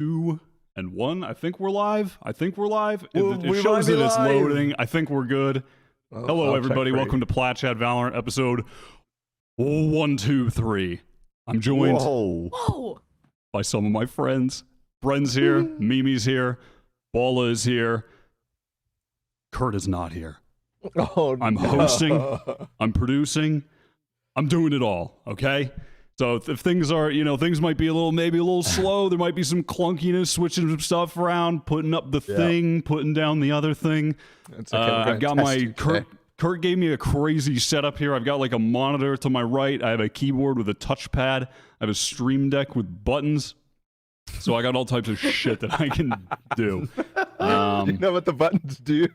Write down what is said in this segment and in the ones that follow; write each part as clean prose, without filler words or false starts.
2 and 1. I think we're live. Well, It shows that it's loading. I think we're good. Well, Hello, I'll everybody. check for you. Welcome to Plat Chat VALORANT episode 123. I'm joined Whoa. by some of my friends. Bren's here. Mimi's here. Bala is here. Kurt is not here. Oh, I'm no. hosting. I'm producing. I'm doing it all, okay? So if things are, things might be maybe a little slow. There might be some clunkiness, switching some stuff around, putting up the thing, putting down the other thing. It's okay, we're gonna I've got test my you today. Kurt gave me a crazy setup here. I've got like a monitor to my right. I have a keyboard with a touchpad. I have a stream deck with buttons. So I got all types of shit that I can do. Do you know what the buttons do?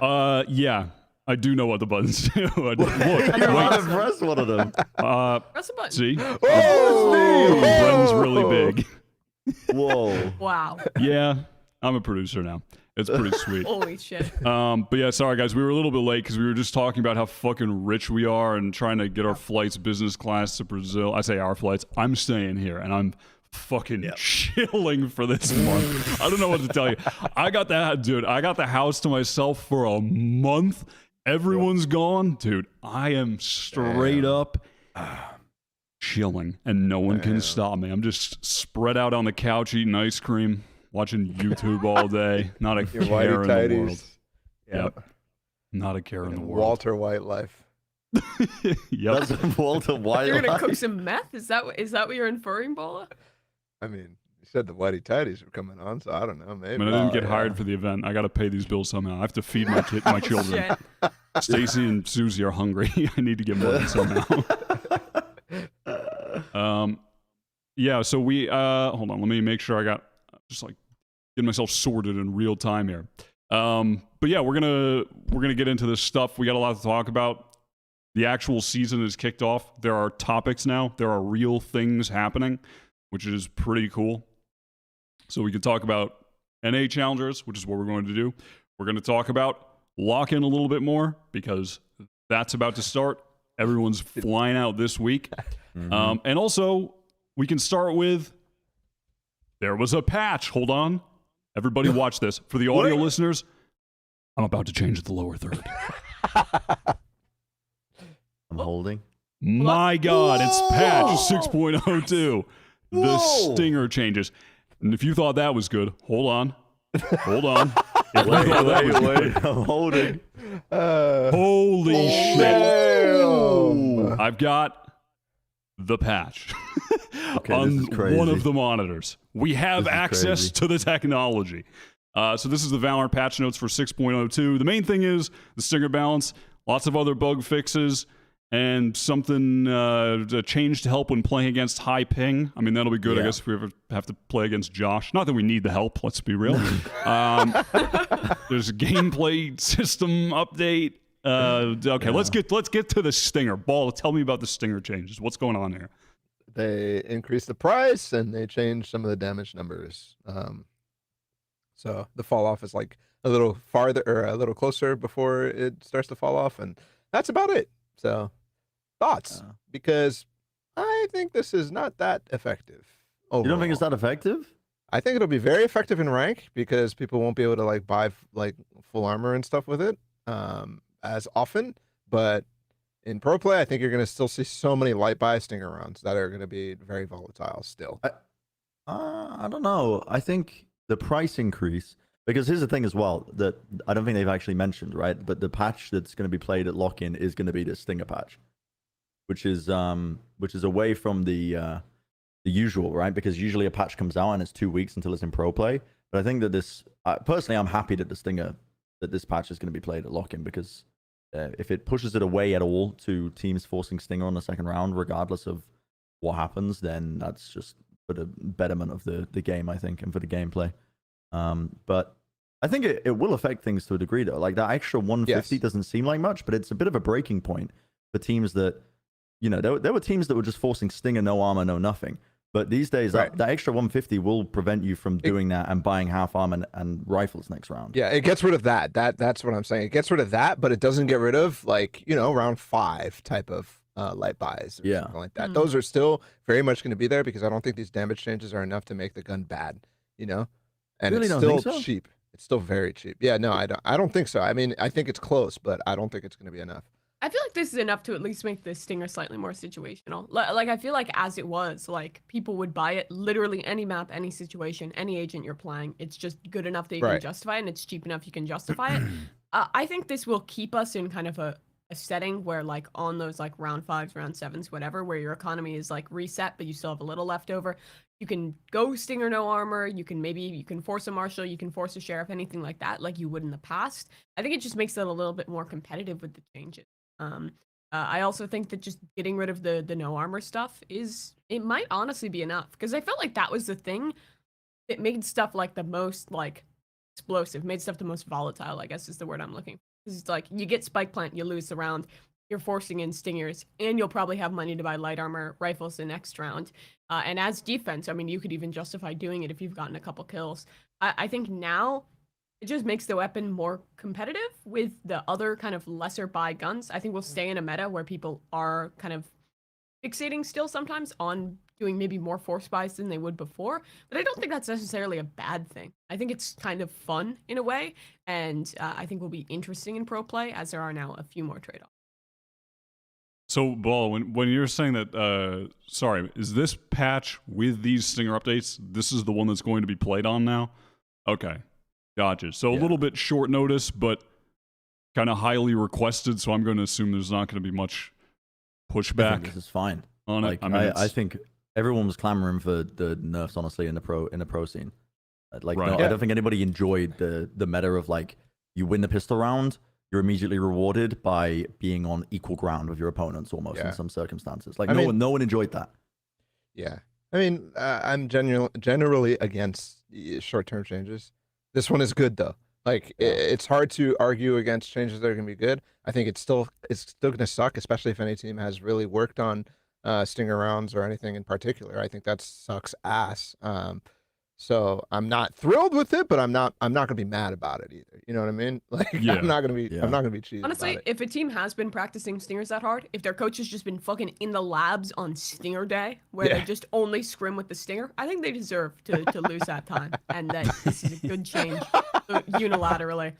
Yeah, I do know what the buttons do. Look, Wait. Press one of them. Press a button. see? Oh, Bren's really big. Whoa. Wow. Yeah, I'm a producer now. It's pretty sweet. Holy shit. But yeah, sorry guys, we were a little bit late because we were just talking about how fucking rich we are and trying to get our flights business class to Brazil. I say our flights. I'm staying here and I'm fucking chilling for this month. I don't know what to tell you. I got the house to myself for a month. Everyone's gone. Dude, I am straight up chilling and no one can stop me. I'm just spread out on the couch eating ice cream, watching YouTube all day. Not a Your care in whitey the world. tighties. Yep. Not a care in the world. Walter White life. Yep. That's Walter White. You're gonna cook some meth? Is that what you're inferring, Bala? I mean, you said the whitey tighties were coming on, so I don't know, I maybe. mean, I didn't get hired for the event. I got to pay these bills somehow. I have to feed my children. Shit. Stacy and Susie are hungry. I need to get money somehow. Yeah. So we hold on. Let me make sure I got just like getting myself sorted in real time here. But yeah, we're gonna get into this stuff. We got a lot to talk about. The actual season is kicked off. There are topics now. There are real things happening, which is pretty cool. So we can talk about NA challengers, which is what we're going to do. We're going to talk about lock-in a little bit more because that's about to start. Everyone's flying out this week. And also, we can start with, there was a patch. Hold on. Everybody watch this. For the audio listeners, I'm about to change the lower third. I'm holding. My God, it's patch 6.02. The stinger changes. And if you thought that was good, hold on. If you thought that was good, I'm holding. holy shit. Damn. I've got the patch Okay, on this is crazy. one of the monitors. We have This is access crazy. to the technology. So this is the Valorant patch notes for 6.02. The main thing is the stinger balance, lots of other bug fixes, and something a change to help when playing against high ping. I mean, that'll be good, I Yeah. guess, if we ever have to play against Josh. Not that we need the help, let's be real. There's a gameplay system update. Okay, let's get to the stinger. Ball, tell me about the stinger changes. What's going on here? They increased the price and they changed some of the damage numbers. So the fall off is like a little farther or a little closer before it starts to fall off, and that's about it. So thoughts? Because I think this is not that effective. You don't think it's overall. that effective? I think it'll be very effective in rank because people won't be able to like buy like full armor and stuff with it as often. But in pro play, I think you're going to still see so many light buy stinger rounds that are going to be very volatile still. I don't know. I think the price increase, because here's the thing as well, that I don't think they've actually mentioned, right? But the patch that's going to be played at lock-in is going to be the stinger patch, which is away from the usual, right? Because usually a patch comes out and it's 2 weeks until it's in pro play. But I think that this, personally, I'm happy that this patch is going to be played at lock-in, because if it pushes it away at all to teams forcing stinger on the second round, regardless of what happens, then that's just for the betterment of the game, I think, and for the gameplay. But I think it will affect things to a degree, though. Like that extra 150 doesn't seem like much, but it's a bit of a breaking point for teams that, there were teams that were just forcing stinger, no armor, no nothing. But these days, that extra 150 will prevent you from doing that and buying half armor and rifles next round. Yeah, it gets rid of that. That's what I'm saying. It gets rid of that, but it doesn't get rid of round 5 type of light buys or something like that. Those are still very much going to be there because I don't think these damage changes are enough to make the gun bad. you know, and Really it's don't still think so? cheap. It's still very cheap. Yeah, no, I don't think so. I mean, I think it's close, but I don't think it's going to be enough. I feel like this is enough to at least make the stinger slightly more situational. Like I feel like as it was, like people would buy it literally any map, any situation, any agent you're playing. It's just good enough that you can Right. justify it, and it's cheap enough you can justify it. I think this will keep us in kind of a setting where like on those like round 5s, round 7s, whatever, where your economy is like reset, but you still have a little left over. You can go stinger no armor. You can force a marshal. You can force a sheriff, anything like that, like you would in the past. I think it just makes it a little bit more competitive with the changes. I also think that just getting rid of the no armor stuff it might honestly be enough, because I felt like that was the thing that made stuff like the most like explosive, made stuff the most volatile, I guess is the word I'm looking for. It's like you get spike plant, you lose the round, you're forcing in stingers, and you'll probably have money to buy light armor rifles the next round. And as defense, I mean, you could even justify doing it if you've gotten a couple kills. I think now it just makes the weapon more competitive with the other kind of lesser buy guns. I think we'll stay in a meta where people are kind of fixating still sometimes on doing maybe more force buys than they would before, but I don't think that's necessarily a bad thing. I think it's kind of fun in a way, and I think will be interesting in pro play, as there are now a few more trade-offs. So, Ball, when you're saying that, sorry, is this patch with these stinger updates, this is the one that's going to be played on now? Okay. Gotcha. So a little bit short notice, but kind of highly requested. So I'm going to assume there's not going to be much I think pushback this is fine. on Like, it. I mean, I think everyone was clamoring for the nerfs, honestly, in the pro scene. Like, Right. no, I don't think anybody enjoyed the meta of like you win the pistol round, you're immediately rewarded by being on equal ground with your opponents almost in some circumstances. Like no one enjoyed that. Yeah, I mean, I'm generally against short-term changes. This one is good though. Like it's hard to argue against changes that are going to be good. I think it's still going to suck, especially if any team has really worked on stinger rounds or anything in particular. I think that sucks ass. So I'm not thrilled with it, but I'm not going to be mad about it either. You know what I mean? Like I'm not going to be I'm not going to be cheesy. Honestly, about it. if a team has been practicing stingers that hard, if their coach has just been fucking in the labs on stinger day, where they just only scrim with the stinger, I think they deserve to lose that time, and that this is a good change unilaterally.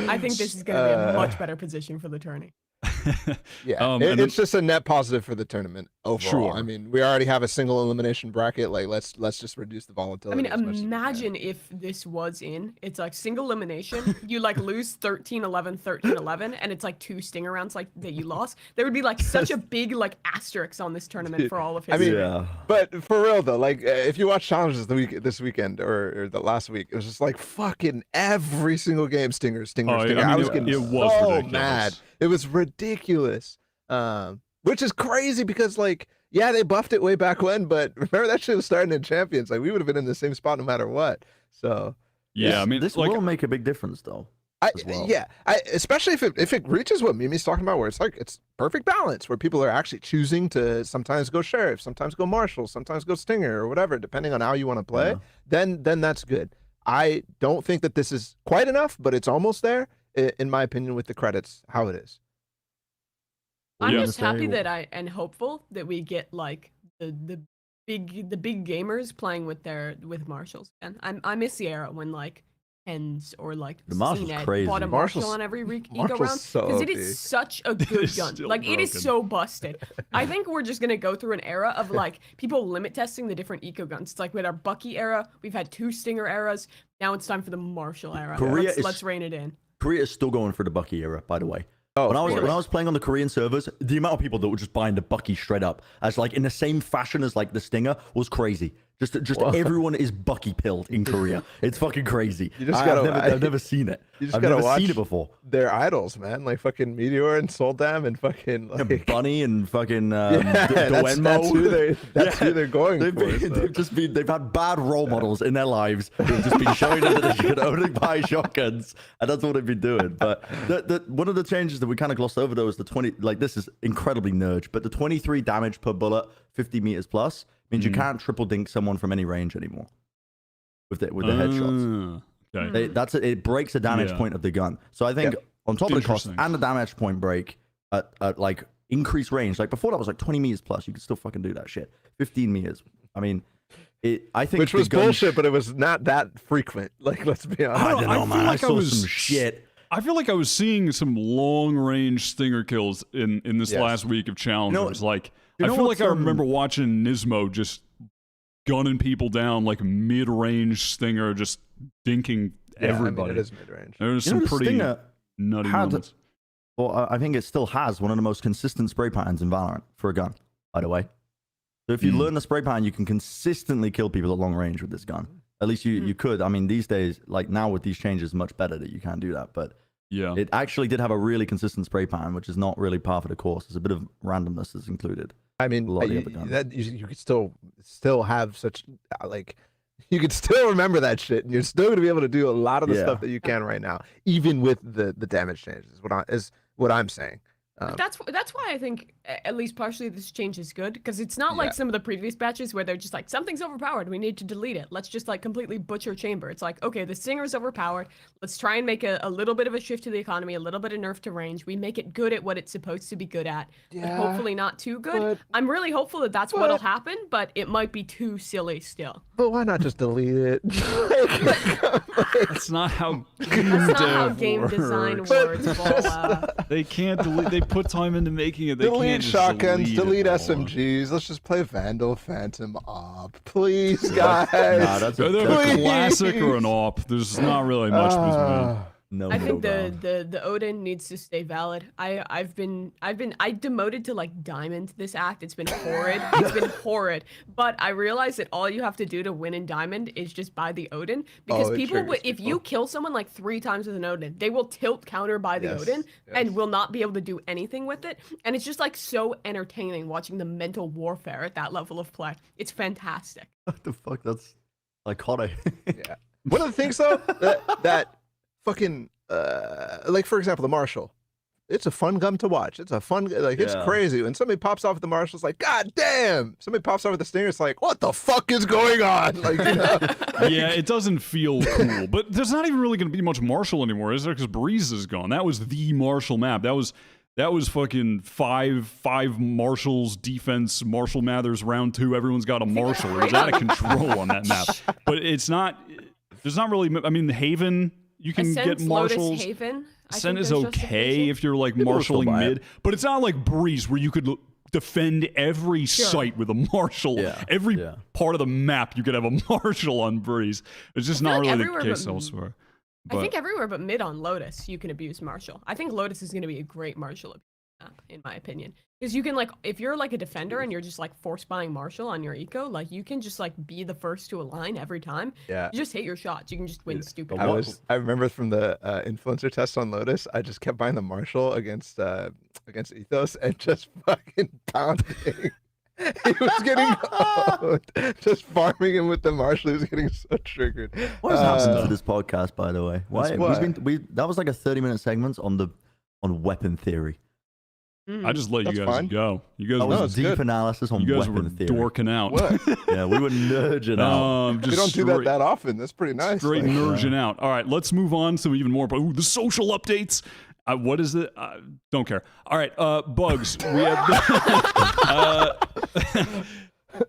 I think this is going to be a much better position for the tourney. It's just a net positive for the tournament overall. Sure. I mean, we already have a single elimination bracket. Like, let's just reduce the I volatility. mean, as much as we imagine if this was it's like single elimination, you like lose 13-11, 13-11, and it's like 2 stinger rounds like that you lost. There would be like such a big like asterisk on this tournament for all of history. I mean, but for real though, like if you watch challenges this weekend or the last week, it was just like fucking every single game stinger. I was getting it was so ridiculous. mad. It was ridiculous. Which is crazy because like, yeah, they buffed it way back when, but remember that shit was starting in Champions. Like we would have been in the same spot no matter what. So yeah, I mean, this like, will make a big difference though. Especially if it reaches what Mimi's talking about, where it's like it's perfect balance, where people are actually choosing to sometimes go sheriff, sometimes go marshal, sometimes go stinger or whatever, depending on how you want to play. Then that's good. I don't think that this is quite enough, but it's almost there, in my opinion, with the credits how it is. I'm Yeah. just happy that and hopeful that we get like the big gamers playing with marshals. And I miss the era when like Hens or like The Marshal's CNET crazy. bought a marshal on every eco round, because it is such a good gun. still Like it is broken. so busted. I think we're just gonna go through an era of like people limit testing the different eco guns. It's like we had our Bucky era, we've had 2 stinger eras. Now it's time for the marshal era. Let's rein it in. Korea is still going for the Bucky era, by the way. Oh, when I really? was playing on the Korean servers, the amount of people that were just buying the Bucky straight up, as like in the same fashion as like the Stinger, was crazy. Just everyone is Bucky pilled in Korea. It's fucking crazy. You just gotta- I've never seen it. You just I've gotta never watch seen it before. Their idols, man, like fucking Meteor and Soldam and fucking like Bunny and fucking that's who they're going for. So. They've had bad role models in their lives. They've just been showing them that they should only buy shotguns, and that's what they've been doing. But one of the changes that we kind of glossed over though is the 20. Like this is incredibly nerd, but the 23 damage per bullet, 50 meters plus means you can't triple dink someone from any range anymore with the headshots. Okay. It breaks the damage point of the gun. So I think on top of the cost Interesting. and the damage point break at like increased range, like before that was like 20 meters plus, you could still fucking do that shit. 15 meters. I mean, I think which the was gun bullshit, but it was not that frequent. Like, let's be honest. I don't know, I feel man. like I I saw was- some shit. I feel like I was seeing some long-range stinger kills in this Yes. last week of challengers. Like, you I know feel like what's, I remember watching Nismo just gunning people down, like mid-range stinger, just dinking Yeah, everybody. I mean, it is mid-range. There's You know, some the pretty Stinger nutty had- moments. Well, I think it still has one of the most consistent spray patterns in Valorant for a gun, by the way. So if you learn the spray pattern, you can consistently kill people at long range with this gun. At least you could. I mean, these days, like now with these changes, much better that you can do that. But Yeah. it actually did have a really consistent spray pattern, which is not really par for the course. There's a bit of randomness that's included. I mean, A lot of the other guns. you could still have such like you could still remember that shit, and you're still going to be able to do a lot of the Yeah. stuff that you can right now, even with the damage changes. Is what I'm saying. But that's why I think at least partially this change is good, because it's not like some of the previous batches where they're just like, something's overpowered, we need to delete it, let's just like completely butcher chamber. It's like, okay, the stinger is overpowered, let's try and make a little bit of a shift to the economy, a little bit of nerf to range, we make it good at what it's supposed to be good at, but hopefully not too good. but- I'm really hopeful that that's what'll happen, but it might be too silly still. But why not just delete it? That's not how That's not how dev game design works. works, Paula. They can't delete. They put time into making it. They delete can't just shotguns, delete it all. SMGs. Let's just play Vandal Phantom Op, please, Nah, guys. that's Whether a they're a Please. classic or an op, there's not really much between. no. I think middle ground. the Odin needs to stay valid. I demoted to like diamond this act. It's been horrid. It's been horrid. But I realized that all you have to do to win in diamond is just buy the Odin, because Oh, it people triggers if you people. kill someone like 3 times with an Odin, they will tilt counter by the Yes, Odin yes. and will not be able to do anything with it. And it's just like so entertaining watching the mental warfare at that level of play. It's fantastic. What the fuck? That's psychotic. Yeah. One of the things though that fucking like for example the Marshall, it's a fun gun to watch. It's a fun it's Yeah. crazy when somebody pops off with the Marshall. It's like, god damn. Somebody pops off with the Stinger. It's like, what the fuck is going on? Like, you know? Yeah, it doesn't feel cool. But there's not even really going to be much Marshall anymore, is there? Because Breeze is gone. That was the Marshall map. That was fucking five Marshalls defense. Marshall Mathers round 2. Everyone's got a Marshall. It was out of control on that map. But it's not. There's not really. I mean, Haven. You can get Ascent, Lotus, Marshalls. Haven. I Ascent think is there's okay justification. if you're like People will still marshalling buy it. mid, but it's not like Breeze where you could defend every site with a Marshall. Yeah, Every yeah. part of the map you could have a Marshall on Breeze. It's just I feel not like really the everywhere case but- elsewhere. I But think everywhere but mid on Lotus, you can abuse Marshall. I think Lotus is going to be a great Marshall map, in my opinion. Because you can, like, if you're like a defender and you're just like force buying Marshall on your eco, like, you can just like be the first to align every time. Yeah. You just hit your shots. You can just win Yeah. stupid. I remember from the influencer test on Lotus, I just kept buying the Marshall against Ethos and just fucking pounding. He was getting owned. Just farming him with the Marshall. He was getting so triggered. What has happened to this podcast, by the way? Why what? that was like a 30-minute segment on weapon theory. I just let you That's guys fine. go. You guys That were was it's deep good. analysis on you guys were weapon theory. dorking out. What? Yeah, we were nerding out. We Just don't do that straight- that often. That's pretty nice. Straight Like, nerding out. All right, let's move on to even more. But the social updates. What is it? Don't care. All right, bugs. We have.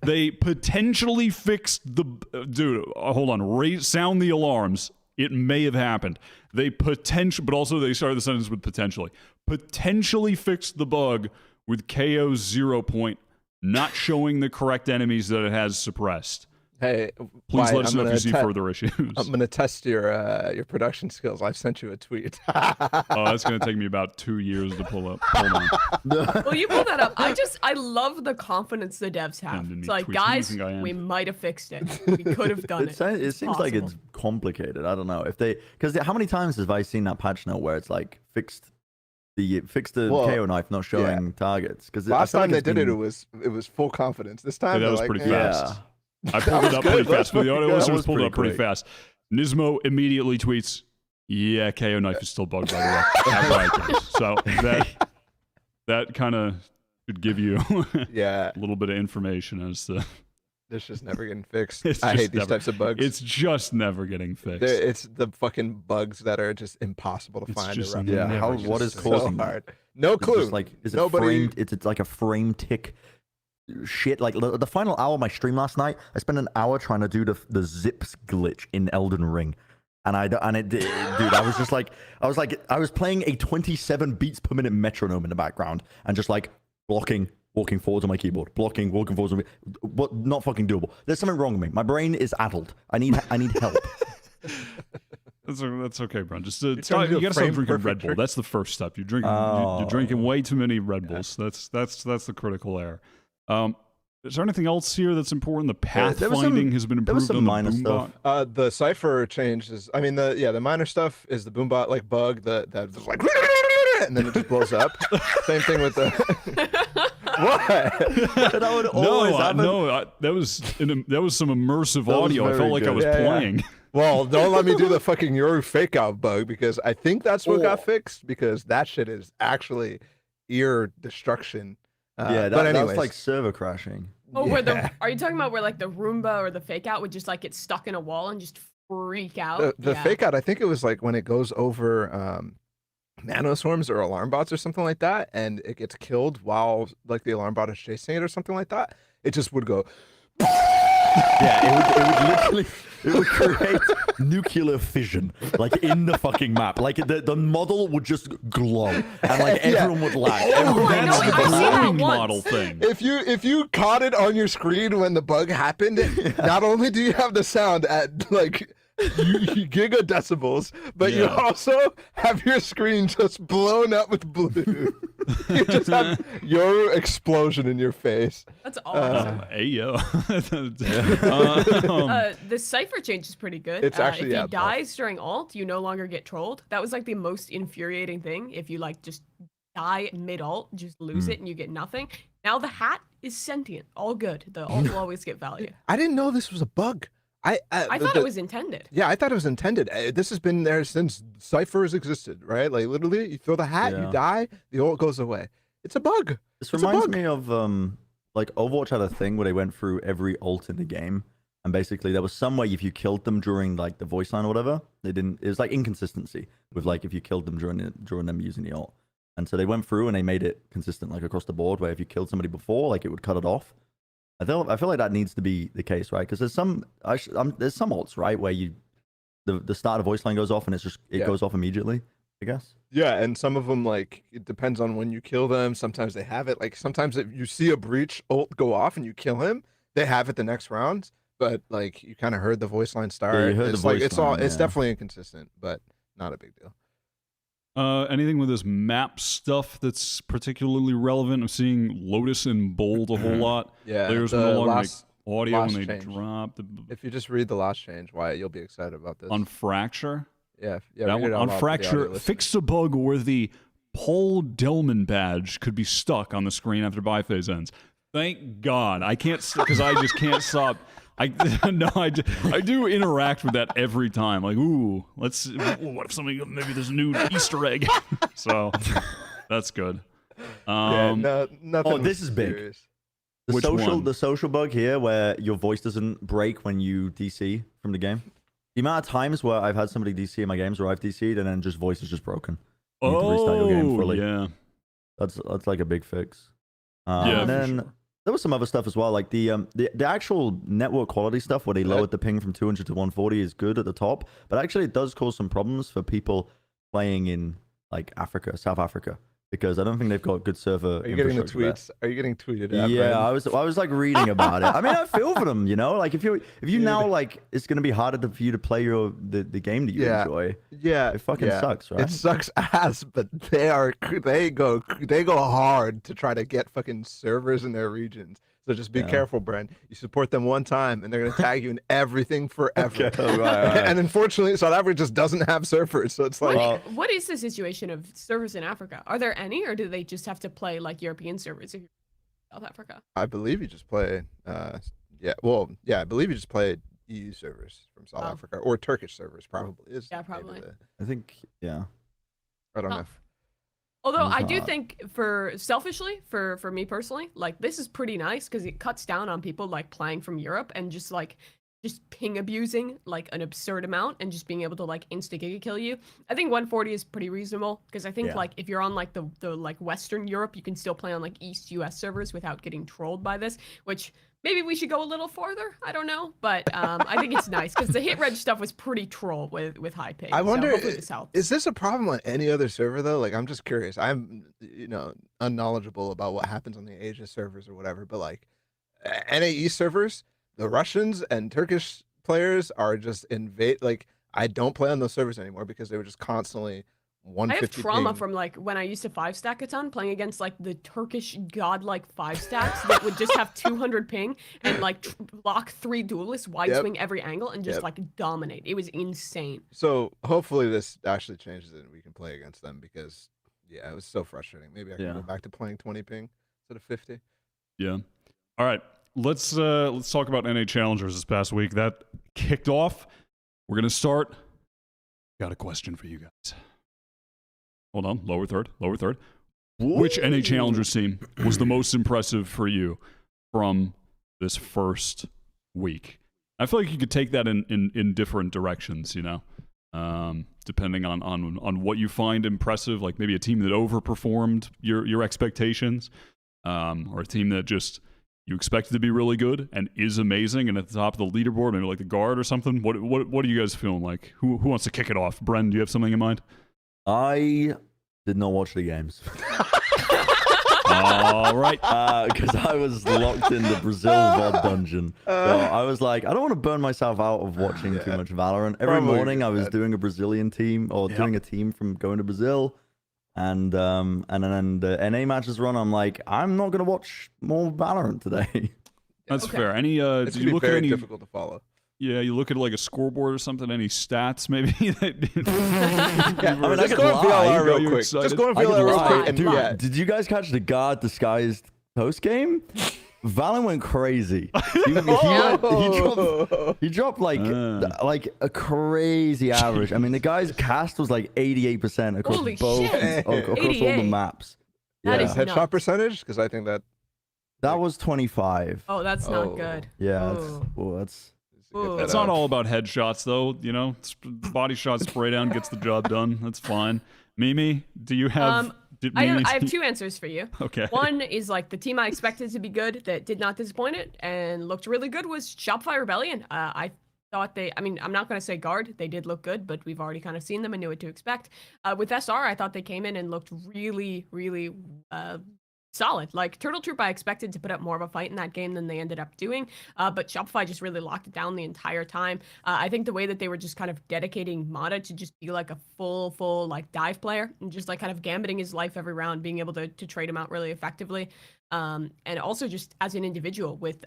They potentially fixed the dude. Hold on. Sound the alarms. It may have happened. They but also they started the sentence with potentially. Potentially fixed the bug with KO 0 point not showing the correct enemies that it has suppressed. Hey, Please Wyatt, let us know if you see further issues. I'm gonna test your production skills. I've sent you a tweet. Oh, that's going to take me about 2 years to pull up. Hold on. Well, you pull that up. I love the confidence the devs have. Sending me It's like, tweets. Who do you guys, think I am? we might have fixed it. We could have done it. It seems like it's possible. complicated. I don't know if because how many times have I seen that patch note where it's like fixed the Well, KO knife not showing targets? Because Last time they did it was full confidence. This time Yeah, that they're was like, pretty eh. fast. I pulled it up good. pretty That fast. For the was audio good. listeners, was pulled it up pretty pretty quick. fast. Nismo immediately tweets, "Yeah, KO knife is still bugged by the way." At Riot. So that kind of should give you Yeah, a little bit of information as to this just never getting fixed. It's I just hate these never- types of bugs. it's just never getting fixed. It's the fucking bugs that are just impossible to It's find. just around. Yeah, They're how- just what is so causing that? hard? No It's clue. just like is it Nobody- framed? It's like a frame tick. shit. Like the final hour of my stream last night, I spent an hour trying to do the zips glitch in Elden Ring. Dude, I was just like, I was playing a 27 beats per minute metronome in the background and just like blocking, walking forwards on my keyboard, blocking, walking forwards on what? Not fucking doable. There's something wrong with me. My brain is addled. I need help. That's okay, bro. Just trying to do you a gotta start frame drinking perfect Red Bull. trick? That's the first step. You're drinking way too many Red Bulls. That's the critical error. Is there anything else here that's important? The there was pathfinding has been there was improved some on the minor Boombot. stuff. The cipher changes. I mean, the minor stuff is the boombot like bug that just like, and then it just blows up. Same thing with the. What? That would always happen. That was some immersive That was audio. I felt very like I good. was Yeah, yeah. playing. Well, don't let me do the fucking Yoru fake out bug because I think that's what got fixed because that shit is actually ear destruction. Yeah, but that anyways, was like server crashing. Oh, Yeah. are you talking about where like the Roomba or the fake out would just like get stuck in a wall and just freak out? the Yeah. fake out. I think it was like when it goes over nanoswarms or alarm bots or something like that, and it gets killed while like the alarm bot is chasing it or something like that. It just would go. Yeah, it would create nuclear fission, like in the fucking map. Like the model would just glow, and like everyone would lag. Oh, I know, That's the I've seen that glowing once. model thing. If you caught it on your screen when the bug happened, not only do you have the sound at like gigadecibels, but you Yeah. also have your screen just blown up with blue. You just have your explosion in your face. That's awesome. Hey yo. The cipher change is pretty good. It's actually, if yeah, he dies during alt, you no longer get trolled. That was like the most infuriating thing. If you like just die mid alt, just lose it and you get nothing. Now the hat is sentient, all good. The alt will always get value. I didn't know this was a bug. I thought it was intended. Yeah, I thought it was intended. This has been there since ciphers existed, right? Like literally, you throw the hat, Yeah. you die, the ult goes away. It's a bug. This It's a reminds bug. me of like Overwatch had a thing where they went through every ult in the game, and basically there was some way if you killed them during like the voice line or whatever, they didn't. It was like inconsistency with like if you killed them during them using the ult, and so they went through and they made it consistent like across the board where if you killed somebody before, like it would cut it off. I feel like that needs to be the case, right? Because there's some ults, right, where the start of voice line goes off and it Yeah. goes off immediately, I guess. Yeah, and some of them like it depends on when you kill them. Sometimes they have it. Like sometimes if you see a breach ult go off and you kill him, they have it the next round. But like you kind of heard the voice line start. you heard the it's like voice it's all. line, It's yeah. definitely inconsistent, but not a big deal. Anything with this map stuff that's particularly relevant? I'm seeing Lotus in bold a whole lot. Yeah, Players the no longer last- make audio when last they change. drop If you just read the last change, Wyatt, you'll be excited about this. on Fracture. yeah, That read one it out on loud for the Fracture audio listeners. fixed a bug where the Paul Delman badge could be stuck on the screen after Phase ends. Thank God. I can't because I just can't stop. I do interact with that every time. Like, ooh, what if maybe there's a new Easter egg? So that's good. Yeah, nothing. Oh, this is big. serious. Which one? The social bug here where your voice doesn't break when you DC from the game. The amount of times where I've had somebody DC in my games where I've DC'd and then just voice is just broken. You need to restart your game fully. Yeah. That's like a big fix. Yeah, And for then sure. there was some other stuff as well, like the actual network quality stuff where they lowered the ping from 200 to 140 is good at the top, but actually it does cause some problems for people playing in like Africa, South Africa, because I don't think they've got good server. Are you getting the infrastructure there. tweets? Are you getting tweeted at? Yeah, Brandon? I was like reading about it. I mean, I feel for them, you know. Like if you now like it's gonna be harder for you to play the game that you Yeah. enjoy. Yeah, It fucking sucks, right? It sucks ass, but they go hard to try to get fucking servers in their regions. So just be Yeah. careful, Brent. You support them one time, and they're gonna tag you in everything forever. Okay, right. And unfortunately, South Africa just doesn't have servers, so it's like What is the situation of servers in Africa? Are there any, or do they just have to play like European servers if you're in South Africa? I believe you just play. I believe you just play EU servers from South Oh. Africa or Turkish servers, probably. Is Yeah, maybe probably. I think, yeah. I don't know. Tough. Although It's I do not. think selfishly, for me personally, like this is pretty nice because it cuts down on people like playing from Europe and just like just ping abusing like an absurd amount and just being able to like insta giga kill you. I think 140 is pretty reasonable because I think Yeah. like if you're on like the like Western Europe, you can still play on like East US servers without getting trolled by this, which maybe we should go a little farther. I don't know, but I think it's nice because the hit reg stuff was pretty troll with high ping. I wonder, so hopefully this helps. is this a problem on any other server though? Like, I'm just curious. I'm, unknowledgeable about what happens on the Asia servers or whatever, but like NAE servers, the Russians and Turkish players are just like, I don't play on those servers anymore because they were just constantly I 150 have trauma ping. from like when I used to 5-stack a ton playing against like the Turkish godlike 5-stacks that would just have 200 ping and like lock 3 duelists wide Yep. swing every angle and just Yep. like dominate. It was insane. So hopefully this actually changes it and we can play against them because it was so frustrating. Maybe I can go Yeah. back to playing 20 ping instead of 50. Yeah. All right. Let's talk about NA Challengers this past week. That kicked off. We're gonna start. Got a question for you guys. Hold on. Lower third. Which NA Challengers team was the most impressive for you from this first week? I feel like you could take that in different directions, depending on what you find impressive, like maybe a team that overperformed your expectations, or a team that just you expected to be really good and is amazing and at the top of the leaderboard, maybe like the guard or something. What are you guys feeling like? Who wants to kick it off? Bren, do you have something in mind? I did not watch the games All right. because I was locked in the Brazil VOD dungeon. So I was like, I don't want to burn myself out of watching too much Valorant. Every Probably morning I was good. doing a Brazilian team or doing a team from going to Brazil. And then the NA matches run. I'm like, I'm not gonna watch more Valorant today. That's Okay. fair. Any It's did gonna you be look at very any difficult to follow. Yeah, you look at like a scoreboard or something, any stats maybe? Yeah, I mean, I just could go on lie. VLR Got real you quick. excited. Just go on I could VLR real lie. quick and Dude, Did you guys catch the guard disguised post game? Valorant went crazy. He dropped like a crazy average. I mean, the guy's cast was like 88% across Holy both shit. across all the 88. maps. That yeah. is headshot nuts. percentage because I think that That was 25. Oh, that's Oh. not good. Yeah, Ooh. that's Ooh. It's not all about headshots, though. Body shot spray down gets the job done. That's fine. Mimi, do you have? I have 2 answers for you. Okay. One is like the team I expected to be good that did not disappoint it and looked really good was Shopify Rebellion. I thought I'm not going to say guard. They did look good, but we've already kind of seen them and knew what to expect. With SR, I thought they came in and looked really, really solid. Like Turtle Troop, I expected to put up more of a fight in that game than they ended up doing, but Shopify just really locked it down the entire time. I think the way that they were just kind of dedicating Mata to just be like a full like dive player and just like kind of gambiting his life every round, being able to trade him out really effectively. And also just as an individual with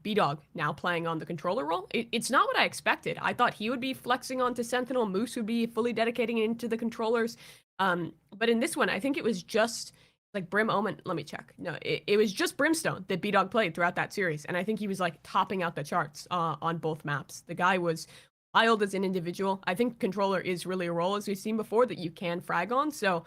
B-Dog now playing on the controller role, it's not what I expected. I thought he would be flexing onto Sentinel, Moose would be fully dedicating into the controllers. But in this one, I think it was just like Brim Omen, let me check. No, it was just Brimstone that B-Dog played throughout that series. And I think he was like topping out the charts on both maps. The guy was wild as an individual. I think controller is really a role, as we've seen before, that you can frag on. So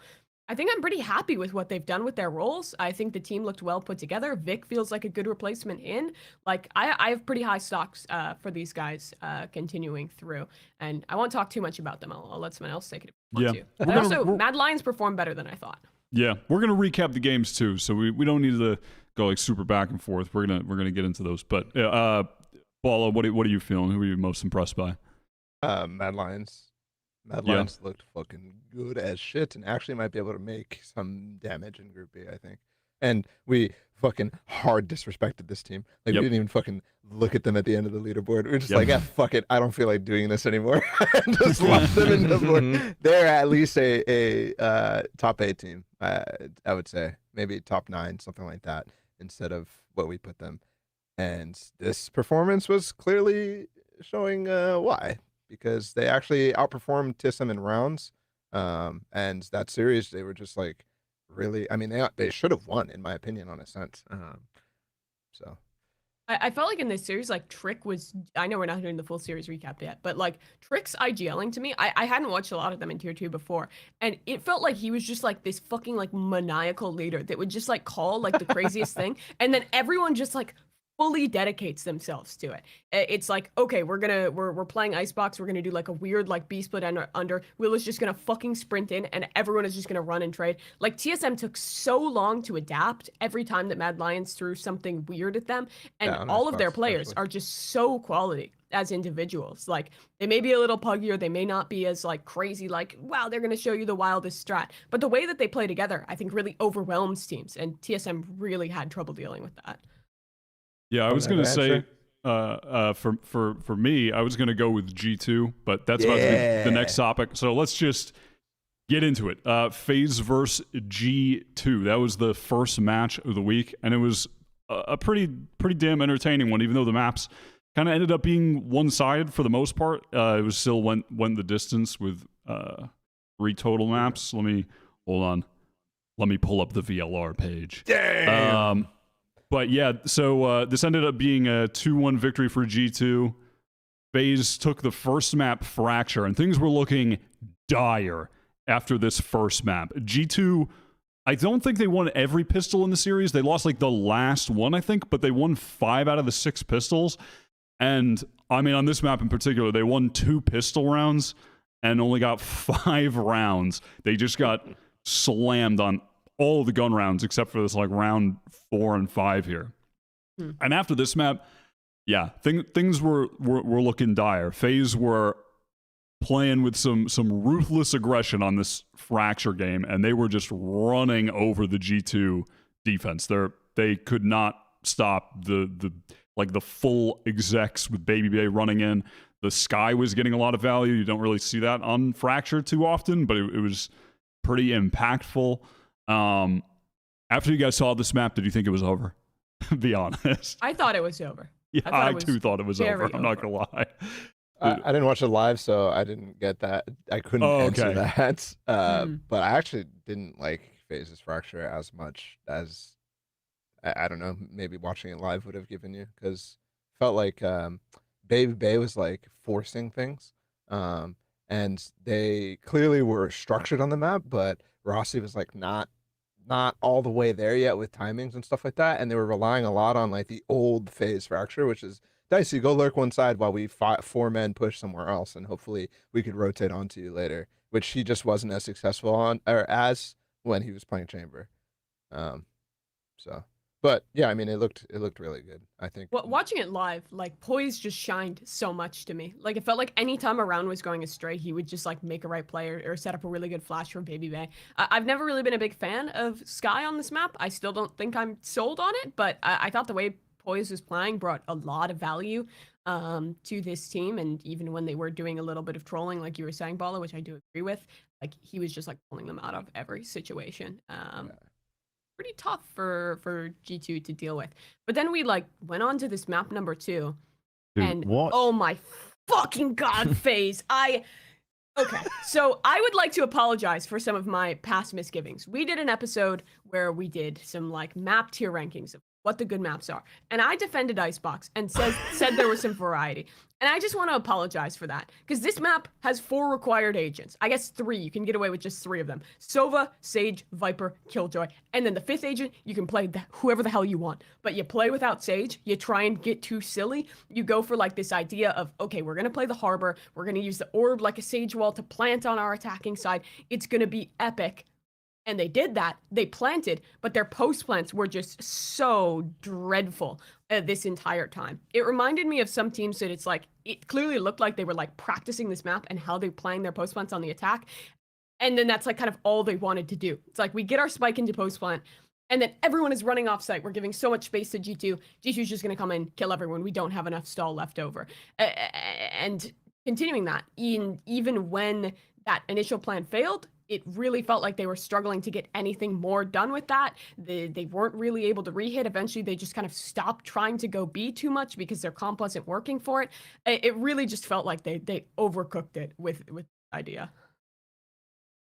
I think I'm pretty happy with what they've done with their roles. I think the team looked well put together. Vic feels like a good replacement in. Like, I have pretty high stocks for these guys continuing through. And I won't talk too much about them. I'll let someone else take it if they want Yeah. to. But also, Mad Lions performed better than I thought. Yeah, we're gonna recap the games too, so we don't need to go like super back and forth. We're gonna get into those. But Paula, what are you feeling? Who are you most impressed by? Mad Lions. Mad Lions looked fucking good as shit and actually might be able to make some damage in Group B, I think. And we fucking hard disrespected this team. Like, we didn't even fucking look at them at the end of the leaderboard. We were just like, fuck it. I don't feel like doing this anymore. And just left them in the board. They're at least a top 8 team, I would say. Maybe top 9, something like that, instead of what we put them. And this performance was clearly showing why. Because they actually outperformed TSM in rounds. And that series, they were just like, really, I mean, they should have won, in my opinion, on a sense. So I felt like in this series, like Trick was, I know we're not doing the full series recap yet, but like Trick's IGLing to me, I hadn't watched a lot of them in tier 2 before, and it felt like he was just like this fucking like maniacal leader that would just like call like the craziest thing, and then everyone just like fully dedicates themselves to it. It's like, okay, we're playing Icebox. We're gonna do like a weird like B split under. Will is just gonna fucking sprint in, and everyone is just gonna run and trade. Like TSM took so long to adapt every time that Mad Lions threw something weird at them, and Yeah, on all of their Xbox players especially. are just so quality as individuals. Like they may be a little puggier, they may not be as like crazy, like wow, they're gonna show you the wildest strat. But the way that they play together, I think, really overwhelms teams, and TSM really had trouble dealing with that. Yeah, I On was that gonna say, answer? for me, I was gonna go with G2, but that's about to be the next topic. So let's just get into it. Faze versus G2. That was the first match of the week, and it was a pretty damn entertaining one. Even though the maps kind of ended up being one-sided for the most part, it was still went the distance with 3 total maps. Let me pull up the VLR page. Damn. But yeah, so this ended up being a 2-1 victory for G2. FaZe took the first map, Fracture, and things were looking dire after this first map. G2, I don't think they won every pistol in the series. They lost like the last one, I think, but they won 5 out of the 6 pistols. And I mean, on this map in particular, they won 2 pistol rounds and only got 5 rounds. They just got slammed on all of the gun rounds except for this like round 4 and 5 here. And after this map, yeah, things were looking dire. FaZe were playing with some ruthless aggression on this Fracture game, and they were just running over the G2 defense. They could not stop the full execs with Baby Bay running in. The Sky was getting a lot of value. You don't really see that on Fracture too often, but it was pretty impactful. After you guys saw this map, did you think it was over? Be honest. I thought it was over. Yeah, I was too thought it was over. very I'm not over. gonna lie. I didn't watch it live, so I didn't get that. I couldn't answer that. But I actually didn't like Faze's Fracture as much as I don't know. Maybe watching it live would have given you, because felt like Baby Bay was like forcing things, and they clearly were structured on the map, but Rossi was like not all the way there yet with timings and stuff like that, and they were relying a lot on like the old Faze Fracture, which is dicey. Go lurk one side while we 4 men push somewhere else, and hopefully we could rotate onto you later, which he just wasn't as successful on, or as when he was playing Chamber. So, but yeah, I mean, it looked really good, I think. Well, watching it live, like Poise just shined so much to me. Like it felt like anytime a round was going astray, he would just like make a right play or set up a really good flash for Baby Bay. I've never really been a big fan of Sky on this map. I still don't think I'm sold on it, but I thought the way Poise was playing brought a lot of value to this team. And even when they were doing a little bit of trolling, like you were saying, Bala, which I do agree with, like he was just like pulling them out of every situation. Pretty tough for G2 to deal with. But then we like went on to this map number 2. Dude, and what? oh my fucking god, FaZe. Okay, so I would like to apologize for some of my past misgivings. We did an episode where we did some like map tier rankings of what the good maps are. And I defended Icebox and said there was some variety. And I just want to apologize for that, because this map has 4 required agents. I guess 3. You can get away with just 3 of them. Sova, Sage, Viper, Killjoy. And then the 5th agent, you can play whoever the hell you want. But you play without Sage, you try and get too silly. You go for like this idea of, okay, we're going to play the Harbor. We're going to use the Orb like a Sage wall to plant on our attacking side. It's going to be epic. And they did that. They planted, but their post plants were just so dreadful this entire time. It reminded me of some teams that it's like, it clearly looked like they were like practicing this map and how they're playing their post plants on the attack. And then that's like kind of all they wanted to do. It's like, we get our spike into post plant, and then everyone is running off site. We're giving so much space to G2. G2's just going to come in, kill everyone. We don't have enough stall left over. And continuing that, even when that initial plan failed, it really felt like they were struggling to get anything more done with that. They weren't really able to rehit. Eventually, they just kind of stopped trying to go B too much because their comp wasn't working for it. It really just felt like they overcooked it with the idea.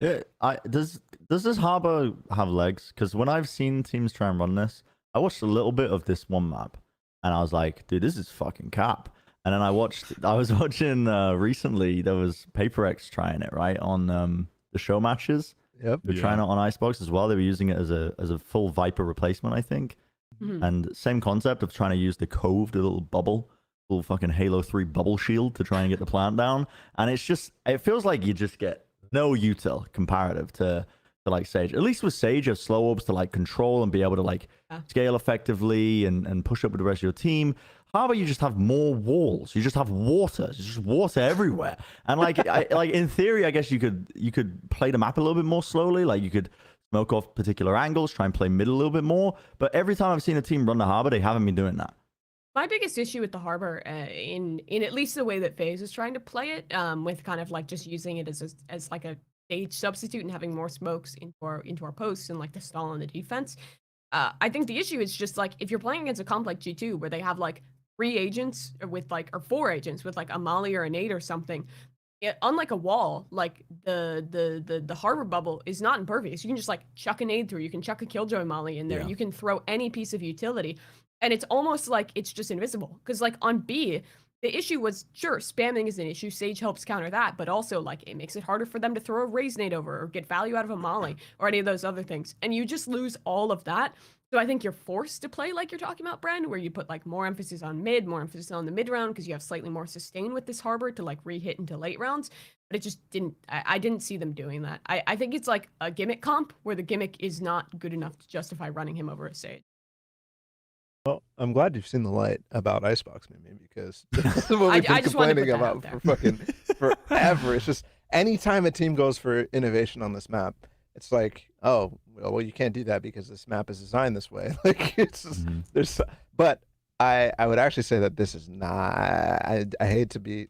Yeah, does this Harbor have legs? Because when I've seen teams try and run this, I watched a little bit of this one map, and I was like, dude, this is fucking cap. And then I was watching recently, there was PaperX trying it, right, on the show matches. Yep. They're trying it on Icebox as well. They were using it as a full Viper replacement, I think. Mhm. And same concept of trying to use the cove, the little bubble, little fucking Halo 3 bubble shield to try and get the plant down. And it's just, it feels like you just get no util comparative to like Sage. At least with Sage, you have slow orbs to like control and be able to like scale effectively and push up with the rest of your team. How about you just have more walls? You just have water. There's just water everywhere. And like, like in theory, I guess you could play the map a little bit more slowly. Like you could smoke off particular angles, try and play mid a little bit more. But every time I've seen a team run the harbor, they haven't been doing that. My biggest issue with the harbor, in at least the way that Faze is trying to play it, with kind of like just using it as like a stage substitute and having more smokes into our posts and like the stall on the defense. I think the issue is just like if you're playing against a comp like G2 where they have like 3 agents with like or 4 agents with like a Molly or a nade or something. Unlike a wall, like the harbor bubble is not impervious. You can just like chuck a nade through. You can chuck a Killjoy Molly in there. Yeah. You can throw any piece of utility, and it's almost like it's just invisible. Because like on B, the issue was sure spamming is an issue. Sage helps counter that, but also like it makes it harder for them to throw a raise nade over or get value out of a Molly or any of those other things, and you just lose all of that. So I think you're forced to play like you're talking about, Bren, where you put like more emphasis on mid, more emphasis on the mid round because you have slightly more sustain with this harbor to like re-hit into late rounds. But it just didn't. I didn't see them doing that. I think it's like a gimmick comp where the gimmick is not good enough to justify running him over a Sage. Well, I'm glad you've seen the light about Icebox Mimi because this is what I we've been just wanted to complaining put that out about there. for fucking forever. It's just anytime a team goes for innovation on this map, it's like, oh, well, you can't do that because this map is designed this way. Like it's just, there's, but I would actually say that this is not. I hate to be,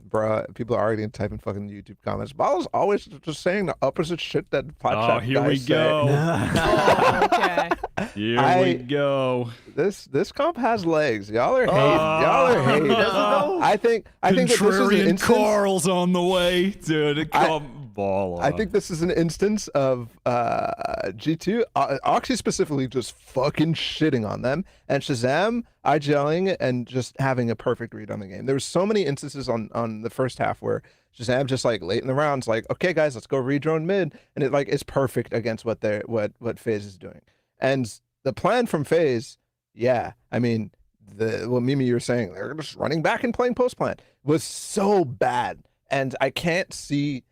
bro. People are already typing fucking YouTube comments. Ball's always just saying the opposite shit that Plat Chat here we guys say. go. Oh, okay. Here we go. This comp has legs. Y'all are hating. Y'all are hating. No. I think that this is an Contrarian instance. Carl's on the way, dude. Come ball on. I think this is an instance of G2, Oxy specifically, just fucking shitting on them, and Shazam IGLing and just having a perfect read on the game. There were so many instances on the first half where Shazam just like late in the rounds, like, okay guys, let's go redrone mid, and it like is perfect against what Faze is doing. And the plan from Faze, yeah, I mean, what Mimi you were saying, they're just running back and playing post plan was so bad, and I can't see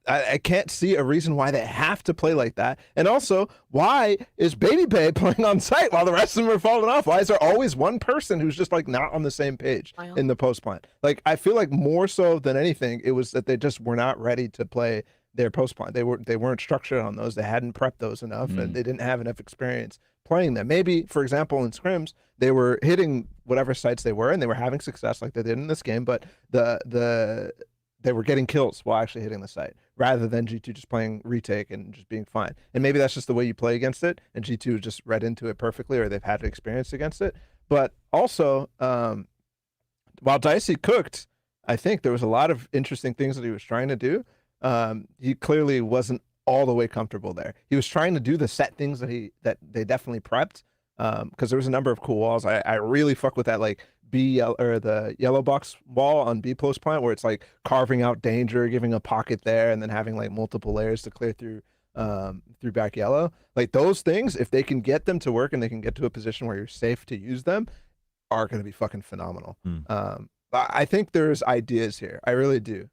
a reason why they have to play like that. And also, why is Baby Bay playing on site while the rest of them are falling off? Why is there always one person who's just like not on the same page in the post plan? Like, I feel like more so than anything, it was that they just were not ready to play their post plan. They weren't structured on those. They hadn't prepped those enough, and they didn't have enough experience playing them. Maybe, for example, in scrims, they were hitting whatever sites they were, and they were having success like they did in this game, but they were getting kills while actually hitting the site, rather than G2 just playing retake and just being fine. And maybe that's just the way you play against it, and G2 just read into it perfectly, or they've had experience against it. But also, while Dicey cooked, I think there was a lot of interesting things that he was trying to do. He clearly wasn't all the way comfortable there. He was trying to do the set things that they definitely prepped, because there was a number of cool walls. I really fuck with that, like the yellow box wall on B post plant, where it's like carving out danger, giving a pocket there, and then having like multiple layers to clear through back yellow. Like those things, if they can get them to work and they can get to a position where you're safe to use them, are going to be fucking phenomenal. I think there's ideas here. I really do.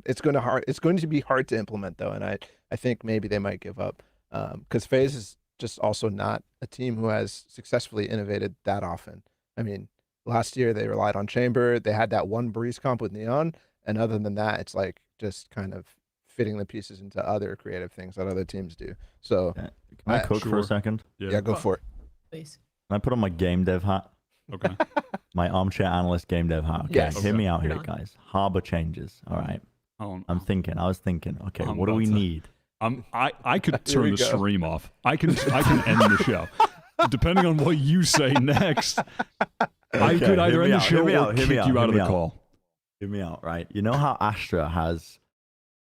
It's going to be hard to implement though, and I think maybe they might give up, because FaZe is just also not a team who has successfully innovated that often. I mean, last year they relied on Chamber. They had that one Breeze comp with Neon, and other than that, it's like just kind of fitting the pieces into other creative things that other teams do. So, can I cook for a second? Yeah, go for it. Please. Can I put on my game dev hat? Okay. My armchair analyst game dev hat. Okay, Yes. hear me out Put here, on. guys. Harbor changes. All right. I I was thinking. Okay, I'm what do we about to- need? I could Here we turn the go. stream off. I can end the show. Depending on what you say next, I could either end the show or kick you out of the call. Hear me out, right? You know how Astra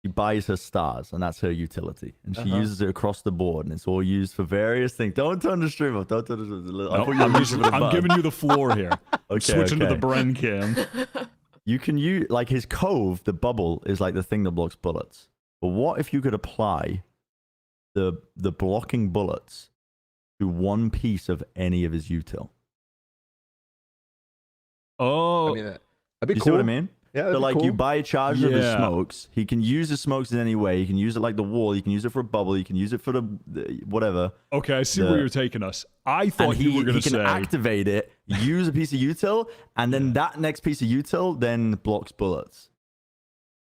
she buys her stars, and that's her utility, and she uses it across the board, and it's all used for various things. Don't turn the stream off. Don't turn the stream off. I thought you were using it for the I'm button. giving you the floor here. Okay, Switching to okay. the Bren cam. You can use, like, his cove, the bubble is like the thing that blocks bullets. But what if you could apply the blocking bullets to one piece of any of his util. Oh, I mean, that'd be You cool. see what I mean? Yeah, So that'd be like cool. you buy a charge of his Yeah. smokes. He can use the smokes in any way. He can use it like the wall. You can use it for a bubble. You can use it for the whatever. okay. I see where you're taking us. I And thought you were going he to can say. activate it, use a piece of util, and then that next piece of util then blocks bullets.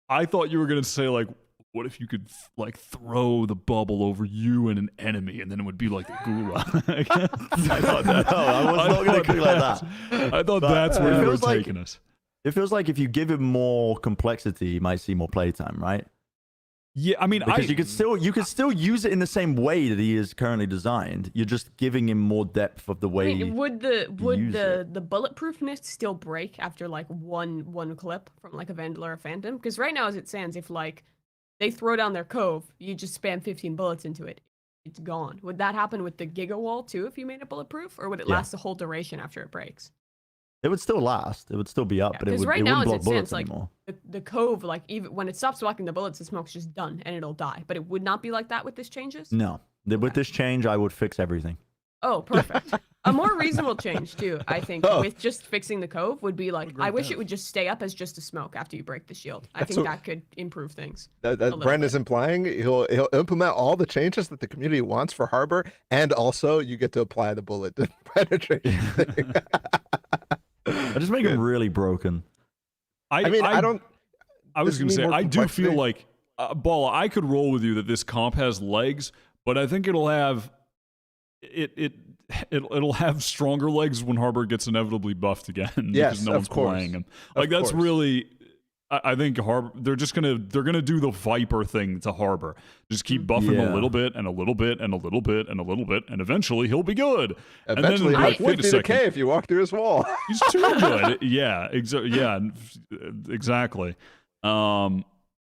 I thought you were going to say, like, what if you could, like, throw the bubble over you and an enemy, and then it would be like the gulag? I thought that. No, I was not going to cook like that. I thought But that's where it you were feels like- taking us. It feels like if you give him more complexity, you might see more playtime, right? Yeah, I mean, Because you could still use it in the same way that he is currently designed. You're just giving him more depth of the I way. mean, would the use the bulletproofness still break after like one clip from like a Vandal or a Phantom? Because right now, as it stands, if like they throw down their cove, you just spam 15 bullets into it, it's gone. Would that happen with the Giga Wall too if you made it bulletproof, or would it Yeah. last the whole duration after it breaks? It would still last. It would still be up, Yeah, but it 'cause would right it now, wouldn't as block it bullets stands, like, anymore. The cove, like even when it stops blocking the bullets, the smoke's just done and it'll die. But it would not be like that with this changes. No. With this change, I would fix everything. Oh, perfect. A more reasonable change too, I think, Oh. with just fixing the cove would be like, agree I with wish that. it would just stay up as just a smoke after you break the shield. I That's think what- that could improve things. That little Brandon's bit. implying he'll implement all the changes that the community wants for Harbor, and also you get to apply the bullet penetration thing. I just make him really broken. I mean, I don't. I was Does going to it say, mean more I do feel complexity? like, Balla, I could roll with you that this comp has legs, but I think it'll have it'll have stronger legs when Harbor gets inevitably buffed again Yes, because no of one's course. playing him. Of Like that's course. really. I think Harbor. They're gonna do the Viper thing to Harbor. Just keep buffing him Yeah. a little bit and a little bit and a little bit and a little bit, and eventually he'll be good. Eventually, and then, like like, wait a 50 to second. K if you walk through his wall. He's too good. Yeah, exactly.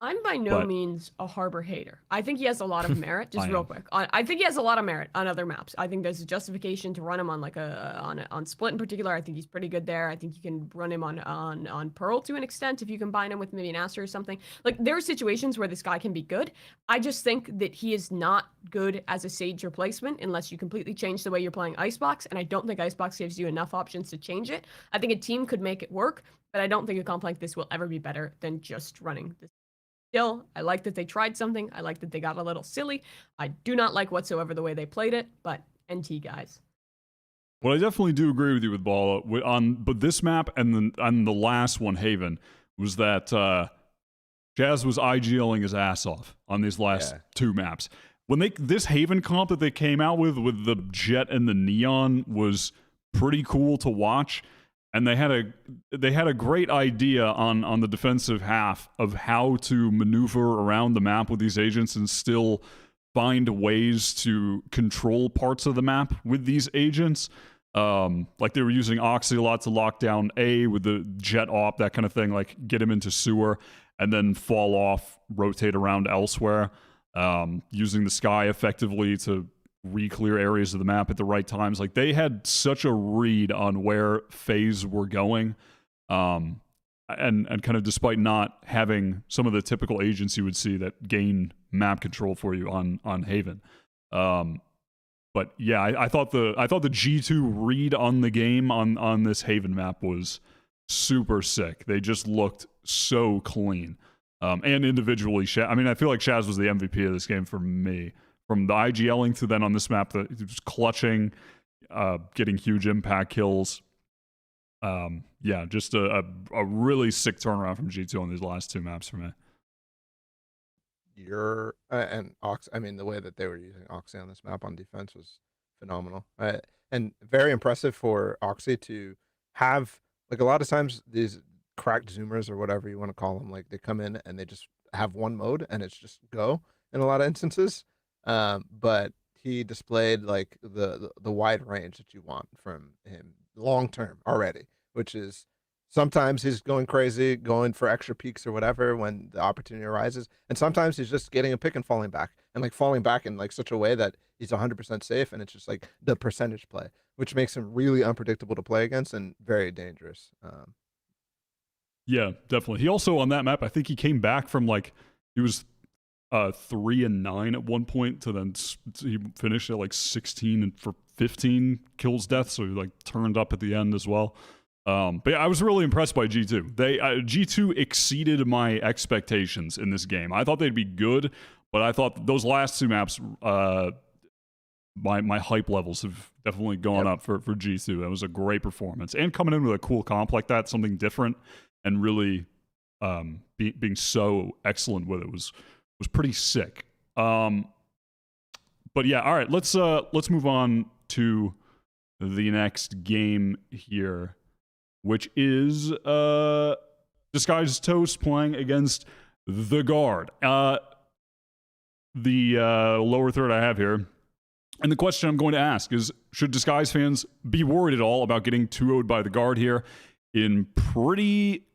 I'm by no But- means a Harbor hater. I think he has a lot of merit. Just I real am. quick, I think he has a lot of merit on other maps. I think there's a justification to run him on like on Split in particular. I think he's pretty good there. I think you can run him on Pearl to an extent if you combine him with maybe an Aster or something. Like there are situations where this guy can be good. I just think that he is not good as a Sage replacement unless you completely change the way you're playing Icebox. And I don't think Icebox gives you enough options to change it. I think a team could make it work, but I don't think a comp like this will ever be better than just running this. Still, I like that they tried something. I like that they got a little silly. I do not like whatsoever the way they played it, but NT guys. Well, I definitely do agree with you with Balla but this map and the last one, Haven, was that Jazz was IGLing his ass off on these last Yeah. two maps. When this Haven comp that they came out with the Jet and the Neon was pretty cool to watch. And they had a great idea on the defensive half of how to maneuver around the map with these agents and still find ways to control parts of the map with these agents. Like they were using Oxy a lot to lock down A with the Jet op, that kind of thing, like get him into sewer and then fall off, rotate around elsewhere, using the sky effectively to re-clear areas of the map at the right times. Like they had such a read on where Faze were going, and kind of despite not having some of the typical agents you would see that gain map control for you on Haven. But yeah, I thought the G2 read on the game on this Haven map was super sick. They just looked so clean, and individually. I mean, I feel like Shaz was the MVP of this game for me. From the IGLing to then on this map, that just clutching, getting huge impact kills. Yeah, just a really sick turnaround from G2 on these last two maps for me. And Ox. I mean, the way that they were using Oxy on this map on defense was phenomenal, and very impressive for Oxy to have, like, a lot of times these cracked zoomers or whatever you want to call them, like they come in and they just have one mode and it's just go in a lot of instances. But he displayed like the wide range that you want from him long term already, which is sometimes he's going crazy, going for extra peaks or whatever when the opportunity arises, and sometimes he's just getting a pick and falling back in like such a way that he's 100% safe, and it's just like the percentage play, which makes him really unpredictable to play against and very dangerous. Yeah, definitely. He also on that map, I think he came back from like he was 3-9 at one point to then he finished at like 16 for 15 kills death, so he like turned up at the end as well. But yeah, I was really impressed by G2. G2 exceeded my expectations in this game. I thought they'd be good, but I thought those last 2 maps, my hype levels have definitely gone up for G2. That was a great performance, and coming in with a cool comp like that, something different, and really being so excellent with it was pretty sick. But yeah, all right, let's move on to the next game here, which is Disguised Toast playing against the Guard. The lower third I have here. And the question I'm going to ask is, should Disguise fans be worried at all about getting 2-0'd by the Guard here in pretty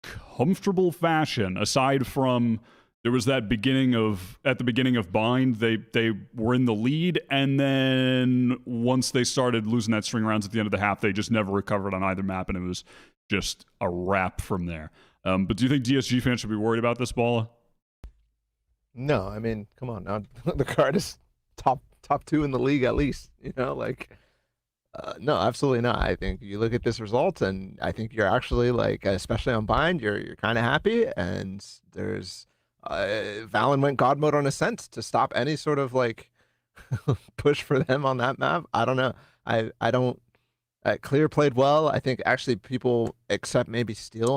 comfortable fashion, aside from there was that at the beginning of Bind, they were in the lead, and then once they started losing that string rounds at the end of the half, they just never recovered on either map, and it was just a wrap from there. But do you think DSG fans should be worried about this, Balla? No, I mean, come on now. The Guard is top 2 in the league at least. No, absolutely not. I think you look at this result, and I think you're actually like, especially on Bind, you're kind of happy, and there's Valen went God mode on Ascent to stop any sort of like push for them on that map. I don't know. I don't. Clear played well. I think actually people except maybe Steel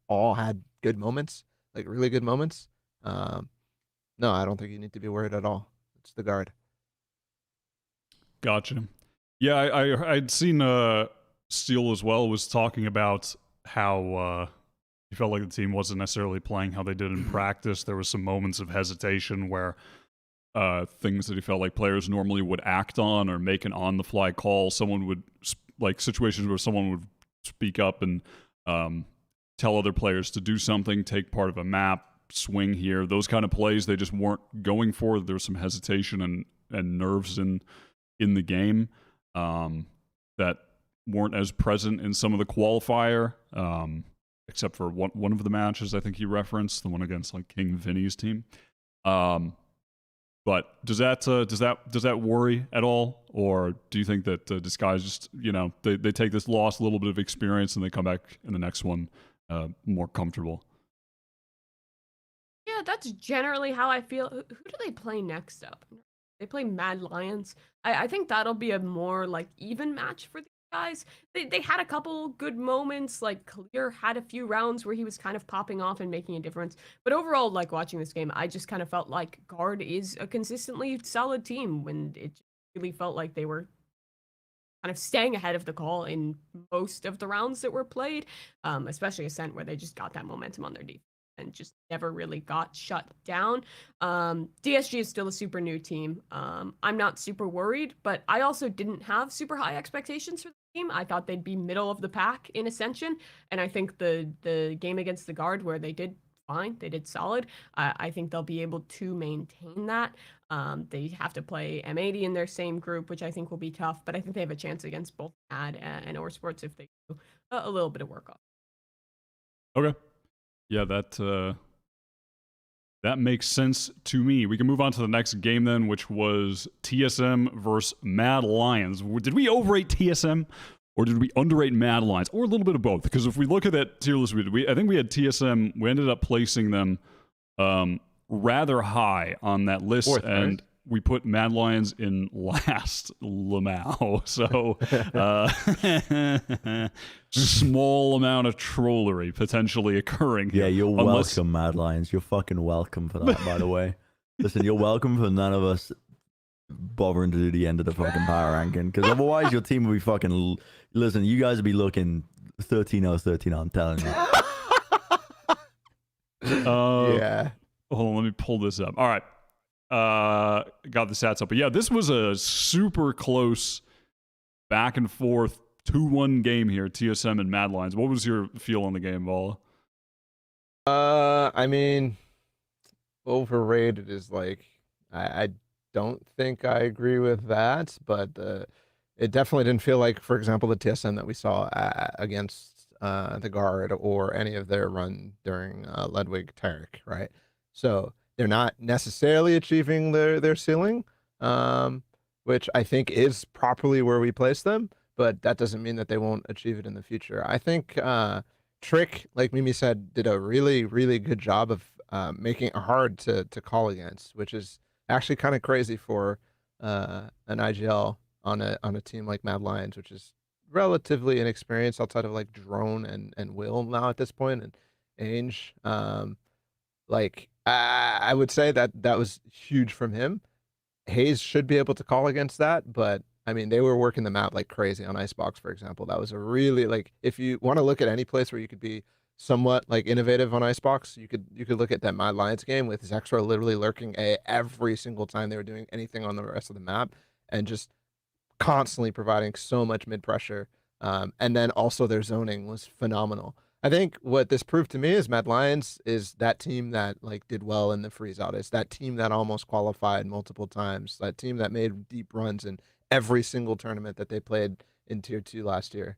all had good moments, like really good moments. No, I don't think you need to be worried at all. It's the Guard. Gotcha. Yeah, I'd seen Steel as well was talking about how he felt like the team wasn't necessarily playing how they did in practice. There was some moments of hesitation where things that he felt like players normally would act on or make an on-the-fly call. Someone would, situations where someone would speak up and tell other players to do something, take part of a map, swing here. Those kind of plays they just weren't going for. There was some hesitation and nerves in the game that weren't as present in some of the qualifier. Except for one of the matches I think he referenced, the one against like King Vinny's team. But does that worry at all, or do you think that Disguise just they take this loss, a little bit of experience, and they come back in the next one more comfortable? Yeah, that's generally how I feel. Who do they play next up? They play Mad Lions. I think that'll be a more like even match for these guys. They had a couple good moments, like Clear had a few rounds where he was kind of popping off and making a difference. But overall, like watching this game, I just kind of felt like Guard is a consistently solid team when it really felt like they were kind of staying ahead of the call in most of the rounds that were played, especially Ascent where they just got that momentum on their defense and just never really got shut down. DSG is still a super new team. I'm not super worried, but I also didn't have super high expectations for the team. I thought they'd be middle of the pack in Ascension, and I think the game against the Guard where they did fine, they did solid. I think they'll be able to maintain that. They have to play M80 in their same group, which I think will be tough, but I think they have a chance against both Ad and OREsports if they do a little bit of work off. Okay. Yeah, that makes sense to me. We can move on to the next game then, which was TSM versus Mad Lions. Did we overrate TSM or did we underrate Mad Lions? Or a little bit of both? Because if we look at that tier list, I think we had TSM, we ended up placing them rather high on that list. Fourth, and right? we put Mad Lions in last, Lamau. So, small amount of trollery potentially occurring here. Yeah, you're welcome, Mad Lions. You're fucking welcome for that, by the way. Listen, you're welcome for none of us bothering to do the end of the fucking power ranking, because otherwise your team will be fucking... Listen, you guys will be looking 13-0, I'm telling you. Yeah. Hold on, let me pull this up. All right. Got the stats up. But yeah, this was a super close back and forth 2-1 game here, TSM and Mad Lions. What was your feel on the game, Vala? I mean, overrated is like, I don't think I agree with that, but it definitely didn't feel like, for example, the TSM that we saw against the Guard or any of their run during Ludwig Tarek, right? So they're not necessarily achieving their ceiling. which I think is properly where we place them, but that doesn't mean that they won't achieve it in the future. I think Trick, like Mimi said, did a really, really good job of making it hard to call against, which is actually kind of crazy for an IGL on a team like Mad Lions, which is relatively inexperienced outside of like Drone and Will now at this point, and Ainge. Like I would say that was huge from him. Hayes should be able to call against that, but I mean, they were working the map like crazy on Icebox, for example. That was a really like if you want to look at any place where you could be somewhat like innovative on Icebox, you could look at that Mad Lions game with Zexro literally lurking A every single time they were doing anything on the rest of the map and just constantly providing so much mid pressure. And then also their zoning was phenomenal. I think what this proved to me is Mad Lions is that team that like did well in the freeze out. It's that team that almost qualified multiple times. That team that made deep runs in every single tournament that they played in Tier 2 last year.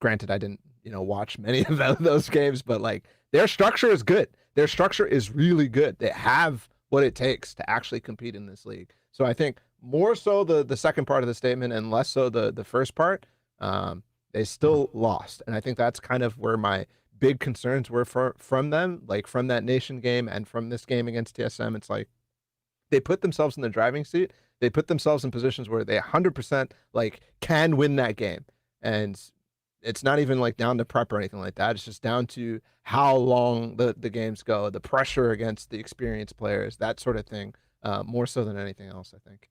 Granted, I didn't, watch many of those games, but like their structure is good. Their structure is really good. They have what it takes to actually compete in this league. So I think more so the second part of the statement and less so the first part. They still lost, and I think that's kind of where my big concerns were from them, like from that nation game and from this game against TSM. It's like they put themselves in the driving seat. They put themselves in positions where they 100% like can win that game, and it's not even like down to prep or anything like that. It's just down to how long the games go, the pressure against the experienced players, that sort of thing, more so than anything else, I think.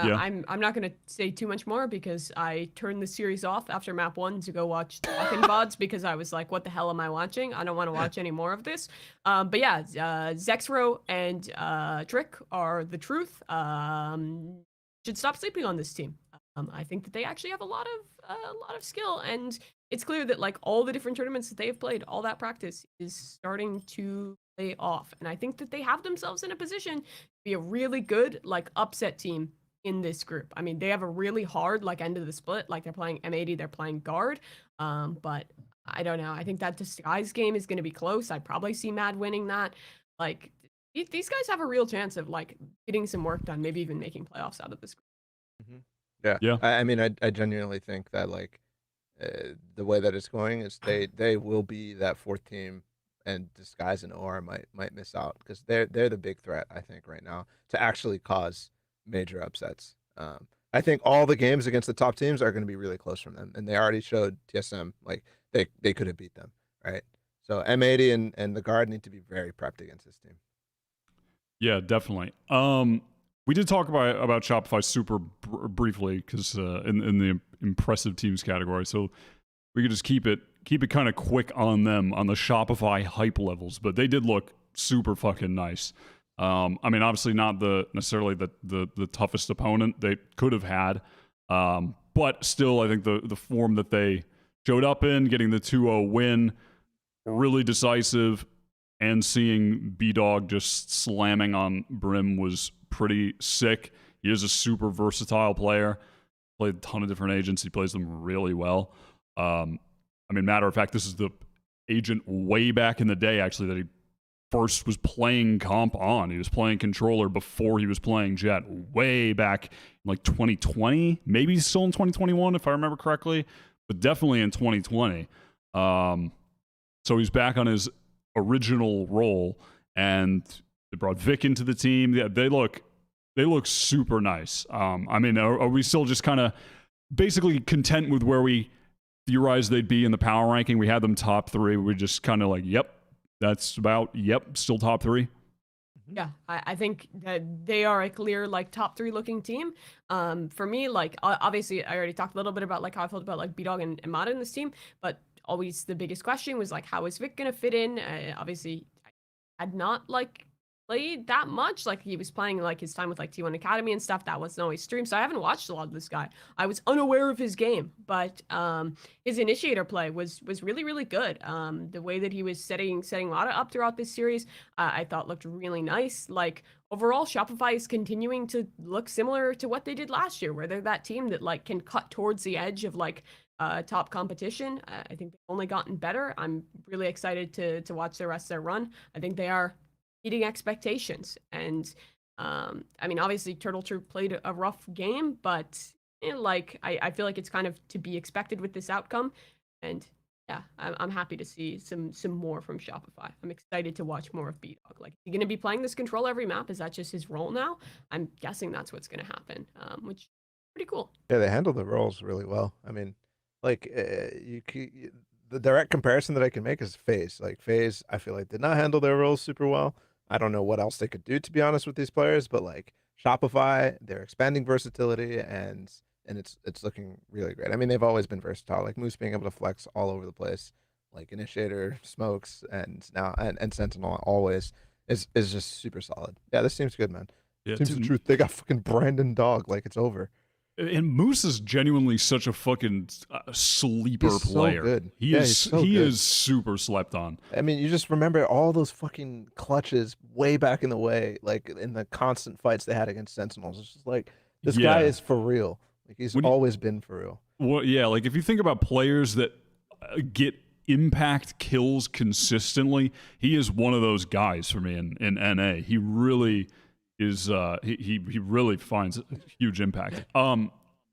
Yeah. I'm not gonna say too much more because I turned the series off after map 1 to go watch the fucking VODs because I was like, what the hell am I watching? I don't want to watch any more of this. But yeah, Zexro and Trick are the truth. Should stop sleeping on this team. I think that they actually have a lot of skill, and it's clear that like all the different tournaments that they've played, all that practice is starting to pay off, and I think that they have themselves in a position to be a really good like upset team in this group. I mean, they have a really hard like end of the split. Like they're playing M80, they're playing guard. But I don't know. I think that disguise game is going to be close. I'd probably see Mad winning that. Like these guys have a real chance of like getting some work done, maybe even making playoffs out of this group. Yeah. I mean, I genuinely think that like the way that it's going is they will be that fourth team, and Disguise and OR might miss out because they're the big threat, I think, right now to actually cause major upsets. I think all the games against the top teams are going to be really close from them, and they already showed TSM like they could have beat them, right? So M80 and the guard need to be very prepped against this team. Yeah, definitely. We did talk about Shopify super briefly because in the impressive teams category, so we could just keep it kind of quick on them on the Shopify hype levels, but they did look super fucking nice. I mean, obviously not necessarily the toughest opponent they could have had, but still, I think the form that they showed up in, getting the 2-0 win, really decisive, and seeing B-Dog just slamming on Brim was pretty sick. He is a super versatile player. Played a ton of different agents. He plays them really well. I mean, matter of fact, this is the agent way back in the day, actually, that he first was playing comp on. He was playing controller before he was playing Jet, way back in like 2020, maybe still in 2021 if I remember correctly, but definitely in 2020. So he's back on his original role, and they brought Vic into the team. Yeah, they look super nice. I mean, are we still just kind of basically content with where we theorized they'd be in the power ranking? We had them top 3. We're just kind of like, yep. That's about, still top 3. Yeah, I think that they are a clear like top 3 looking team. For me, like obviously I already talked a little bit about like how I felt about like B-Dog and Mada in this team, but always the biggest question was like, how is Vic gonna fit in? Obviously, I had not like played that much. Like he was playing like his time with like T1 Academy and stuff. That wasn't always streamed, so I haven't watched a lot of this guy. I was unaware of his game, but his initiator play was really, really good. The way that he was setting Mata up throughout this series, I thought looked really nice. Like overall, Shopify is continuing to look similar to what they did last year, where they're that team that like can cut towards the edge of like top competition. I think they've only gotten better. I'm really excited to watch the rest of their run. I think they are meeting expectations, and I mean, obviously, Turtle Troop played a rough game, but like I feel like it's kind of to be expected with this outcome. And yeah, I'm happy to see some more from Shopify. I'm excited to watch more of B-Dog. Like, is he going to be playing this control every map? Is that just his role now? I'm guessing that's what's going to happen, which is pretty cool. Yeah, they handle the roles really well. I mean, like the direct comparison that I can make is Faze. Like Faze, I feel like did not handle their roles super well. I don't know what else they could do, to be honest, with these players, but like Shopify, they're expanding versatility and it's looking really great. I mean, they've always been versatile. Like Moose being able to flex all over the place, like Initiator, Smokes, and now and Sentinel always is just super solid. Yeah, this team's good, man. Yeah, Teams of Truth, they got fucking Brandon Dog. Like it's over. And Moose is genuinely such a fucking sleeper He's so player. good. He Yeah, is he's so he good. is super slept on. I mean, you just remember all those fucking clutches way back in the way, like in the constant fights they had against Sentinels. It's just like this guy Yeah. is for real. Like he's When you- always been for real. Well, yeah, like if you think about players that get impact kills consistently, he is one of those guys for me in NA. He really is. He really finds huge impact. All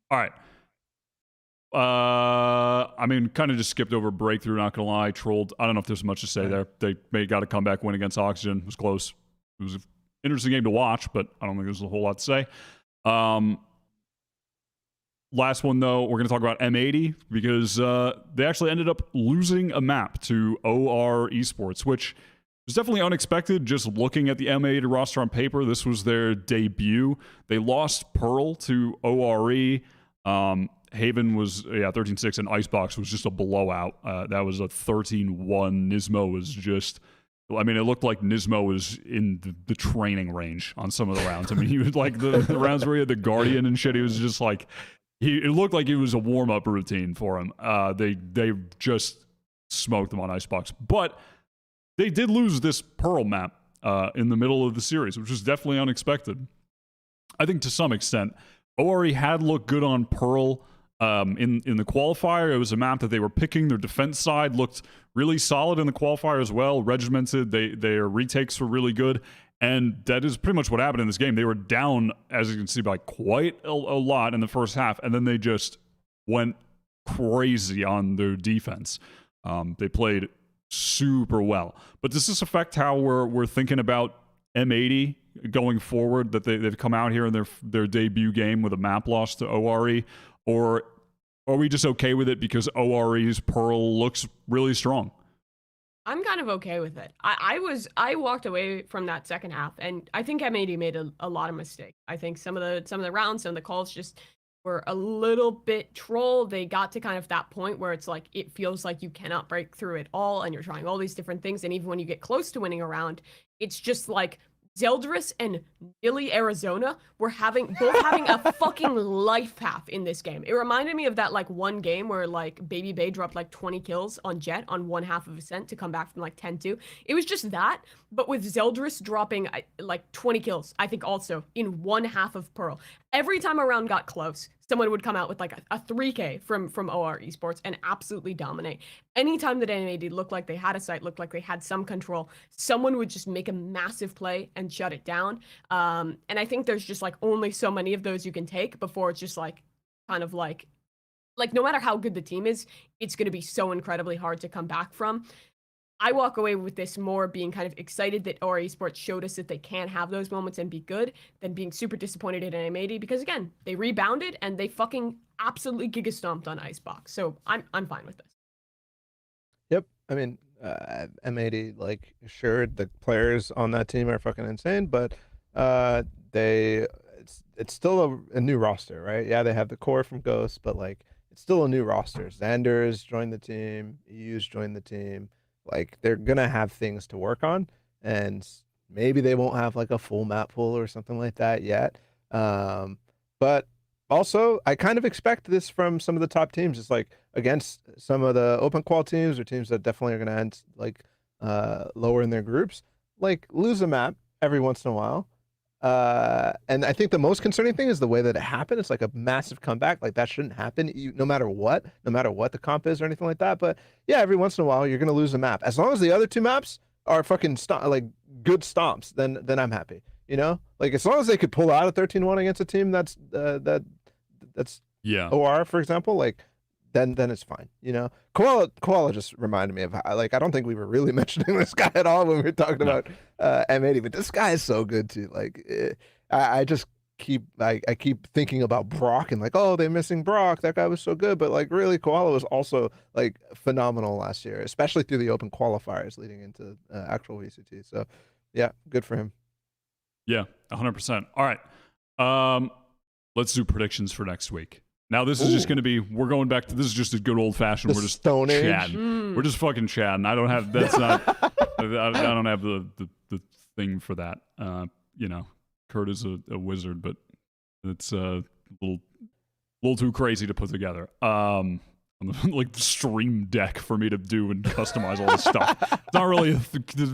right. I mean, kind of just skipped over breakthrough. Not gonna lie, trolled. I don't know if there's much to say there. They got a comeback win against Oxygen. It was close. It was an interesting game to watch, but I don't think there's a whole lot to say. Last one, though, we're going to talk about M80 because they actually ended up losing a map to OREsports, which was definitely unexpected. Just looking at the M80 roster on paper, this was their debut. They lost Pearl to ORE. Haven was 13-6, and Icebox was just a blowout. That was a 13-1. Nismo was just... I mean, it looked like Nismo was in the training range on some of the rounds. I mean, he was like the rounds where he had the Guardian and shit. He was just like... it looked like it was a warm-up routine for him. They just smoked them on Icebox. But they did lose this Pearl map in the middle of the series, which was definitely unexpected. I think to some extent, ORE had looked good on Pearl in the qualifier. It was a map that they were picking. Their defense side looked really solid in the qualifier as well. Regimented. Their retakes were really good. And that is pretty much what happened in this game. They were down, as you can see, by quite a lot in the first half, and then they just went crazy on their defense. They played super well. But does this affect how we're thinking about M80 going forward, that they've come out here in their debut game with a map loss to ORE? Or are we just okay with it because ORE's Pearl looks really strong? I'm kind of okay with it. I walked away from that second half, and I think M80 made a lot of mistakes. I think some of the rounds, some of the calls just were a little bit troll. They got to kind of that point where it's like it feels like you cannot break through it all, and you're trying all these different things, and even when you get close to winning a round, it's just like Zeldris and Nilly Arizona were both having a fucking life path in this game. It reminded me of that like one game where like Baby Bay dropped like 20 kills on Jet on one half of Ascent to come back from like 10-2. It was just that, but with Zeldris dropping like 20 kills, I think also in one half of Pearl. Every time a round got close, someone would come out with like a 3K from OREsports and absolutely dominate. Anytime that M80 looked like they had a site, looked like they had some control, someone would just make a massive play and shut it down. And I think there's just like only so many of those you can take before it's just like kind of like no matter how good the team is, it's going to be so incredibly hard to come back from. I walk away with this more being kind of excited that OREsports showed us that they can have those moments and be good than being super disappointed at M80 because again, they rebounded and they fucking absolutely giga stomped on Icebox. So I'm fine with this. Yep. I mean, M80, like, sure, the players on that team are fucking insane, but it's still a new roster, right? Yeah, they have the core from Ghost, but like it's still a new roster. Xander's joined the team, EU's joined the team. Like they're gonna have things to work on, and maybe they won't have like a full map pool or something like that yet. But also, I kind of expect this from some of the top teams. It's like against some of the open qual teams or teams that definitely are gonna end like lower in their groups. Like lose a map every once in a while. And I think the most concerning thing is the way that it happened. It's like a massive comeback. Like that shouldn't happen, no matter what the comp is or anything like that. But yeah, every once in a while you're gonna lose a map. As long as the other two maps are fucking like good stomps, then I'm happy. You know, like as long as they could pull out a 13-1 against a team that's Yeah. OR, for example, like then it's fine. You know, Koala just reminded me of how, like, I don't think we were really mentioning this guy at all when we were talking about M80, but this guy is so good too. Like, I just I keep thinking about Brock and like, oh, they're missing Brock. That guy was so good, but like really, Koala was also like phenomenal last year, especially through the open qualifiers leading into actual VCT. So, yeah, good for him. Yeah, 100%. All right. Let's do predictions for next week. Now, this is just going to be, we're going back to, this is just a good old fashioned, we're just Stone Age. chatting. We're just fucking chatting. I don't have, that's not, I don't have the thing for that. You know, Kurt is a wizard, but it's a little too crazy to put together. Like the stream deck for me to do and customize all this stuff. It's not really,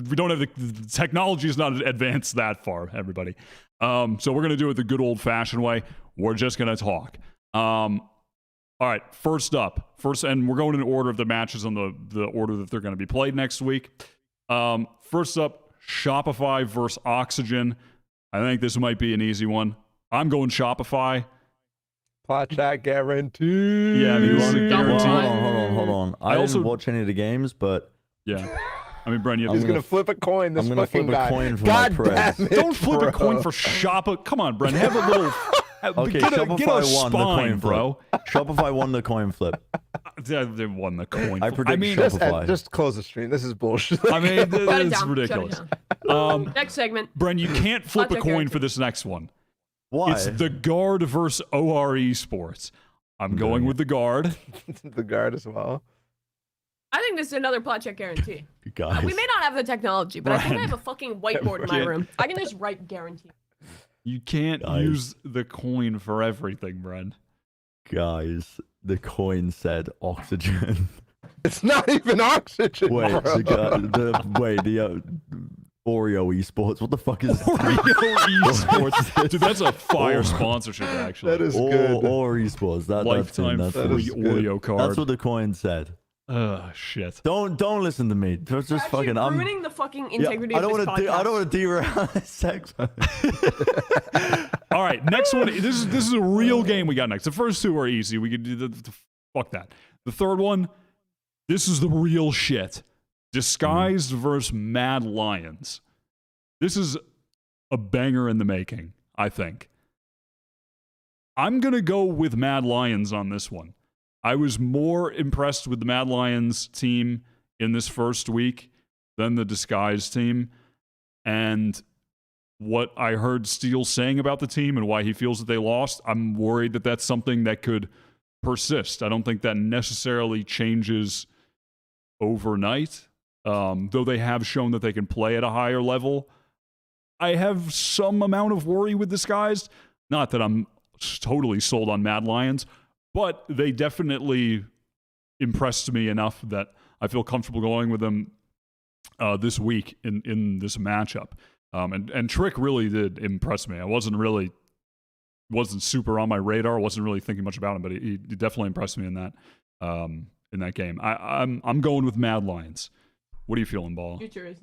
we don't have the technology is not advanced that far, everybody. So we're going to do it the good old fashioned way. We're just going to talk. All right, and we're going in order of the matches on the order that they're going to be played next week. First up, Shopify versus Oxygen. I think this might be an easy one. I'm going Shopify. Plat Chat guarantee. Yeah, I mean, this is a guarantee. Hold on. I didn't watch any of the games, but yeah. I mean, Bren, He's gonna flip a coin. This I'm gonna fucking flip a guy. coin for God my damn prez. it, Don't flip bro. a coin for Shopify. Come on, Bren. Have a little. Okay, get a Shopify won the spine, coin bro. flip. Shopify won the coin flip. They won the coin. I flip. predict mean, Shopify. Just close the stream. This is bullshit. I mean, Shut it it's down. ridiculous. Shut it down. Next segment. Bren, you can't flip a Plat Chat coin guarantee. for this next one. Why? It's the guard versus OREsports. I'm going with the guard. The guard as well. I think this is another Plat Chat guarantee. Guys. We may not have the technology, but I think I Brian. have a fucking whiteboard in my Can't- room. I can just write guarantee. You can't Guys. use the coin for everything, Bren. Guys, the coin said oxygen. It's not even oxygen. Wait, bro. the Oreo esports. What the fuck is Oreo esports. Dude, that's a fire sponsorship, actually. That is good. Or esports. Lifetime that's free is good. Oreo card. That's what the coin said. Shit. Don't listen to me. Just You're fucking. actually I'm ruining the fucking Yeah, integrity I of don't this want to. podcast. I don't want to derail this segment. All right, next one. This is a real game we got next. The first two are easy. We could do the fuck that. The third one, this is the real shit. Disguised versus Mad Lions. This is a banger in the making, I think. I'm going to go with Mad Lions on this one. I was more impressed with the Mad Lions team in this first week than the Disguised team. And what I heard Steele saying about the team and why he feels that they lost, I'm worried that that's something that could persist. I don't think that necessarily changes overnight, though they have shown that they can play at a higher level. I have some amount of worry with Disguised. Not that I'm totally sold on Mad Lions, but they definitely impressed me enough that I feel comfortable going with them this week in this matchup. And Trick really did impress me. I wasn't super on my radar. I wasn't really thinking much about him, but he definitely impressed me in that game. I'm going with Mad Lions. What are you feeling, Ball? Future is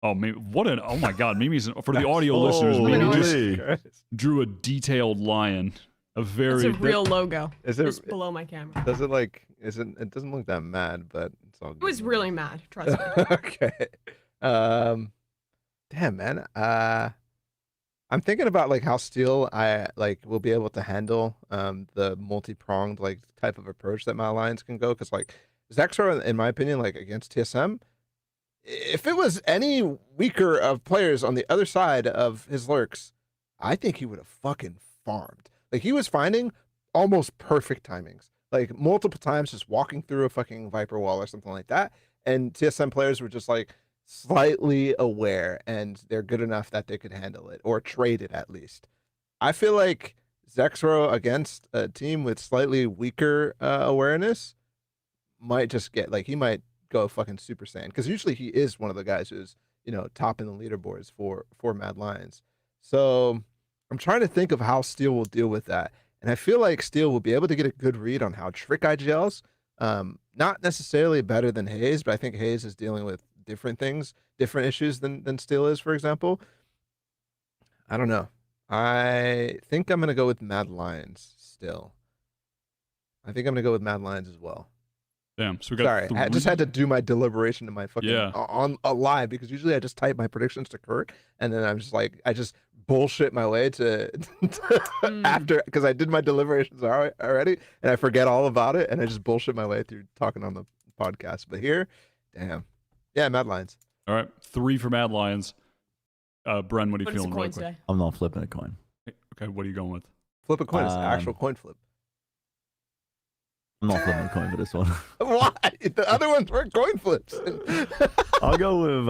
Oh, oh my God, Mimi's for the audio listeners. Mimi Holy. just drew a detailed lion. It's very a real logo. Is it? Just below my camera. Does it like? It doesn't look that mad, but it's all good. It was really mad. Trust me. Okay. Damn, man. I'm thinking about like how Steel will be able to handle the multi-pronged like type of approach that my Lions can go, because like Zexor, in my opinion, like against TSM, if it was any weaker of players on the other side of his lurks, I think he would have fucking farmed. Like he was finding almost perfect timings, like multiple times just walking through a fucking Viper wall or something like that. And TSM players were just like slightly aware and they're good enough that they could handle it or trade it at least. I feel like Zexro against a team with slightly weaker awareness might just get like, he might go fucking Super Saiyan, because usually he is one of the guys who's, you know, top in the leaderboards for Mad Lions. So I'm trying to think of how Steel will deal with that. And I feel like Steel will be able to get a good read on how Trick IGLs. Not necessarily better than Haze, but I think Haze is dealing with different things, different issues than Steel is, for example. I don't know. I think I'm gonna go with Mad Lions still. I think I'm gonna go with Mad Lions as well. Damn. So we got Sorry, I just had to three- do my deliberation in my fucking Yeah. on live because usually I just type my predictions to Kurt and then I'm just like I just bullshit my way to after because I did my deliberations already and I forget all about it and I just bullshit my way through talking on the podcast. But here, damn, yeah, Mad Lions. All right. 3 for Mad Lions. Bren, what are you What does the feeling real coin quick? say? I'm not flipping a coin. Okay, what are you going with? Flip a coin. It's an actual coin flip. I'm not flipping a coin for this one. Why? The other ones were coin flips. I'll go with,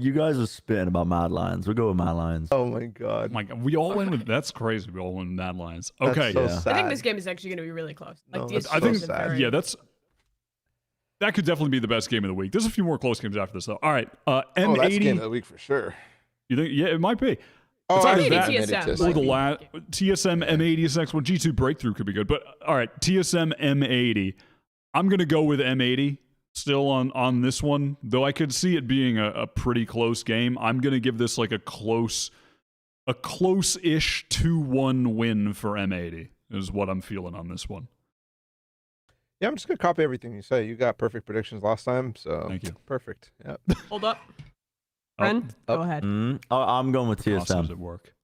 you guys are spitting about Mad Lions. We'll go with Mad Lions. Oh my god. Oh my God, we all went with. That's crazy. We all went with Mad Lions. That's Okay. so Yeah. sad. I think this game is actually going to be really close. Like, No, the that's I Astros think. so are sad. very- Yeah, that could definitely be the best game of the week. There's a few more close games after this, though. All right. Oh, that's game of M80. the week for sure. You think? Yeah, it might be. Oh, It's either maybe that TSM. or the TSM M80 is next one. G2 Breakthrough could be good. But all right, TSM M80. I'm going to go with M80 still on this one, though I could see it being a pretty close game. I'm going to give this like a close-ish 2-1 win for M80 is what I'm feeling on this one. Yeah, I'm just gonna copy everything you say. You got perfect predictions last time, so Thank you. perfect. Yeah. Hold up. Oh, Bren, go ahead. I'm going with Crossovers TSM. at work.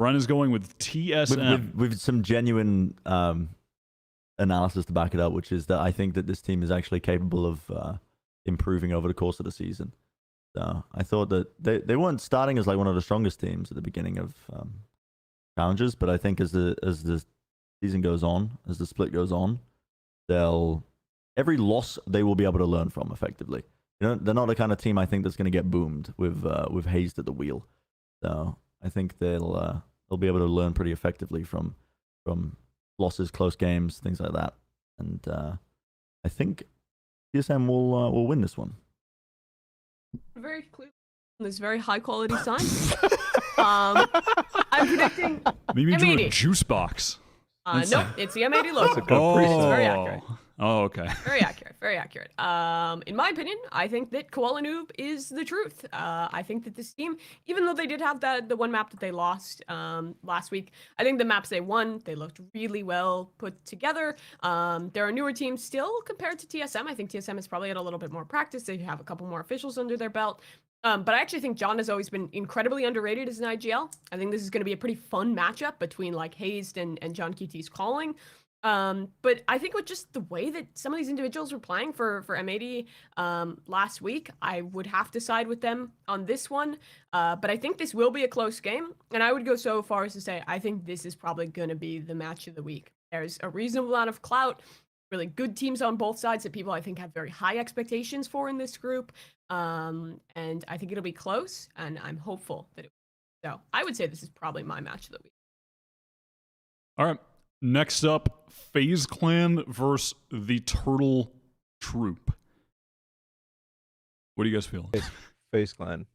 Bren is going with TSM. With some genuine analysis to back it up, which is that I think that this team is actually capable of improving over the course of the season. So I thought that they weren't starting as like one of the strongest teams at the beginning of challenges, but I think as the season goes on, as the split goes on, every loss they will be able to learn from effectively. You know, they're not the kind of team I think that's going to get boomed with Hazed at the wheel. So I think they'll be able to learn pretty effectively from losses, close games, things like that. And I think TSM will win this one. Very clear. This very high quality sign. I'm predicting. Maybe do a M80. juice box. Nope, it's the M80 logo. That's a good It's very accurate. Oh, okay. Very accurate. Very accurate. In my opinion, I think that Koala Noob is the truth. I think that this team, even though they did have the one map that they lost last week, I think the maps they won, they looked really well put together. There are newer teams still compared to TSM. I think TSM has probably had a little bit more practice. They have a couple more officials under their belt. But I actually think John has always been incredibly underrated as an IGL. I think this is going to be a pretty fun matchup between like Hazed and John QT's calling. But I think with just the way that some of these individuals were playing for M80 last week, I would have to side with them on this one. But I think this will be a close game. And I would go so far as to say, I think this is probably going to be the match of the week. There's a reasonable amount of clout, really good teams on both sides that people I think have very high expectations for in this group. And I think it'll be close, and I'm hopeful that it will. So I would say this is probably my match of the week. All right. Next up, FaZe Clan versus the Turtle Troop. What are you guys feeling? Face Clan.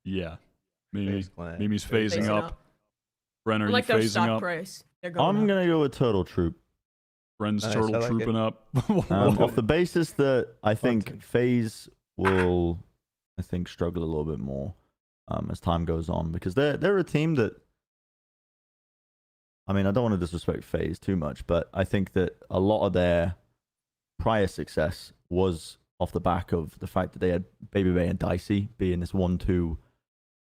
Yeah. Mimi, FaZe Clan. Mimi's phasing Phasing up. up. Bren, are you Like their phasing stock up? price. They're going I'm up. gonna go with Turtle Troop. Bren's Nice, turtle I like trooping it. up. Off the basis that I think Content. FaZe will, I think, struggle a little bit more as time goes on because they're a team that, I mean, I don't want to disrespect FaZe too much, but I think that a lot of their prior success was off the back of the fact that they had Baby Bay and Dicey being this 1-2,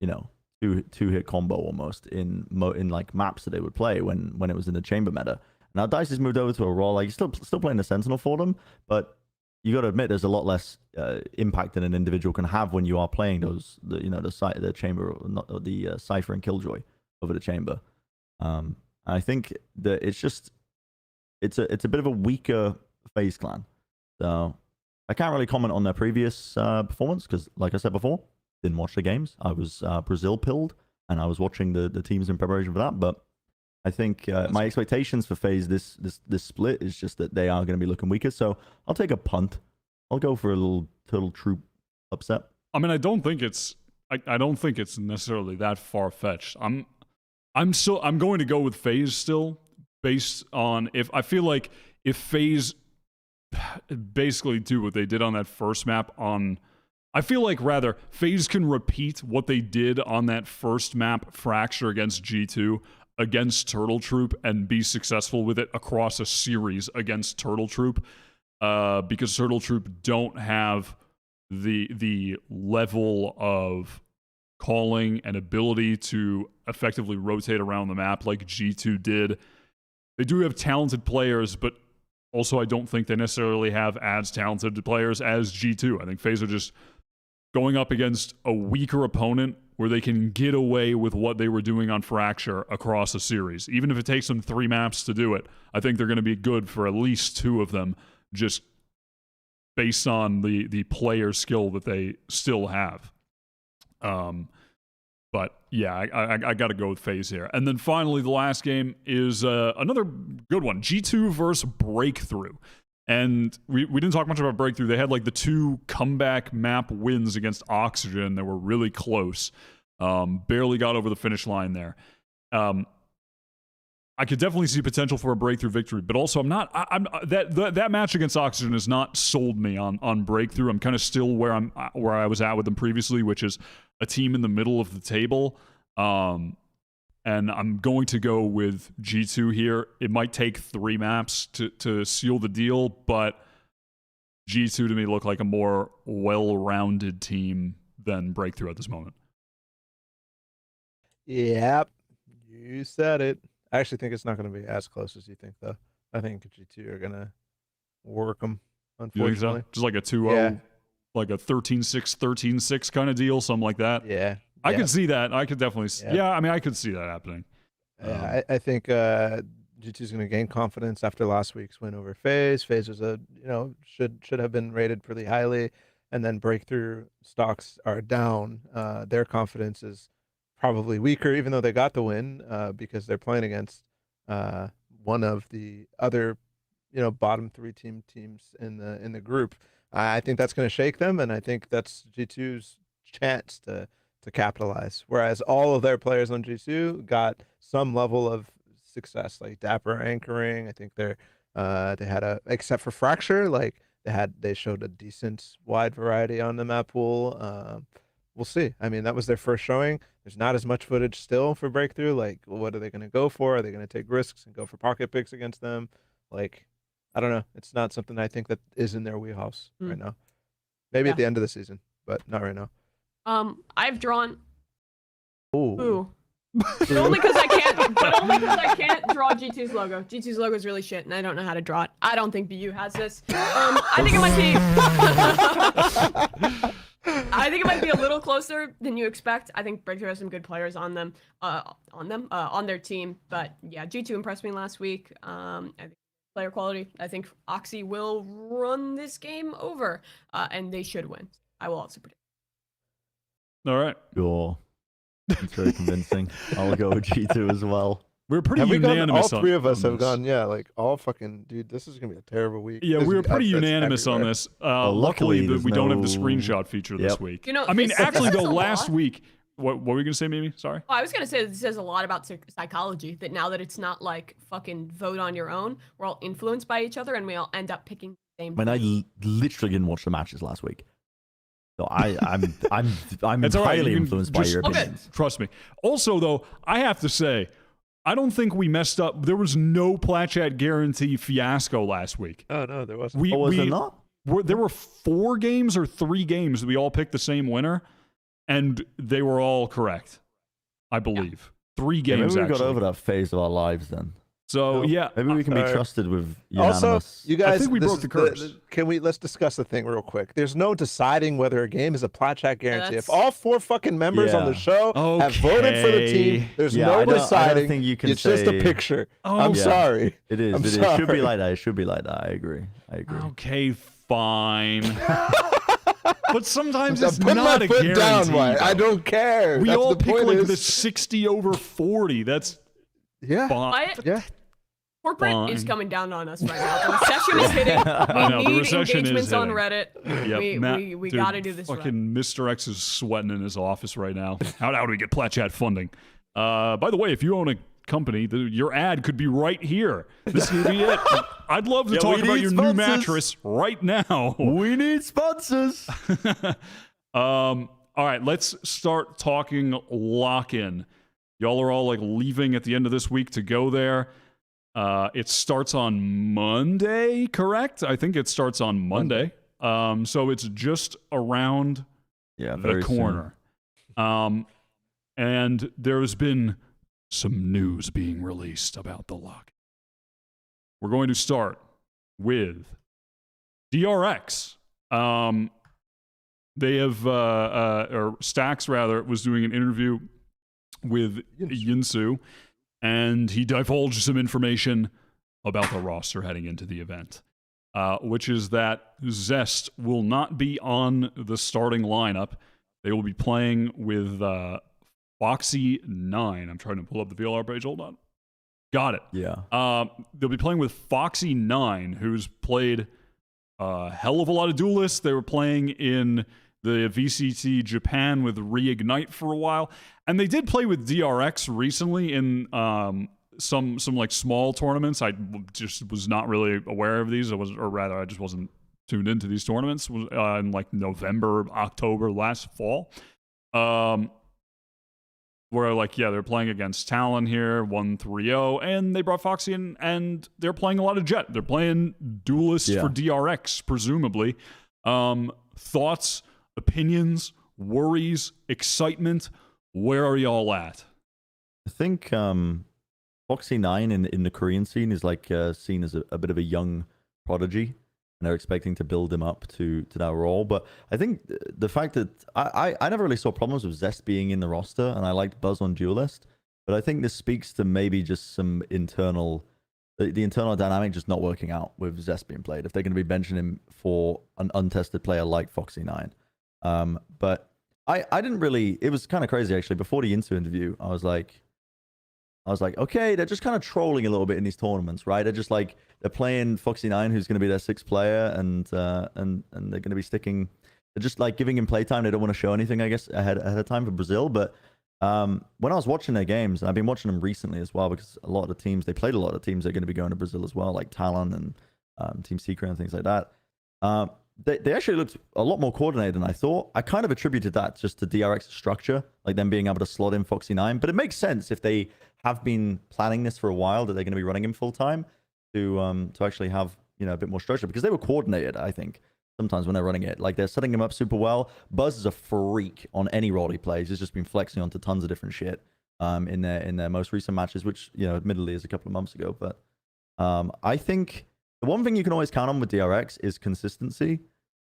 two hit combo almost in like maps that they would play when it was in the chamber meta. Now Dicey's moved over to a role like he's still playing the Sentinel for them, but you got to admit there's a lot less impact than an individual can have when you are playing the chamber or the Cypher and Killjoy over the chamber. I think that it's a bit of a weaker FaZe Clan, so I can't really comment on their previous performance because, like I said before, didn't watch the games. I was Brazil pilled, and I was watching the teams in preparation for that. But I think my expectations for FaZe this split is just that they are going to be looking weaker. So I'll take a punt. I'll go for a little Turtle Troop upset. I mean, I don't think it's necessarily that far fetched. I'm going to go with FaZe still, based on if FaZe basically do what they did on that first map on I feel like rather FaZe can repeat what they did on that first map, Fracture, against G2, against Turtle Troop, and be successful with it across a series against Turtle Troop, because Turtle Troop don't have the level of calling and ability to effectively rotate around the map like G2 did. They do have talented players, but also I don't think they necessarily have as talented players as G2. I think FaZe are just going up against a weaker opponent where they can get away with what they were doing on Fracture across a series. Even if it takes them 3 maps to do it, I think they're going to be good for at least 2 of them, just based on the player skill that they still have. But yeah, I got to go with FaZe here. And then finally, the last game is another good one. G2 versus Breakthrough. And we didn't talk much about Breakthrough. They had like the 2 comeback map wins against Oxygen that were really close. Barely got over the finish line there. I could definitely see potential for a Breakthrough victory, but also that match against Oxygen has not sold me on Breakthrough. I'm kind of still where I was at with them previously, which is a team in the middle of the table. And I'm going to go with G2 here. It might take 3 maps to seal the deal, but G2 to me look like a more well-rounded team than Breakthrough at this moment. Yep, you said it. I actually think it's not going to be as close as you think, though. I think G2 are going to work them, unfortunately. You think so? Just like a 2-0, Yeah. like a 13-6, 13-6 kind of deal, something like that? Yeah. I could see that. I could definitely see. Yeah. Yeah, I mean, I could see that happening. Yeah, I think G2's going to gain confidence after last week's win over FaZe. FaZe was should have been rated pretty highly, and then Breakthrough stocks are down. Their confidence is probably weaker, even though they got the win, because they're playing against one of the other, bottom 3 teams in the group. I think that's going to shake them, and I think that's G2's chance to capitalize. Whereas all of their players on G2 got some level of success, like Dapper anchoring. I think they had except for Fracture, like they showed a decent wide variety on the map pool. We'll see. I mean, that was their first showing. There's not as much footage still for Breakthrough. Like, what are they going to go for? Are they going to take risks and go for pocket picks against them? Like, I don't know. It's not something I think that is in their wheelhouse right now. Maybe at the end of the season, but not right now. I've drawn. Ooh. But only because I can't draw G2's logo. G2's logo is really shit, and I don't know how to draw it. I don't think BU has this. I think it might be. I think it might be a little closer than you expect. I think Breakthrough has some good players on their team. But yeah, G2 impressed me last week. I think player quality. I think Oxy will run this game over, and they should win. I will also predict. All right. Cool. It's very convincing. I'll go with G2 as well. We're pretty unanimous. All 3 of us on have this. gone, like all fucking, dude, this is going to be a terrible week. Yeah, There's we were gonna pretty be upsets unanimous on everywhere. this. Well, Luckily, luckily we don't have the there's no- screenshot feature this Yep. week. I mean, this actually, says though, a last lot. week, what were we going to say, Mimi? Sorry? Oh, I was gonna say this says a lot about psychology. That now that it's not like fucking vote on your own, we're all influenced by each other, and we all end up picking the same. I mean, I literally didn't watch the matches last week, so I'm It's all right, entirely you can influenced by just- your Okay. opinions. Trust me. Also, though, I have to say, I don't think we messed up. There was no Plat Chat guarantee fiasco last week. Oh, no, there wasn't. Was it not? There were 4 games or 3 games that we all picked the same winner, and they were all correct, I believe. 3 Yeah, games, maybe we got actually. over that phase of our lives then. So, No. yeah. Maybe we can be Sorry. trusted with unanimous. Also, you guys, I think we this broke is the curse. let's discuss the thing real quick. There's no deciding whether a game is a Plat Chat guarantee. If that's- all 4 fucking members on the Yeah. show have voted for the team, Okay. there's Yeah, no I don't deciding. think you can it's just a say- picture. Oh, I'm yeah. sorry. It is. I'm It should be sorry. like that. It should be like that. I agree. Okay, fine. But sometimes I'm it's putting not my a foot guarantee. down, Wyatt. I though. don't care. We That's all the pick point like is, the 60 over 40. That's yeah, fine. yeah. Corporate is Fine. coming down on us right now. The recession is hitting. I know, We the need recession is engagements on hitting. Reddit. Yep, Matt, we dude, got to do this fucking right. Mr. X is sweating in his office right now. How do we get Plat Chat funding? By the way, if you own a company, your ad could be right here. This could be it. I'd love to Yeah, talk we about need your new sponsors. mattress right now. We need sponsors. All right, let's start talking lock-in. Y'all are all like leaving at the end of this week to go there. It starts on Monday, correct? I think it starts on Monday. So it's just around the very corner. And there's been some news being released about the lock. We're going to start with DRX. They have, or Stax rather, was doing an interview with Yinsu, and he divulged some information about the roster heading into the event, which is that Zest will not be on the starting lineup. They will be playing with Foxy 9. I'm trying to pull up the VLR page. Hold on. Got it. Yeah. They'll be playing with Foxy 9, who's played a hell of a lot of duelists. They were playing in the VCT Japan with Reignite for a while, and they did play with DRX recently in some like small tournaments. I just was not really aware of these. I just wasn't tuned into these tournaments in like November, October last fall. Where like, yeah, they're playing against Talon here, 1-3-0, and they brought Foxy in, and they're playing a lot of Jet. They're playing duelists for DRX, presumably. Thoughts, opinions, worries, excitement, where are y'all at? I think Foxy 9 in the Korean scene is like seen as a bit of a young prodigy, and they're expecting to build him up to that role. But I think the fact that I never really saw problems with Zest being in the roster, and I liked Buzz on Duelist, but I think this speaks to maybe just some internal, the internal dynamic just not working out with Zest being played, if they're going to be benching him for an untested player like Foxy 9. But I didn't really, it was kind of crazy actually. Before the Insu interview, I was like, okay, they're just kind of trolling a little bit in these tournaments, right? They're just like, they're playing Foxy 9, who's going to be their sixth player, and they're going to be sticking, they're just like giving him playtime. They don't want to show anything, I guess, ahead of time for Brazil. But when I was watching their games, and I've been watching them recently as well, because a lot of the teams, they played a lot of teams that are going to be going to Brazil as well, like Talon and Team Secret and things like that. They actually looked a lot more coordinated than I thought. I kind of attributed that just to DRX's structure, like them being able to slot in Foxy 9. But it makes sense if they have been planning this for a while, that they're going to be running him full time to actually have, you know, a bit more structure, because they were coordinated, I think, sometimes when they're running it. Like, they're setting him up super well. Buzz is a freak on any role he plays. He's just been flexing onto tons of different shit in their most recent matches, which, you know, admittedly is a couple of months ago. But I think the one thing you can always count on with DRX is consistency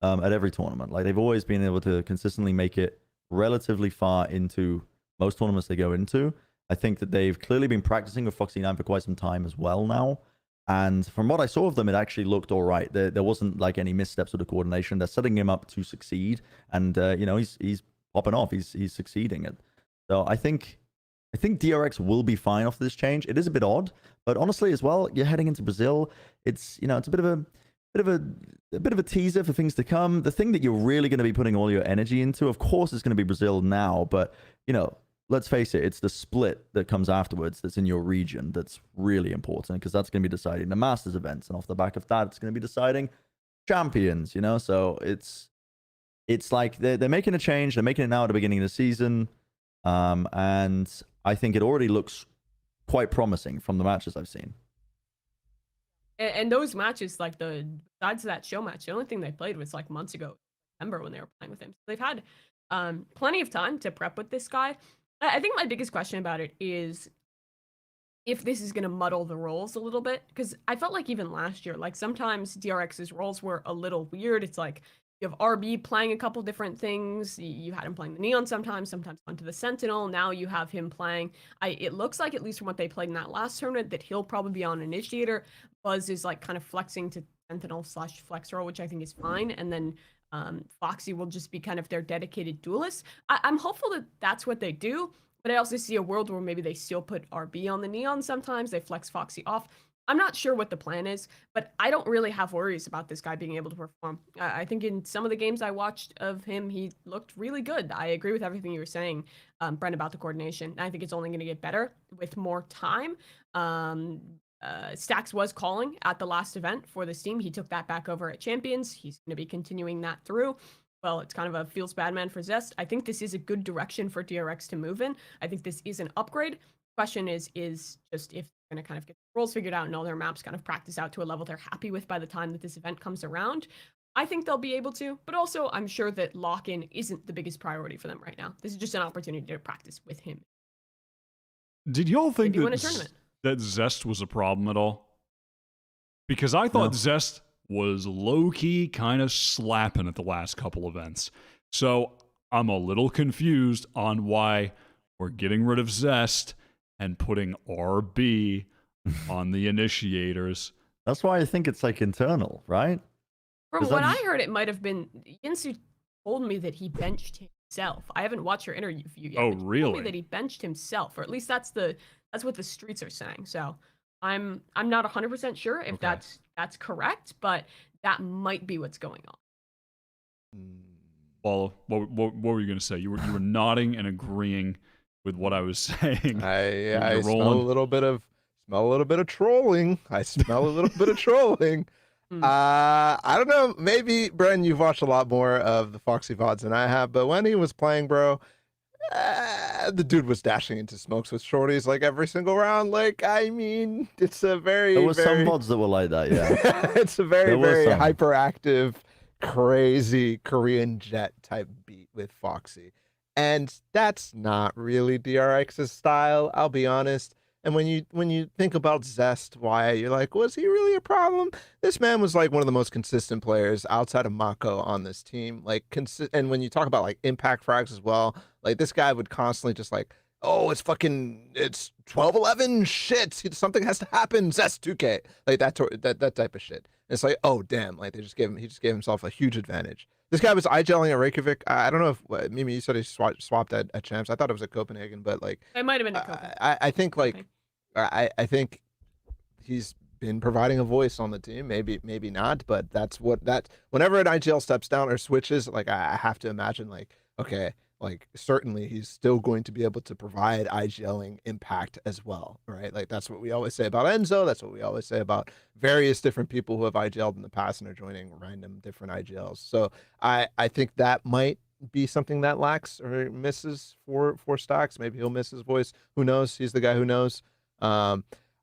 at every tournament. Like, they've always been able to consistently make it relatively far into most tournaments they go into. I think that they've clearly been practicing with Foxy 9 for quite some time as well now. And from what I saw of them, it actually looked all right. There wasn't like any missteps with the coordination. They're setting him up to succeed. And, you know, he's popping off. He's succeeding. So I think DRX will be fine off this change. It is a bit odd, but honestly as well, you're heading into Brazil. It's, you know, it's a bit of a teaser for things to come. The thing that you're really going to be putting all your energy into, of course, is going to be Brazil now. But, you know, let's face it, it's the split that comes afterwards that's in your region that's really important, because that's going to be deciding the Masters events. And off the back of that, it's going to be deciding champions, you know? So it's like they're making a change. They're making it now at the beginning of the season. And I think it already looks quite promising from the matches I've seen. And those matches, like besides that show match, the only thing they played was like months ago, September, when they were playing with him. So they've had plenty of time to prep with this guy. I think my biggest question about it is if this is going to muddle the roles a little bit, because I felt like even last year, like sometimes DRX's roles were a little weird. It's like you have RB playing a couple different things. You had him playing the Neon sometimes onto the Sentinel. Now you have him playing. It looks like, at least from what they played in that last tournament, that he'll probably be on Initiator. Buzz is like kind of flexing to Sentinel/Flex role, which I think is fine. And then Foxy will just be kind of their dedicated duelist. I'm hopeful that that's what they do, but I also see a world where maybe they still put RB on the Neon sometimes. They flex Foxy off. I'm not sure what the plan is, but I don't really have worries about this guy being able to perform. I think in some of the games I watched of him, he looked really good. I agree with everything you were saying, Brent, about the coordination. I think it's only going to get better with more time. Stax was calling at the last event for this team. He took that back over at Champions. He's going to be continuing that through. well, it's kind of a feels bad man for Zest. I think this is a good direction for DRX to move in. I think this is an upgrade. Question is just if they're going to kind of get the roles figured out and all their maps kind of practice out to a level they're happy with by the time that this event comes around. I think they'll be able to, but also I'm sure that lock-in isn't the biggest priority for them right now. This is just an opportunity to practice with him. Did y'all think Maybe win a tournament. that Zest was a problem at all? Because I thought No. Zest was low-key kind of slapping at the last couple events. So I'm a little confused on why we're getting rid of Zest and putting RB on the initiators. That's why I think it's like internal, right? From 'Cause what I'm I s- heard, it might have been Yinsu told me that he benched himself. I haven't watched your interview yet. Oh, but he told really? me that he benched himself, or at least that's what the streets are saying. So I'm not 100% sure if Okay. that's correct, but that might be what's going on. Paula, what were you going to say? You were nodding and agreeing with what I was saying. I smell rolling. a little bit of trolling. I smell a little bit of trolling. I don't know. Maybe Bren, you've watched a lot more of the Foxy VODs than I have, but when he was playing, bro, the dude was dashing into smokes with shorties like every single round. Like, I mean, it's a very, There were some very, mods that were like that, yeah. it's a very, There were very some. hyperactive, crazy Korean jet type beat with Foxy. And that's not really DRX's style, I'll be honest. And when you think about Zest, Wyatt, you're like, was he really a problem? This man was like one of the most consistent players outside of Mako on this team. Like, and when you talk about like impact frags as well, like this guy would constantly just like, oh, it's 12-11, shit, something has to happen, Zest 2K, like that type of shit. And it's like, oh damn, like he just gave himself a huge advantage. This guy was eye-gelling at Reykjavik. I don't know if Mimi, you said he swapped at Champs. I thought it was at Copenhagen, but like It might have been a Copa. I think like Okay. I think he's been providing a voice on the team. Maybe not, but whenever an IGL steps down or switches, like I have to imagine like, okay, like certainly he's still going to be able to provide IGLing impact as well, right? Like that's what we always say about Enzo. That's what we always say about various different people who have IGL'd in the past and are joining random different IGLs. So I think that might be something that lacks or misses for Stocks. Maybe he'll miss his voice. Who knows? He's the guy who knows.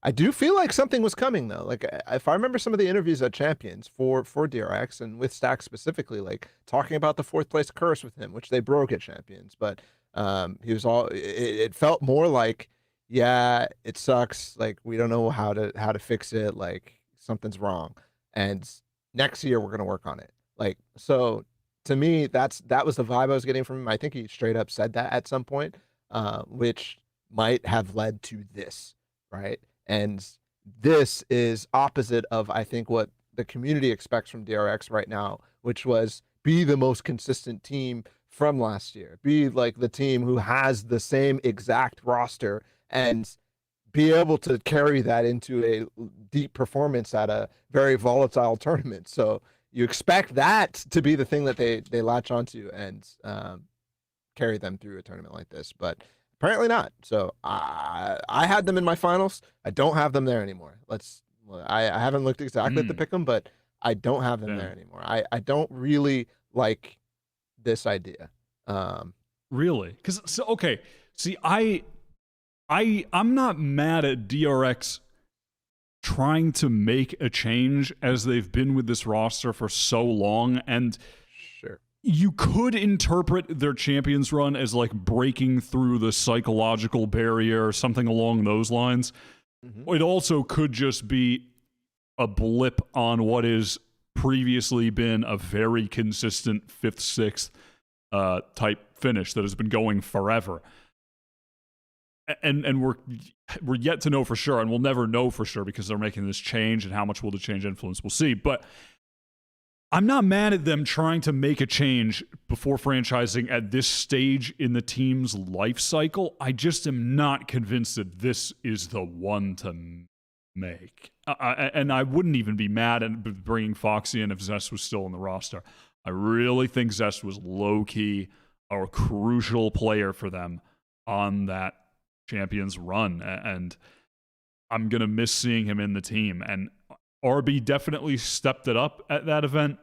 I do feel like something was coming though. Like if I remember some of the interviews at Champions for DRX and with Stack specifically, like talking about the 4th place curse with him, which they broke at Champions, but he was it felt more like, yeah, it sucks. Like we don't know how to fix it. Like something's wrong, and next year we're gonna work on it. Like so, to me, that was the vibe I was getting from him. I think he straight up said that at some point, which might have led to this, right? And this is opposite of, I think, what the community expects from DRX right now, which was be the most consistent team from last year, be like the team who has the same exact roster and be able to carry that into a deep performance at a very volatile tournament. So you expect that to be the thing that they latch onto and carry them through a tournament like this, but apparently not. So I had them in my finals. I don't have them there anymore. I haven't looked exactly at the pick'em, but I don't have them there anymore. I don't really like this idea. Really? Because okay, see, I'm not mad at DRX trying to make a change as they've been with this roster for so long, and Sure. you could interpret their Champions run as like breaking through the psychological barrier or something along those lines. Mm-hmm. It also could just be a blip on what has previously been a very consistent 5th, 6th type finish that has been going forever. And we're yet to know for sure, and we'll never know for sure because they're making this change, and how much will the change influence? We'll see. But I'm not mad at them trying to make a change before franchising at this stage in the team's life cycle. I just am not convinced that this is the one to make. And I wouldn't even be mad at bringing Foxy in if Zest was still in the roster. I really think Zest was low-key a crucial player for them on that Champions run, and I'm going to miss seeing him in the team. And RB definitely stepped it up at that event.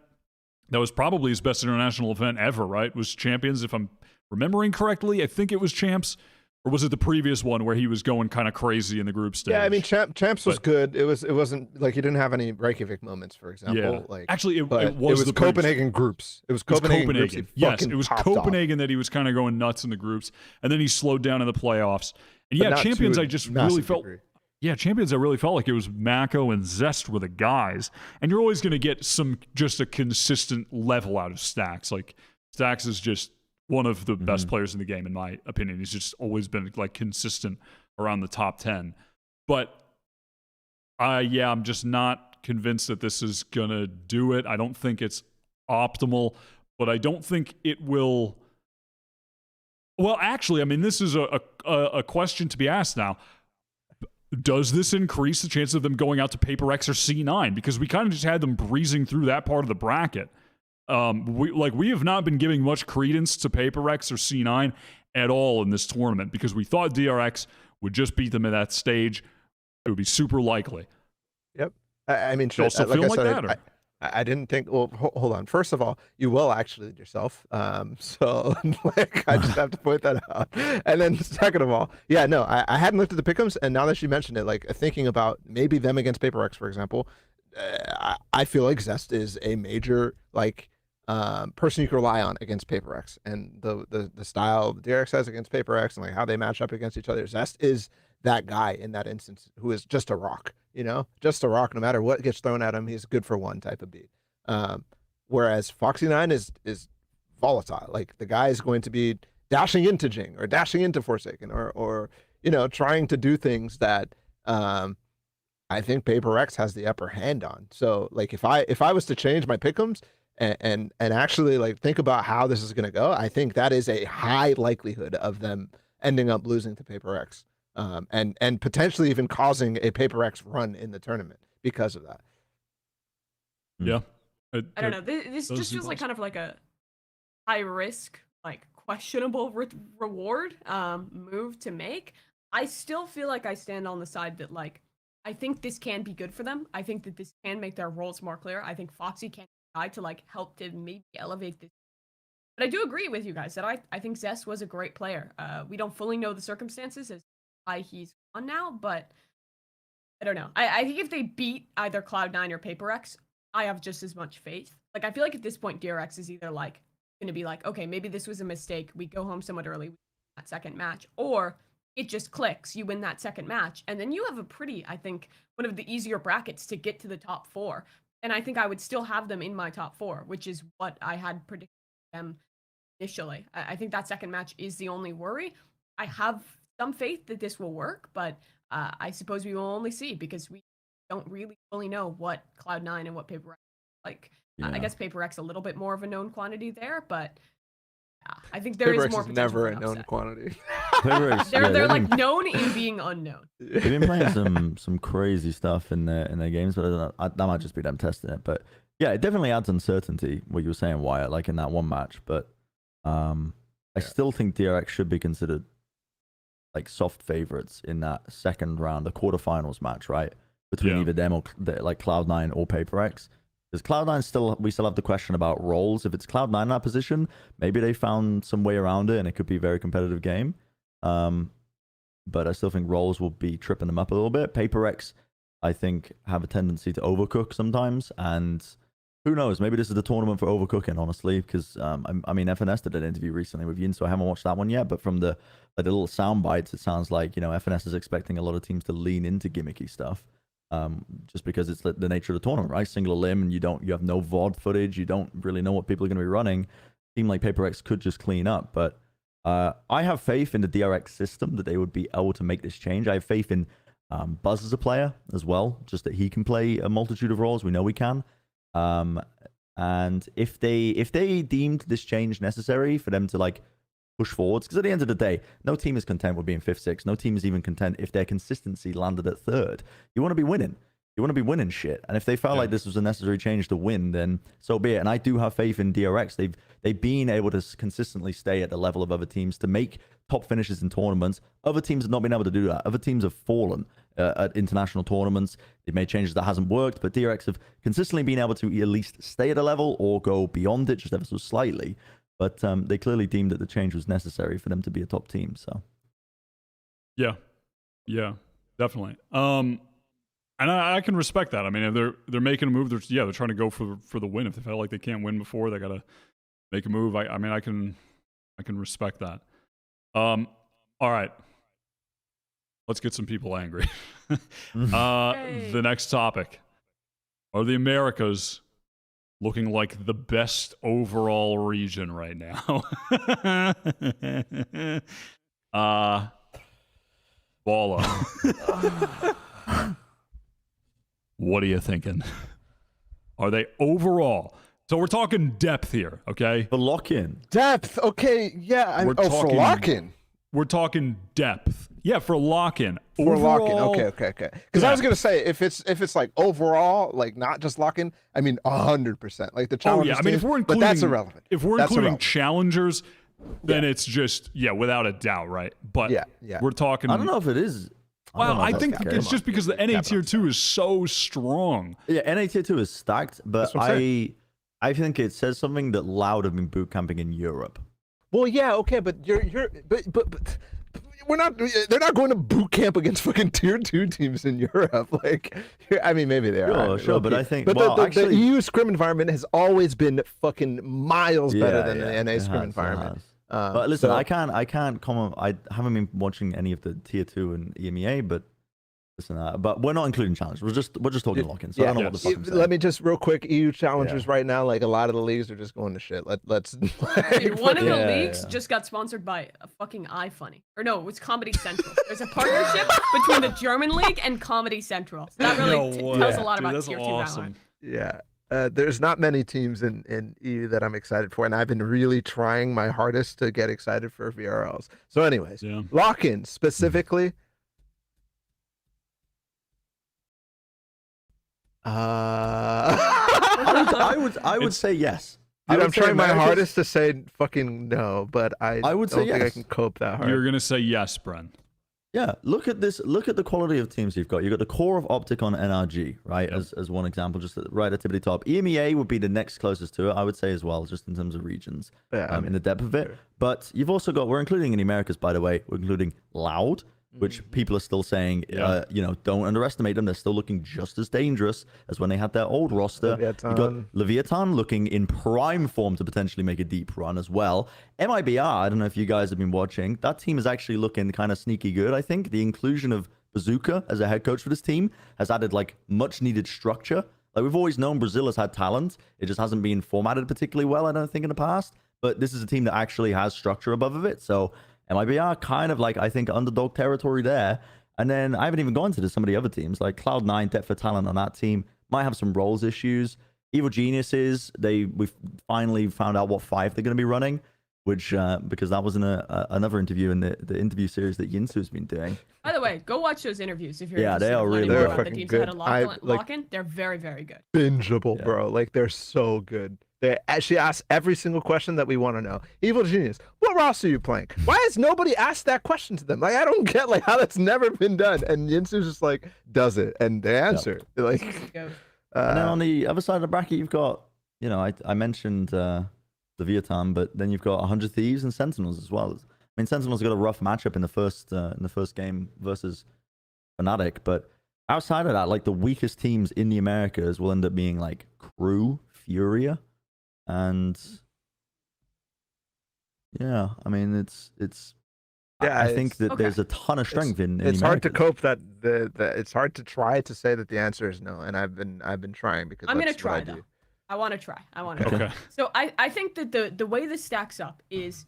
That was probably his best international event ever, right? Was Champions, if I'm remembering correctly. I think it was Champs. Or was it the previous one where he was going kind of crazy in the group stage? Yeah, I mean, Champs was good. It wasn't like he didn't have any Reykjavik moments, for example. Yeah. Like Actually, it was was the Copenhagen groups. It was Copenhagen groups. Yes, it was Copenhagen that he was kind of going nuts in the groups, and then he slowed down in the playoffs. And yeah, Champions, I just really felt. Yeah, Champions, I really felt like it was Mako and Zest were the guys, and you're always going to get just a consistent level out of Stacks. Like Stacks is just one of the best players in the game, in my opinion. He's just always been like consistent around the top 10. But I'm just not convinced that this is going to do it. I don't think it's optimal, but I don't think it will. Well, actually, I mean, this is a question to be asked now. Does this increase the chance of them going out to Paper X or C9? Because we kind of just had them breezing through that part of the bracket. We have not been giving much credence to Paper X or C9 at all in this tournament because we thought DRX would just beat them at that stage. It would be super likely. Yep. I mean, you also feel like that? I didn't think. Well, hold on. First of all, you will actually yourself. So like, I just have to point that out. And then second of all, yeah, no, I hadn't looked at the pick'ems, and now that you mentioned it, like thinking about maybe them against Paper X, for example, I feel like Zest is a major like person you can rely on against Paper X, and the style DRX has against Paper X, and like how they match up against each other. Zest is that guy in that instance who is just a rock. Just a rock. No matter what gets thrown at him, he's good for one type of beat. Whereas Foxy9 is volatile. Like the guy is going to be dashing into Jing or dashing into Forsaken or trying to do things that I think Paper X has the upper hand on. So like if I was to change my pick'ems and actually like think about how this is going to go, I think that is a high likelihood of them ending up losing to Paper X. And potentially even causing a Paper X run in the tournament because of that. Yeah. I don't know. This just feels like kind of like a high risk, like questionable reward move to make. I still feel like I stand on the side that like I think this can be good for them. I think that this can make their roles more clear. I think Foxy can try to like help to maybe elevate this. But I do agree with you guys that I think Zest was a great player. We don't fully know the circumstances as why he's on now, but I don't know. I think if they beat either Cloud9 or Paper X, I have just as much faith. Like I feel like at this point DRX is either like gonna be like, okay, maybe this was a mistake. We go home somewhat early, we win that second match, or it just clicks. You win that second match, and then you have a pretty, I think, one of the easier brackets to get to the top 4. And I think I would still have them in my top 4, which is what I had predicted them initially. I think that second match is the only worry. I have some faith that this will work, but I suppose we will only see because we don't really fully know what Cloud9 and what Paper X like. Yeah. I guess Paper X a little bit more of a known quantity there, but I think there Paper is X more is potential never for a an known upset. quantity. They're like known in being unknown. They've been playing some crazy stuff in their games, but I don't know, that might just be them testing it. But yeah, it definitely adds uncertainty. What you were saying, Wyatt, like in that one match. But I still think DRX should be considered like soft favorites in that second round, the quarterfinals match, right? Between either them or like Cloud9 or Paper X. Because Cloud9 we still have the question about roles. If it's Cloud9 in that position, maybe they found some way around it and it could be a very competitive game. But I still think roles will be tripping them up a little bit. Paper X, I think, have a tendency to overcook sometimes. And who knows? Maybe this is the tournament for overcooking, honestly. Because, I mean, FNS did an interview recently with Yin, so I haven't watched that one yet. But from the little sound bites, it sounds like, FNS is expecting a lot of teams to lean into gimmicky stuff. Just because it's the nature of the tournament, right? Single limb, and you have no VOD footage. You don't really know what people are going to be running. Team like Paper X could just clean up. But I have faith in the DRX system that they would be able to make this change. I have faith in Buzz as a player as well, just that he can play a multitude of roles. We know we can. And if they deemed this change necessary for them to like push forwards, because at the end of the day, no team is content with being 5th, 6th. No team is even content if their consistency landed at 3rd. You want to be winning. You want to be winning shit. And if they felt like this was a necessary change to win, then so be it. And I do have faith in DRX. They've been able to consistently stay at the level of other teams to make top finishes in tournaments. Other teams have not been able to do that. Other teams have fallen at international tournaments. They've made changes that hasn't worked, but DRX have consistently been able to at least stay at a level or go beyond it just ever so slightly. But they clearly deemed that the change was necessary for them to be a top team. So yeah, definitely. And I can respect that. I mean, if they're making a move, they're trying to go for the win. If they felt like they can't win before, they gotta make a move. I mean, I can respect that. All right, let's get some people angry. The next topic: are the Americas looking like the best overall region right now? Balla. What are you thinking? Are they overall? So we're talking depth here, okay? for lock-in. Depth. Okay. Yeah. We're for talking- lock-in. We're talking depth. Yeah, for lock-in. For lock-in. Overall- Okay. Because I was gonna say if it's like overall, like not just lock-in. I mean 100%. Like the Oh challengers. yeah, I mean if teams, we're but including that's irrelevant. If we're That's including irrelevant. challengers, then it's just without a doubt, right? But Yeah. we're talking. I don't know if it is. Well, I think that's it's okay. just because the NA tier 2 is so strong. Yeah, NA tier 2 is stacked, but That's what I'm I think it says something that Loud have been boot camping in Europe. Well, yeah, okay, but but we're not. They're not going to boot camp against fucking tier 2 teams in Europe. Like, I mean, maybe they are. Sure, but I think. But well, the actually, EU scrim environment has always been fucking miles better than the NA it scrim has, it environment. has. But listen, so- I can't comment. I haven't been watching any of the tier 2 and EMEA, but listen, but we're not including challenge. We're just talking lock-in. So I don't know what the fuck I'm saying. Let me just real quick. EU challengers right now, like a lot of the leagues are just going to shit. Let's. Dude, one of the Yeah, leagues yeah. just got sponsored by a fucking iFunny. Or no, it was Comedy Central. There's a partnership between the German league and Comedy Central. So that really tells a lot about tier 2 Valorant. Yeah. There's not many teams in EU that I'm excited for, and I've been really trying my hardest to get excited for VRLs. So, anyways, Yeah. lock-in specifically. I would say yes. Dude, I I'm would say trying my America's- hardest to say fucking no, but I would say don't think I yes. can cope that hard. You're gonna say yes, Bren. Yeah, look at this. Look at the quality of teams you've got. You've got the core of Optic on NRG, right? Yep. As one example, just right at tippity top. EMEA would be the next closest to it, I would say as well, just in terms of regions, Yeah, in the depth of it. But you've also got, we're including in the Americas, by the way, we're including Loud, which people are still saying, Yeah. don't underestimate them. They're still looking just as dangerous as when they had their old roster. You got Leviathan looking in prime form to potentially make a deep run as well. MIBR, I don't know if you guys have been watching, that team is actually looking kind of sneaky good, I think. The inclusion of Bazooka as a head coach for this team has added like much needed structure. Like we've always known Brazil has had talent. It just hasn't been formatted particularly well, I don't think, in the past. But this is a team that actually has structure above of it. So MIBR kind of like, I think, underdog territory there. And then I haven't even gone to some of the other teams, like Cloud9, depth of talent on that team might have some roles issues. Evil Geniuses, we've finally found out what 5 they're going to be running, which because that was in another interview in the interview series that Yinsu's been doing. By the way, go watch those interviews if you're Yeah, they interested are in really learning more good. about the They're teams fucking that had a good. I, like- lock-in. They're very, very good. bingeable, Yeah. bro. Like they're so good. They actually ask every single question that we want to know. Evil Genius, what roster are you playing? Why has nobody asked that question to them? Like I don't get like how that's never been done. And Yinsu's just like does it, and they answer like. Go. And then on the other side of the bracket, you've got, I mentioned Leviathan, but then you've got 100 Thieves and Sentinels as well. I mean, Sentinels got a rough matchup in the first game versus Fnatic, but outside of that, like the weakest teams in the Americas will end up being like Crew, Furia, and yeah, I mean it's Yeah, I think it's- that Okay. there's a ton of strength in It's the hard to Americas. cope that it's hard to try to say that the answer is no, and I've been trying because I'm gonna that's what I try do. though. I want to try. I want to. Okay. So I think that the way this stacks up is,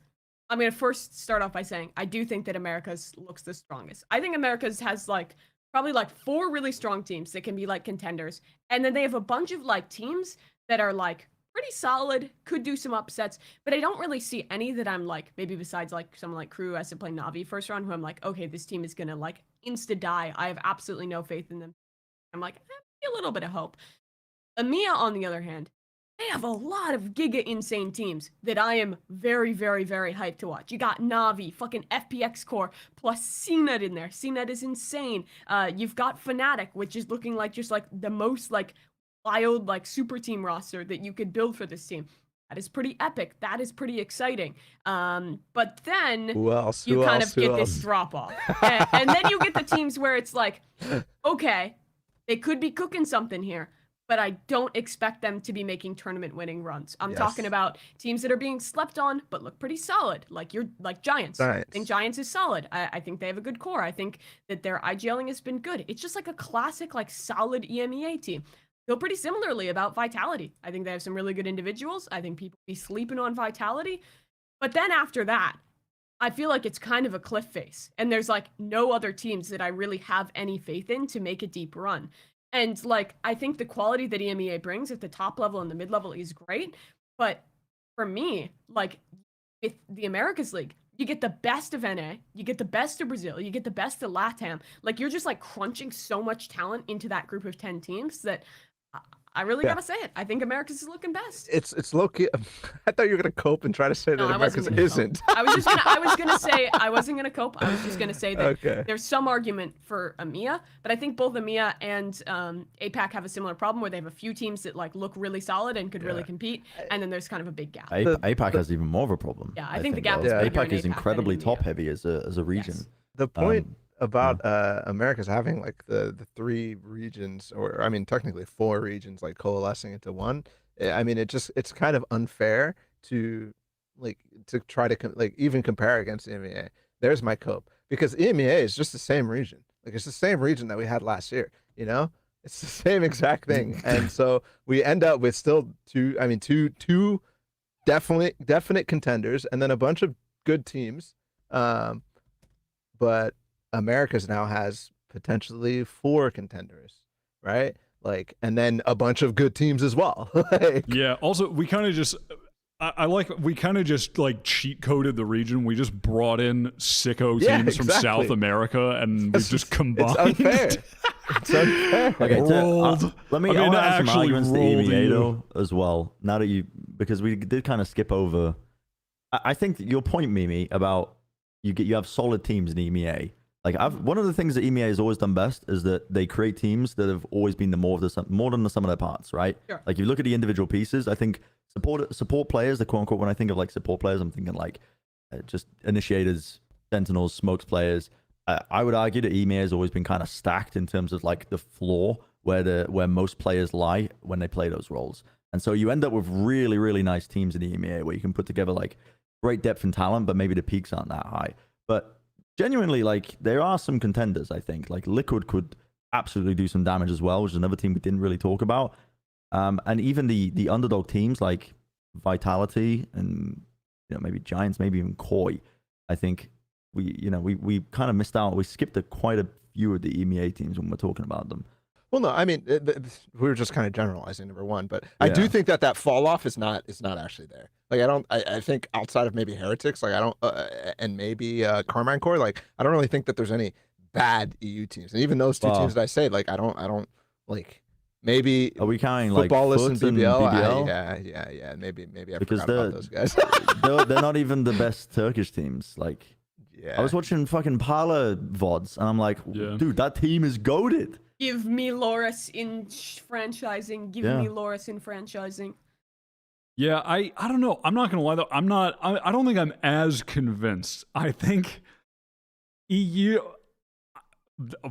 I'm gonna first start off by saying I do think that America's looks the strongest. I think America's has like probably like 4 really strong teams that can be like contenders, and then they have a bunch of like teams that are like pretty solid, could do some upsets, but I don't really see any that I'm like, maybe besides like someone like Crew has to play Navi first round, who I'm like, okay, this team is gonna like insta die. I have absolutely no faith in them. I'm like, a little bit of hope. EMEA, on the other hand, they have a lot of giga insane teams that I am very, very, very hyped to watch. You got Navi, fucking FPX Core, plus CNET in there. CNET is insane. You've got Fnatic, which is looking like just like the most like wild like super team roster that you could build for this team. That is pretty epic. That is pretty exciting. But then Who else? you Who kind else? of get Who this else? drop off. And then you get the teams where it's like, okay, they could be cooking something here, but I don't expect them to be making tournament winning runs. I'm talking Yes. about teams that are being slept on, but look pretty solid. Like Giants. I think Giants is solid. I think they have a good core. I think that their IGLing has been good. It's just like a classic, like solid EMEA team. Feel pretty similarly about Vitality. I think they have some really good individuals. I think people be sleeping on Vitality. But then after that, I feel like it's kind of a cliff face. And there's like no other teams that I really have any faith in to make a deep run. And like, I think the quality that EMEA brings at the top level and the mid level is great. But for me, like with the Americas League, you get the best of NA, you get the best of Brazil, you get the best of LATAM. Like you're just like crunching so much talent into that group of 10 teams that I really gotta say it. I think Americas is looking best. It's low key. I thought you were gonna cope and try to say No, that I wasn't America's gonna cope. isn't. I was gonna say I wasn't gonna cope. I was just gonna say that Okay. there's some argument for EMEA, but I think both EMEA and APAC have a similar problem where they have a few teams that like look really solid and could really compete, and then there's kind of a big gap. APAC has even more of a problem. Yeah, I think the gap though. is bigger APAC in is APAC incredibly than in EMEA. top heavy as a region. Yes. The point about America's having like the three regions, or I mean technically four regions, like coalescing into one. I mean it's kind of unfair to try to like even compare against EMEA. There's my cope, because EMEA is just the same region. Like it's the same region that we had last year. You know, it's the same exact thing, and so we end up with still two definite contenders, and then a bunch of good teams. But Americas now has potentially 4 contenders, right? Like, and then a bunch of good teams as well. Like, Yeah. Also, we kind of just, we kind of just like cheat coded the region. We just brought in sicko teams from exactly. South America, and we just combined. It's unfair. It's unfair. Okay, Rolled. let me I mean, add some actually arguments to rolled EMEA you. though as well. Now that because we did kind of skip over. I think your point, Mimi, about you have solid teams in EMEA. Like one of the things that EMEA has always done best is that they create teams that have always been more than the sum of their parts, right? Sure. Like if you look at the individual pieces, I think support players, the quote unquote, when I think of like support players, I'm thinking like just initiators, sentinels, smokes players. I would argue that EMEA has always been kind of stacked in terms of like the floor where most players lie when they play those roles. And so you end up with really, really nice teams in the EMEA where you can put together like great depth and talent, but maybe the peaks aren't that high. But genuinely, like there are some contenders, I think. Like Liquid could absolutely do some damage as well, which is another team we didn't really talk about. And even the underdog teams like Vitality and maybe Giants, maybe even Koi. I think we kind of missed out. We skipped quite a few of the EMEA teams when we're talking about them. Well, no, I mean we were just kind of generalizing number one, but I do think that fall off is not actually there. Like I think outside of maybe Heretics, like I don't, and maybe Carmine Core, like I don't really think that there's any bad EU teams, and even those two teams that I say, like I don't like. Maybe are we counting like Footballists Foots and BBL? BBL? Yeah. Maybe I because forgot about those guys. they're not even the best Turkish teams. Like, yeah, I was watching fucking Parla VODs, and I'm like, dude, that team is goated. Give me Loris in franchising. Give me Loris in franchising. Yeah, I don't know. I'm not gonna lie though. I don't think I'm as convinced. I think EU.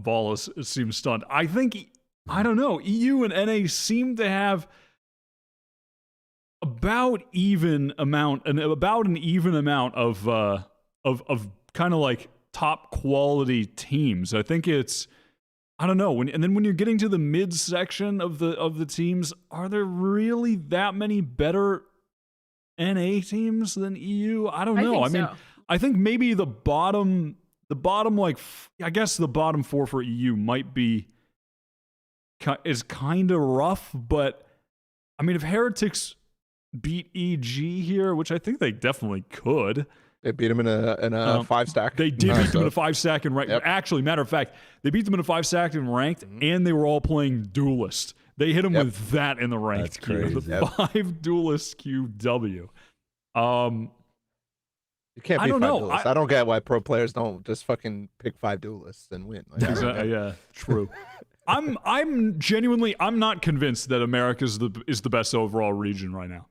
Wallace seems stunned. I don't know. EU and NA seem to have about an even amount of kind of like top quality teams. I think it's, I don't know. And then when you're getting to the mid section of the teams, are there really that many better NA teams than EU? I don't know. I mean, I think maybe the bottom like I guess the bottom 4 for EU is kind of rough, but I mean, if Heretics beat EG here, which I think they definitely could, They beat him in a 5-stack. They did beat them in a 5-stack and ranked. Yep. Actually, matter of fact, they beat them in a 5-stack and ranked, and they were all playing duelist. They hit them with that in the ranked That's queue. crazy. The 5 duelist QW. You can't I beat don't 5 know. duelists. I don't get why pro players don't just fucking pick 5 duelists and win. Like, I don't get it. Yeah, true. I'm genuinely not convinced that America is the best overall region right now.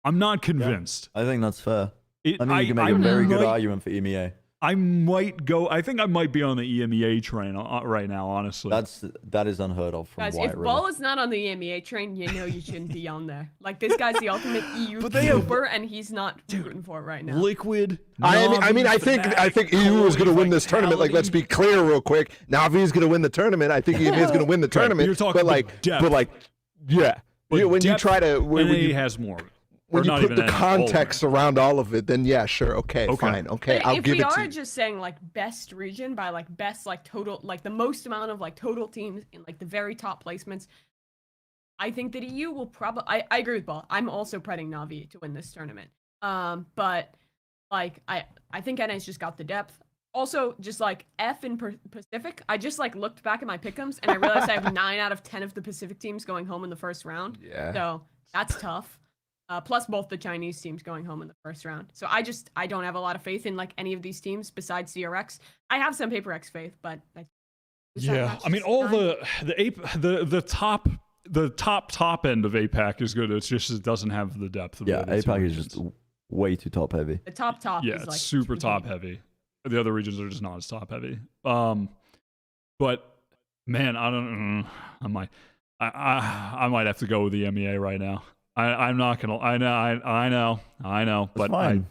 I'm not convinced. I think that's fair. It- I think you can make a very good might- argument for EMEA. I might go. I think I might be on the EMEA train right now. Honestly, That is unheard of from Guys, Wyatt if River. Ball is not on the EMEA train, you know you shouldn't be on there. Like, this guy's the ultimate EU But they have- trooper, and he's not rooting for it right now. Liquid. I mean, I Navi, think EU is going to win this tournament. Like, let's be Vitality. clear real quick. Navi is going to win the tournament. I think EMEA is going to win the tournament. You're talking but about like, depth. but like, yeah. But When you depth, try to when NA you has more. Of it. when Or you not put even the NA, all of it. context around all of it, then yeah, sure, okay, Okay. fine, okay, But I'll if give we it to are you. just saying like best region by like best like total like the most amount of like total teams in like the very top placements, I think that EU will probably. I agree with Ball. I'm also predicting Navi to win this tournament. But like I think NA's just got the depth. Also, just like F in Pacific, I just like looked back at my pick'ems and I realized I have 9 out of 10 of the Pacific teams going home in the first round. Yeah. So that's tough. Plus both the Chinese teams going home in the first round. So I don't have a lot of faith in like any of these teams besides CRX. I have some Paper X faith, but Yeah, I mean, all the top end of APAC is good. It's just it doesn't have the depth of Yeah, the other two APAC is regions. just way too top heavy. the top Yeah, is it's like super too top big. heavy. The other regions are just not as top heavy. But man, I don't. I might have to go with the MEA right now. I'm not gonna. I know. That's But fine.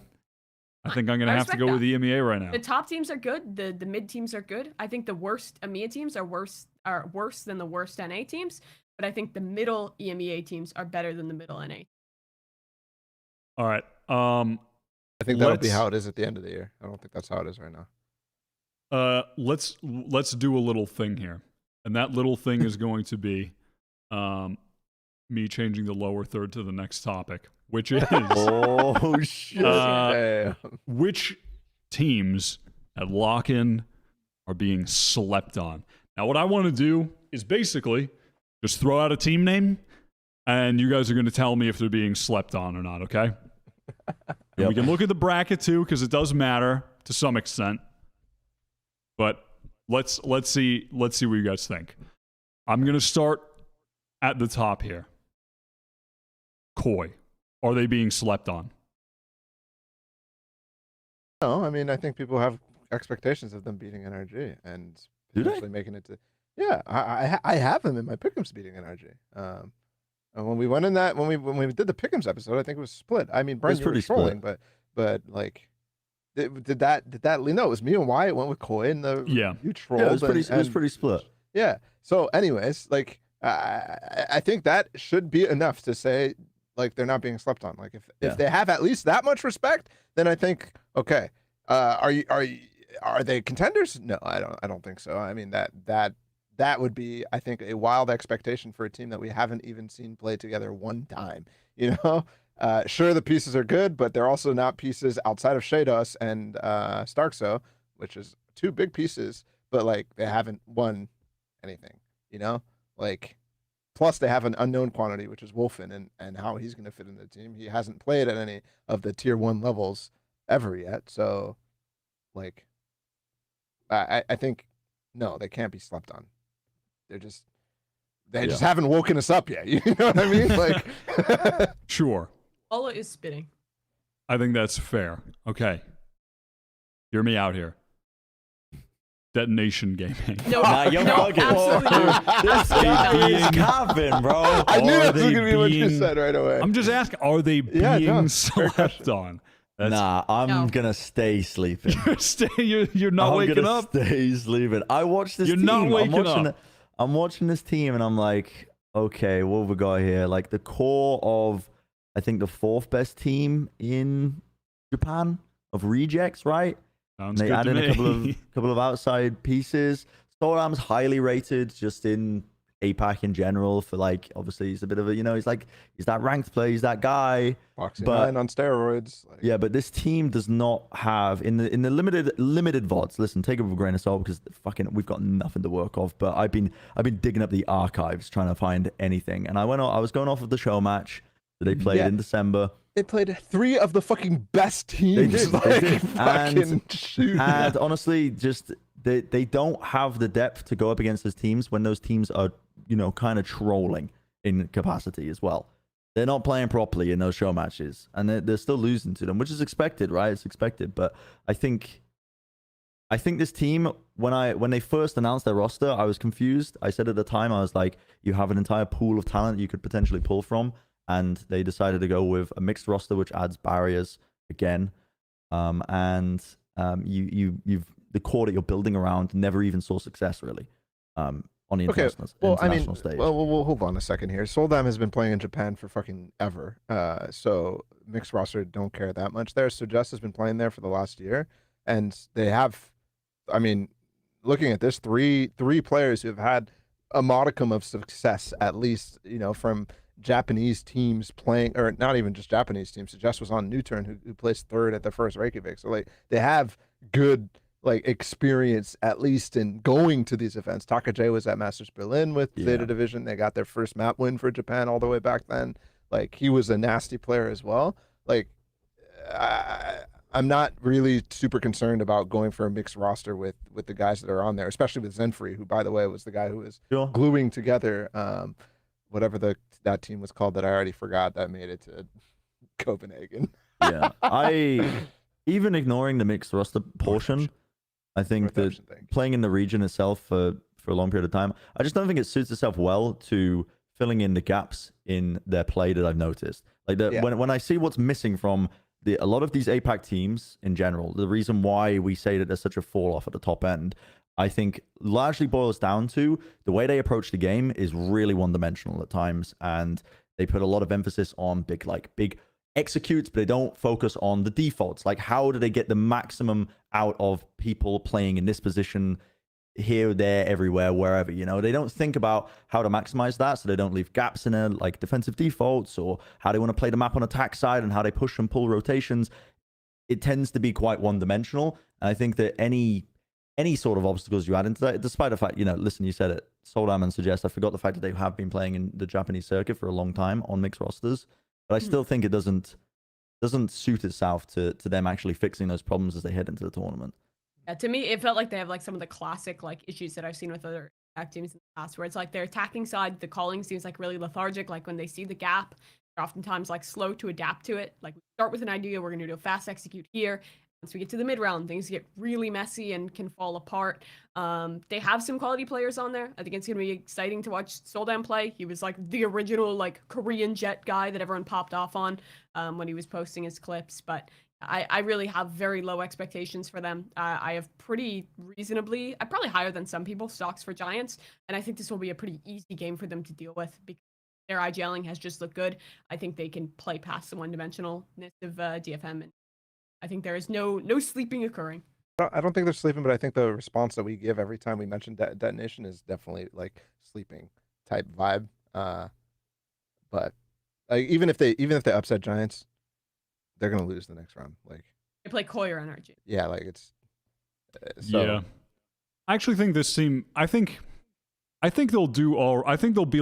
I think I'm gonna I have to respect go that. with the MEA right now. The top teams are good. The mid teams are good. I think the worst EMEA teams are worse than the worst NA teams. But I think the middle EMEA teams are better than the middle NA. All right. I think that'll be let's- how it is at the end of the year. I don't think that's how it is right now. Let's do a little thing here, and that little thing is going to be, me changing the lower third to the next topic, which is Oh shit! Damn. which teams at lock-in are being slept on. Now, what I want to do is basically just throw out a team name, and you guys are going to tell me if they're being slept on or not. Okay? And Yep. we can look at the bracket too, because it does matter to some extent. But let's see what you guys think. I'm gonna start at the top here. Koi, are they being slept on? No, I mean, I think people have expectations of them beating NRG and Do they? potentially making it to. Yeah, I have them in my pick'ems beating NRG. And when we went in that when we did the pick'ems episode, I think it was split. I mean, Brent, you were pretty trolling, split. but like, did that? No, it was me and Wyatt went with Koi and the Yeah. you trolled. Yeah, it was and- pretty split. Yeah. So, anyways, like, I think that should be enough to say like they're not being slept on. Like, if Yeah. they have at least that much respect, then I think okay. Are they contenders? No, I don't think so. I mean that would be, I think, a wild expectation for a team that we haven't even seen play together one time. You know, sure, the pieces are good, but they're also not pieces outside of Shados and Starkso, which is 2 big pieces, but like they haven't won anything. You know, like plus they have an unknown quantity, which is Wolfen, and how he's going to fit in the team. He hasn't played at any of the tier 1 levels ever yet, so like I think no, they can't be slept on. They just haven't woken us up yet. You know what I mean? Like, Sure. Ola is spitting. I think that's fair. Okay. Hear me out here. Detonation Gaming. No, Nah, you're no, bugging. absolutely not. This guy is capping, bro. I knew Are that was they gonna be what you being- said right away. I'm just asking, are they Yeah, being no, fair slept question. on? That's, Nah, I'm No. gonna stay sleeping. you're not I'm waking gonna up. Stay sleeping. I watched this You're team. not waking up. I'm watching this team, and I'm like, okay, what have we got here? Like the core of, I think the 4th best team in Japan of rejects, right? Sounds And they good add to in me. a couple of outside pieces. Storam's highly rated, just in APAC in general for like, obviously he's a bit of a, he's that ranked player, he's that guy. Boxing But 9 on steroids. Like, yeah, but this team does not have in the limited VODs. Listen, take it with a grain of salt because fucking we've got nothing to work off. But I've been digging up the archives trying to find anything, and I was going off of the show match that they played in December. They played 3 of the fucking best teams. They did. Like, They did. fucking shoot. And honestly, just they don't have the depth to go up against those teams when those teams are, kind of trolling in capacity as well. They're not playing properly in those show matches, and they're still losing to them, which is expected, right? It's expected. But I think this team, when they first announced their roster, I was confused. I said at the time, I was like, you have an entire pool of talent you could potentially pull from, and they decided to go with a mixed roster, which adds barriers again. You've the core that you're building around never even saw success really. On the international stage. Well, hold on a second here. Soldam has been playing in Japan for fucking ever. So mixed roster don't care that much there. So Just has been playing there for the last year, and they have, looking at this, three players who have had a modicum of success, at least, from Japanese teams playing, or not even just Japanese teams. So Just was on New Turn, who placed 3rd at the first Reykjavik. So like they have good experience at least in going to these events. Takajay was at Masters Berlin with Zeta Division. They got their first map win for Japan all the way back then. Like, he was a nasty player as well. Like, I'm not really super concerned about going for a mixed roster with the guys that are on there, especially with Zenfree, who, by the way, was the guy who was gluing together whatever that team was called that I already forgot that made it to Copenhagen. Yeah, even ignoring the mixed roster portion, I think that playing in the region itself for a long period of time, I just don't think it suits itself well to filling in the gaps in their play that I've noticed. Like when I see what's missing from a lot of these APAC teams in general, the reason why we say that there's such a fall off at the top end, I think largely boils down to the way they approach the game is really one-dimensional at times, and they put a lot of emphasis on big executes, but they don't focus on the defaults. Like, how do they get the maximum out of people playing in this position here, there, everywhere, wherever, They don't think about how to maximize that, so they don't leave gaps in there, like defensive defaults, or how they want to play the map on attack side and how they push and pull rotations. It tends to be quite one-dimensional, and I think that any sort of obstacles you add into that, despite the fact, listen, you said it, Soldam and Suggest, I forgot the fact that they have been playing in the Japanese circuit for a long time on mixed rosters. But I still think it doesn't suit itself to them actually fixing those problems as they head into the tournament. Yeah, to me, it felt like they have some of the classic issues that I've seen with other attack teams in the past, where it's like their attacking side, the calling seems really lethargic. Like when they see the gap, they're oftentimes slow to adapt to it. Like, we start with an idea, we're gonna do a fast execute here. Once we get to the mid round, things get really messy and can fall apart. They have some quality players on there. I think it's gonna be exciting to watch Soldam play. He was the original Korean Jet guy that everyone popped off on when he was posting his clips. But I really have very low expectations for them. I have pretty reasonably, probably higher than some people, stocks for Giants, and I think this will be a pretty easy game for them to deal with because their IGLing has just looked good. I think they can play past the one-dimensionalness of DFM, and I think there is no sleeping occurring. I don't think they're sleeping, but I think the response that we give every time we mention detonation is definitely sleeping type vibe. But even if they upset Giants, they're gonna lose the next round. They play Koyer energy. Yeah, it's so. Yeah. I actually think this team. I think they'll do all. I think they'll be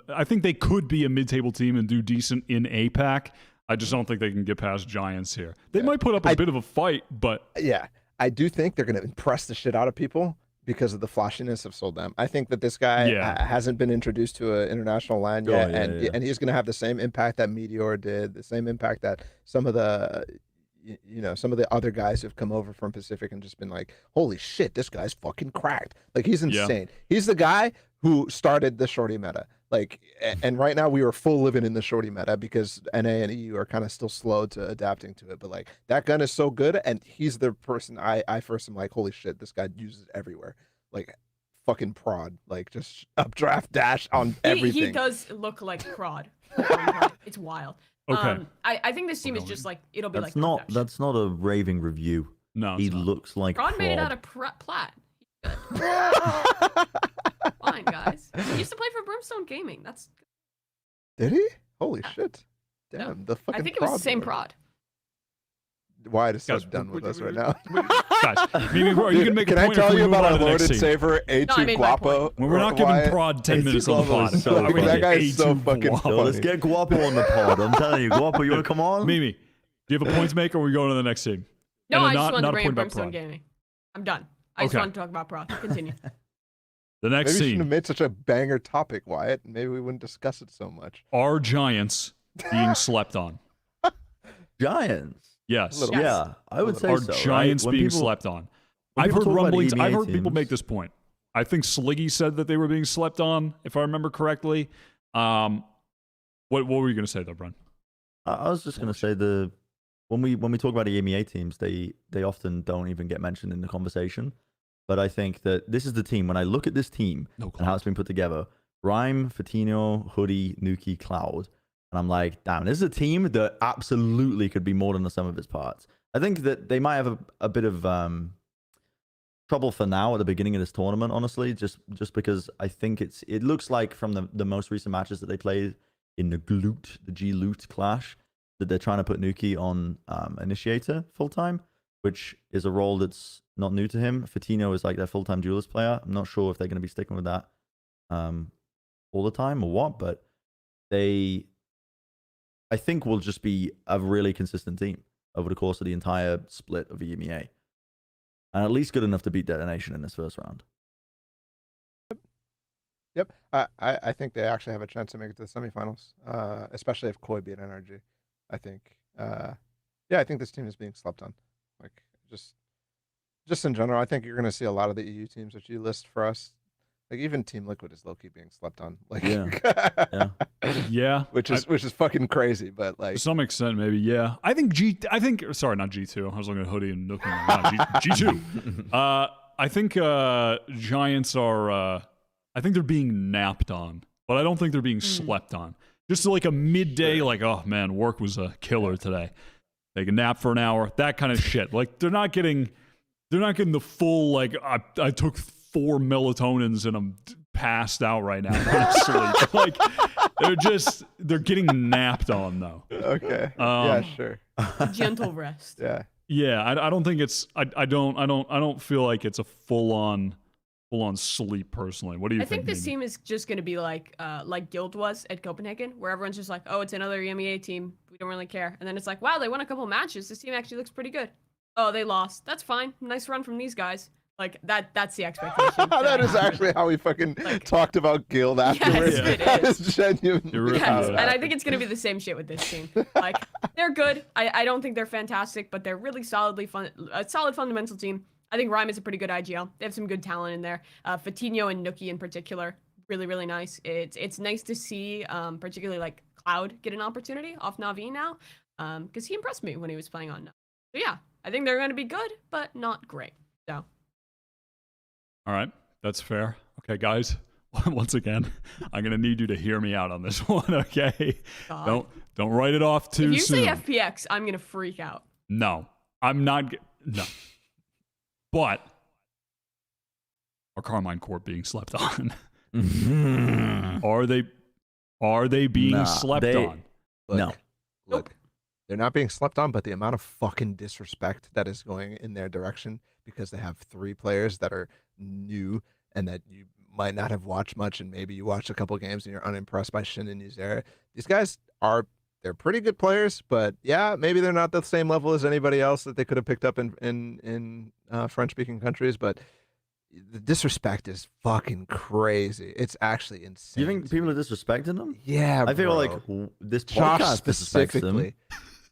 I think they could be a mid-table team and do decent in APAC. I just don't think they can get past Giants here. They might put up a bit of a fight, but yeah, I do think they're gonna impress the shit out of people because of the flashiness of Soldam. I think that this guy hasn't been introduced to an international LAN yet, and he's gonna have the same impact that Meteor did, the same impact that some of the other guys who've come over from Pacific and just been like, holy shit, this guy's fucking cracked. He's insane. Yeah. He's the guy who started the shorty meta. And right now we are full living in the shorty meta because NA and EU are kind of still slow to adapting to it. But that gun is so good, and he's the person I first am like, holy shit, this guy uses it everywhere. Fucking prod, just updraft dash on everything. He does look like prod. It's wild. Okay. I think this team is just it'll be that's not a raving review. No, he looks like Prod prod. made it out of Plat. Fine, guys. He used to play for Brimstone Gaming. That's. Did he? Holy Yeah. shit! No. Damn, the fucking. I think it was the same prod. prod. Wyatt is so Guys, done with we- us right now. Guys, maybe are you gonna make a Can I point or tell can you we move about on our to the next loaded team? saver A2 No, I made my Guapo? point. Well, we're not giving Wyatt? Prod 10 It's minutes on the Guapo pod. is so I mean, that guy is so A2 fucking Guapo. Yo, let's funny. get Guapo on the pod. I'm telling you, Guapo, you want to come on? Mimi, do you have a points maker or are we going to the next team? No, And I just not- wanted not to a bring point up about Brimstone prod. Gaming. I'm done. I just Okay. wanted to talk about prod. Continue. The Maybe next you shouldn't have team made such a banger topic, Wyatt. Maybe we wouldn't discuss it so much. are Giants being slept on. Giants. Yes. Yes. Yeah, I would say Are so. Giants right? When being people- slept on? when I've people heard talk about rumblings. I've EMEA heard people make teams- this point. I think Sliggy said that they were being slept on, if I remember correctly. What were you going to say, though, Brun? I was just going to say when we talk about EMEA teams, they often don't even get mentioned in the conversation. But I think that this is the team. When I look at this team No and how it's been put together, Rhyme, Fatino, Hoodie, Nuki, Cloud, and I'm like, damn, this is a team that absolutely could be more than the sum of its parts. I think that they might have a bit of trouble for now at the beginning of this tournament, honestly, just because I think it looks like from the most recent matches that they played in the G-Loot clash, that they're trying to put Nuki on Initiator full-time, which is a role that's not new to him. Fatino is like their full-time duelist player. I'm not sure if they're going to be sticking with that all the time or what, but I think will just be a really consistent team over the course of the entire split of EMEA. And at least good enough to beat Detonation in this first round. Yep, I think they actually have a chance to make it to the semifinals, especially if Koi beat NRG. I think, I think this team is being slept on. Like just in general, I think you're going to see a lot of the EU teams that you list for us. Like even Team Liquid is low-key being slept on. Like Yeah. Yeah. which is fucking crazy, but like To some extent, maybe, yeah. I think sorry, not G2. I was looking at Hoodie and looking at G2. I think Giants are, I think they're being napped on, but I don't think they're being slept on. Just like a midday, like, oh man, work was a killer today. Take a nap for an hour, that kind of shit. Like they're not getting the full, like, I took 4 melatonins and I'm passed out right now. Sleep. Like they're getting napped on though. okay, yeah, sure, Gentle rest. yeah. Yeah, I don't think it's I don't feel like it's a full on sleep personally. What do you I think? think this Mimi? team is just going to be like Guild was at Copenhagen, where everyone's just like, oh, it's another EMEA team. We don't really care. And then it's like, wow, they won a couple matches. This team actually looks pretty good. Oh, they lost. That's fine. Nice run from these guys. Like that's the expectation. That is I have. actually how we fucking Like- talked about Guild afterwards. Yes, it That is. is genuine. It really Yes, is. and I think it's going to be the same shit with this team. Like, they're good. I don't think they're fantastic, but they're really a solid fundamental team. I think Rhyme is a pretty good IGL. They have some good talent in there. Fatino and Nuki in particular, really, really nice. It's nice to see, particularly like Cloud get an opportunity off Na'Vi now, because he impressed me when he was playing on Na'Vi. So yeah, I think they're going to be good, but not great. So All right, that's fair. Okay, guys. Once again, I'm gonna need you to hear me out on this one. Okay, God. don't write it off too If you soon. say FPX, I'm going to freak out. No, I'm not. No, but are Carmine Corp being slept on? Are they being Nah, slept they- on? No. Look, they're not being slept on, but the amount of fucking disrespect that is going in their direction because they have 3 players that are new and that you might not have watched much, and maybe you watched a couple games and you're unimpressed by Shin and Yuzera. These guys they're pretty good players, but yeah, maybe they're not the same level as anybody else that they could have picked up in French-speaking countries, but the disrespect is fucking crazy. It's actually insane. You think people are disrespecting them? Yeah, I feel bro. like this Josh podcast disrespects them. specifically.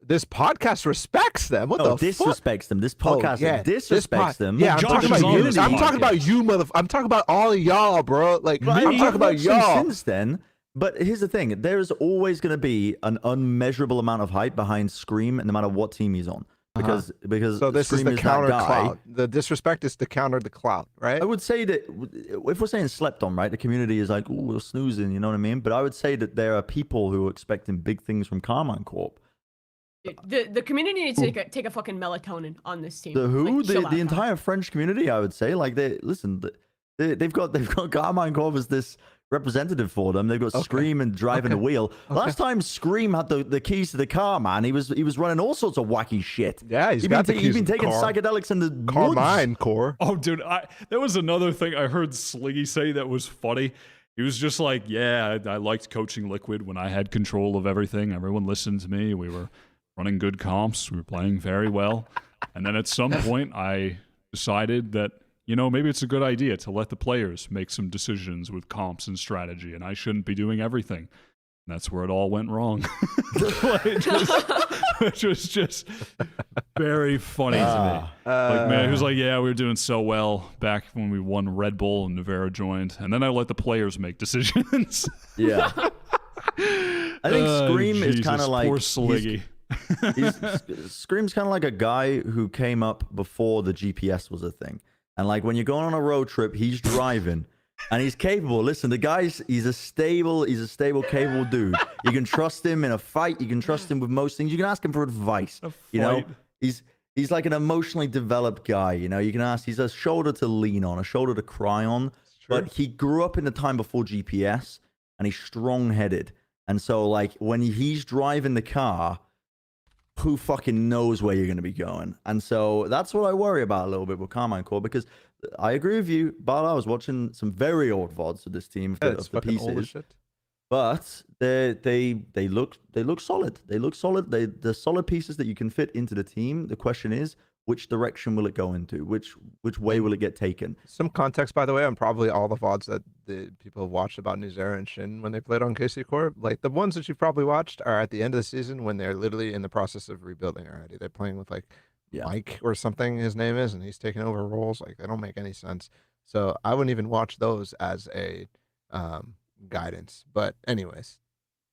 This podcast respects them. What No, the fuck? disrespects them. This podcast disrespects them. Yeah, I'm Josh talking is about on you. this I'm podcast. talking about you, I'm talking about all of y'all, bro. Like But I'm I've talking about watched them y'all. since then. But here's the thing: there is always going to be an unmeasurable amount of hype behind Scream, no matter what team he's on, because So this Scream is the that counter guy. clout. The disrespect is to counter the clout, right? I would say that if we're saying slept on, right, the community is like, "Ooh, we're snoozing," you know what I mean? But I would say that there are people who are expecting big things from Carmine Corp. Dude, the community needs to take a fucking melatonin on this team. The who? Like, chill out, the fam. entire French community, I would say. Like they've got Carmine Corp as this representative for them. They've got Okay. Scream and driving the Okay. wheel. Okay. Last time Scream had the keys to the car, man, he was running all sorts of wacky shit. Yeah, he's He'd got the been, keys he'd been to the taking car. psychedelics in the woods. Carmine core. Oh, dude, there was another thing I heard Sliggy say that was funny. He was just like, yeah, I liked coaching Liquid when I had control of everything. Everyone listened to me. We were running good comps. We were playing very well. And then at some point, I decided that, maybe it's a good idea to let the players make some decisions with comps and strategy, and I shouldn't be doing everything. And that's where it all went wrong. Which was just very funny to me. Man, he was like, yeah, we were doing so well back when we won Red Bull and Navera joined. And then I let the players make decisions. Yeah. I think Scream is kind of like poor Sliggy. Scream's kind of like a guy who came up before the GPS was a thing. And like when you're going on a road trip, he's driving and he's capable. Listen, he's a stable, capable dude. You can trust him in a fight. You can trust him with most things. You can ask him for advice. He's like an emotionally developed guy. You can ask. He's a shoulder to lean on, a shoulder to cry on. But he grew up in the time before GPS, and he's strong-headed. And so, like when he's driving the car, who fucking knows where you're going to be going? And so that's what I worry about a little bit with Carmine Core, because I agree with you, Bala. I was watching some very old VODs of this team of the pieces, but they look solid. They look solid. They're solid pieces that you can fit into the team. The question is, which direction will it go into? Which way will it get taken? Some context, by the way, on probably all the VODs that the people have watched about Nuzera and Shin when they played on KC Core. Like the ones that you've probably watched are at the end of the season when they're literally in the process of rebuilding already. They're playing with like Mike or something his name is, and he's taking over roles. Like they don't make any sense. So I wouldn't even watch those as a guidance. But anyways,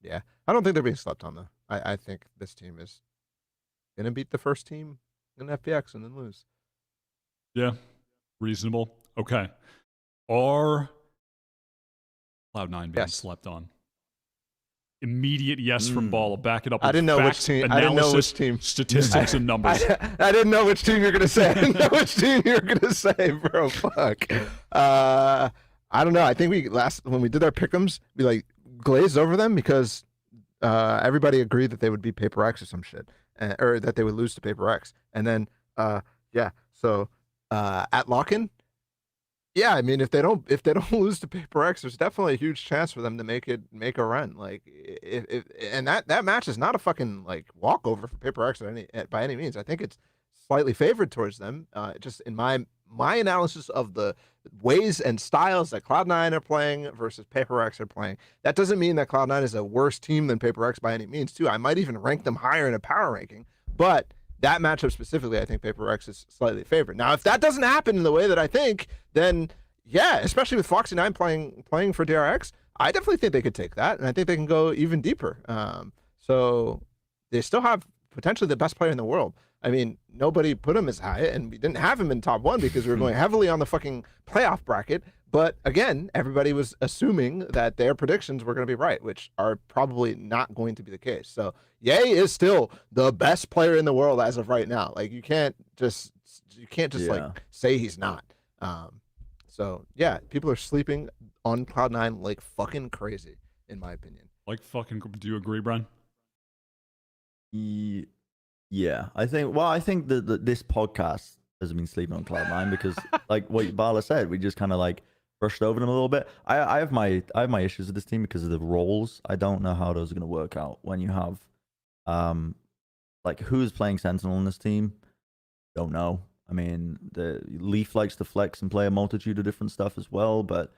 yeah, I don't think they're being slept on though. I think this team is gonna beat the first team in FPX and then lose. Yeah, reasonable. Okay. Are Cloud9 being slept on? Immediate yes from Bala. Back it up with I didn't know facts, which team. analysis, I didn't know which team. Statistics and numbers. I didn't know which team you're gonna say. I didn't know which team you're gonna say, bro. Fuck. I don't know. I think when we did our pick'ems, we like glazed over them because everybody agreed that they would beat Paper X or some shit, or that they would lose to Paper X. And then so at lock-in, yeah, I mean if they don't lose to Paper X, there's definitely a huge chance for them to make a run. Like and that match is not a fucking like walkover for Paper X by any means. I think it's slightly favored towards them. Just in my analysis of the ways and styles that Cloud9 are playing versus Paper X are playing. That doesn't mean that Cloud9 is a worse team than Paper X by any means, too. I might even rank them higher in a power ranking, but that matchup specifically, I think Paper X is slightly favored. Now, if that doesn't happen in the way that I think, then yeah, especially with Foxy9 playing for DRX, I definitely think they could take that, and I think they can go even deeper. So they still have potentially the best player in the world. I mean, nobody put him as high, and we didn't have him in top 1 because we were going heavily on the fucking playoff bracket. But again, everybody was assuming that their predictions were going to be right, which are probably not going to be the case. So Ye is still the best player in the world as of right now. Like you can't just like say he's not. So yeah, people are sleeping on Cloud9 like fucking crazy, in my opinion. Like fucking, do you agree, Brian? Yeah, I think that this podcast has been sleeping on Cloud9 because, like what Bala said, we just kind of like brushed over them a little bit. I have my issues with this team because of the roles. I don't know how those are going to work out when you have, like who's playing Sentinel in this team. Don't know. I mean, the Leaf likes to flex and play a multitude of different stuff as well, but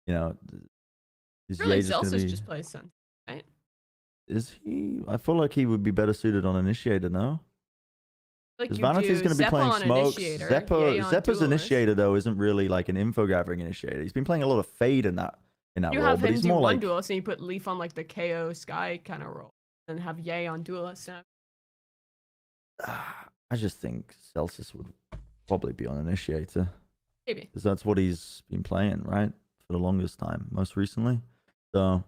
is really, Ye just Celsius just plays Sentinel, right? Is he? I feel like he would be better suited on Initiator, no? Like Because Vanity's going to be playing Smokes. Zeppa's Initiator, though, isn't really like an info gathering Initiator. He's been playing a lot of Fade in that you role, have but him he's do more one like duelist, and you put Leaf on like the KO Sky kind of role, and have Ye on duelist. I just think Celsius would probably be on Initiator. Maybe. Because that's what he's been playing, right? For the longest time, most recently. So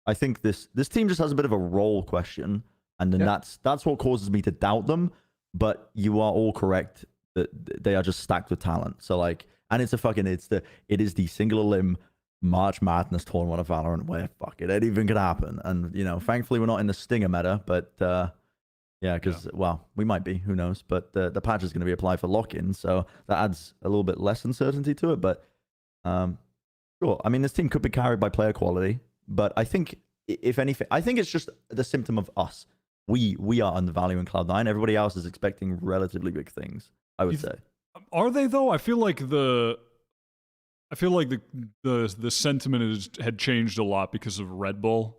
I think this team just has a bit of a role question, and then that's what causes me to doubt them. But you are all correct that they are just stacked with talent. So like, and it is the singular limb March Madness tournament of Valorant where fuck it, anything could happen. And thankfully we're not in the Stinger meta, but yeah, because well, we might be, who knows? But the patch is going to be applied for lock-in, so that adds a little bit less uncertainty to it. But sure, I mean, this team could be carried by player quality, but I think if anything, I think it's just the symptom of us. We are undervaluing Cloud9. Everybody else is expecting relatively big things, I would say. Are they though? I feel like the sentiment had changed a lot because of Red Bull.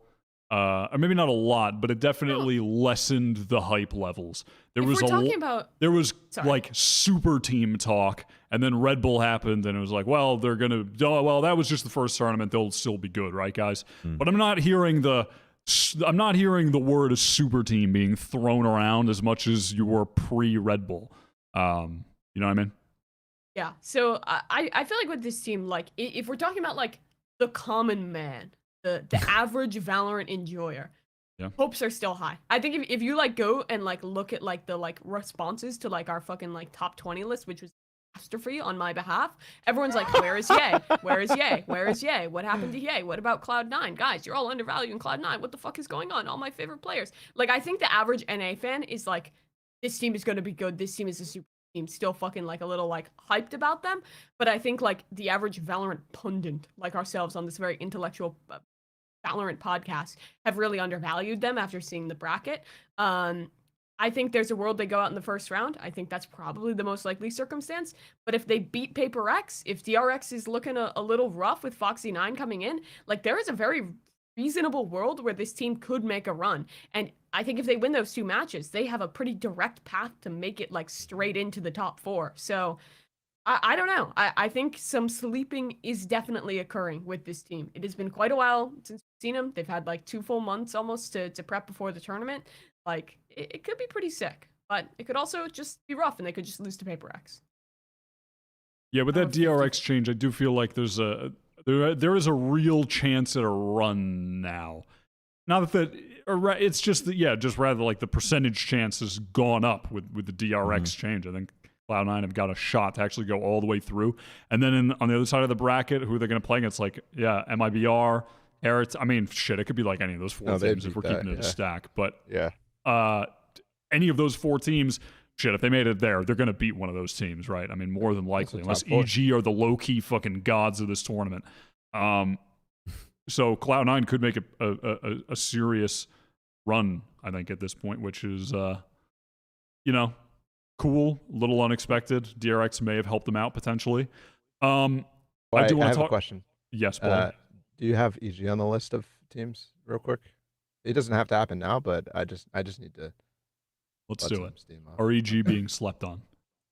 Or maybe not a lot, but it definitely lessened the hype levels. There was like super team talk, and then Red Bull happened, and it was like, well, they're gonna. Oh, well, that was just the first tournament. They'll still be good, right, guys? But I'm not hearing the word a super team being thrown around as much as you were pre-Red Bull. You know what I mean? Yeah. So I feel like with this team, like if we're talking about like the common man, the average Valorant enjoyer, hopes are still high. I think if you like go and like look at like the like responses to like our fucking like top 20 list, which was catastrophe on my behalf, everyone's like, where is Ye? Where is Ye? Where is Ye? What happened to Ye? What about Cloud9? Guys, you're all undervaluing Cloud9. What the fuck is going on? All my favorite players. Like, I think the average NA fan is like, this team is going to be good. This team is a super team. Still fucking like a little like hyped about them. But I think like the average Valorant pundit like ourselves on this very intellectual Valorant podcast have really undervalued them after seeing the bracket. I think there's a world they go out in the first round. I think that's probably the most likely circumstance. But if they beat Paper X, if DRX is looking a little rough with Foxy9 coming in, like there is a very reasonable world where this team could make a run. And I think if they win those 2 matches, they have a pretty direct path to make it like straight into the top 4. So I don't know. I think some sleeping is definitely occurring with this team. It has been quite a while since we've seen them. They've had like 2 full months almost to prep before the tournament. Like, it could be pretty sick, but it could also just be rough and they could just lose to Paper X. Yeah, with that DRX change, I do feel like there is a real chance at a run now. Not that it's just that, just rather like the percentage chance has gone up with the DRX change. I think Cloud9 have got a shot to actually go all the way through. And then on the other side of the bracket, who they're going to play against, like, MIBR, Erit. I mean, shit, it could be like any of those 4 teams if we're keeping it a stack. But any of those 4 teams, shit, if they made it there, they're going to beat one of those teams, right? I mean, more than likely, unless EG are the low-key fucking gods of this tournament. So Cloud9 could make a serious run, I think, at this point, which is, cool, a little unexpected. DRX may have helped them out, potentially. I have a question. Yes, Paul. Do you have EG on the list of teams, real quick? It doesn't have to happen now, but I just need to. Let's do it. Are EG being slept on?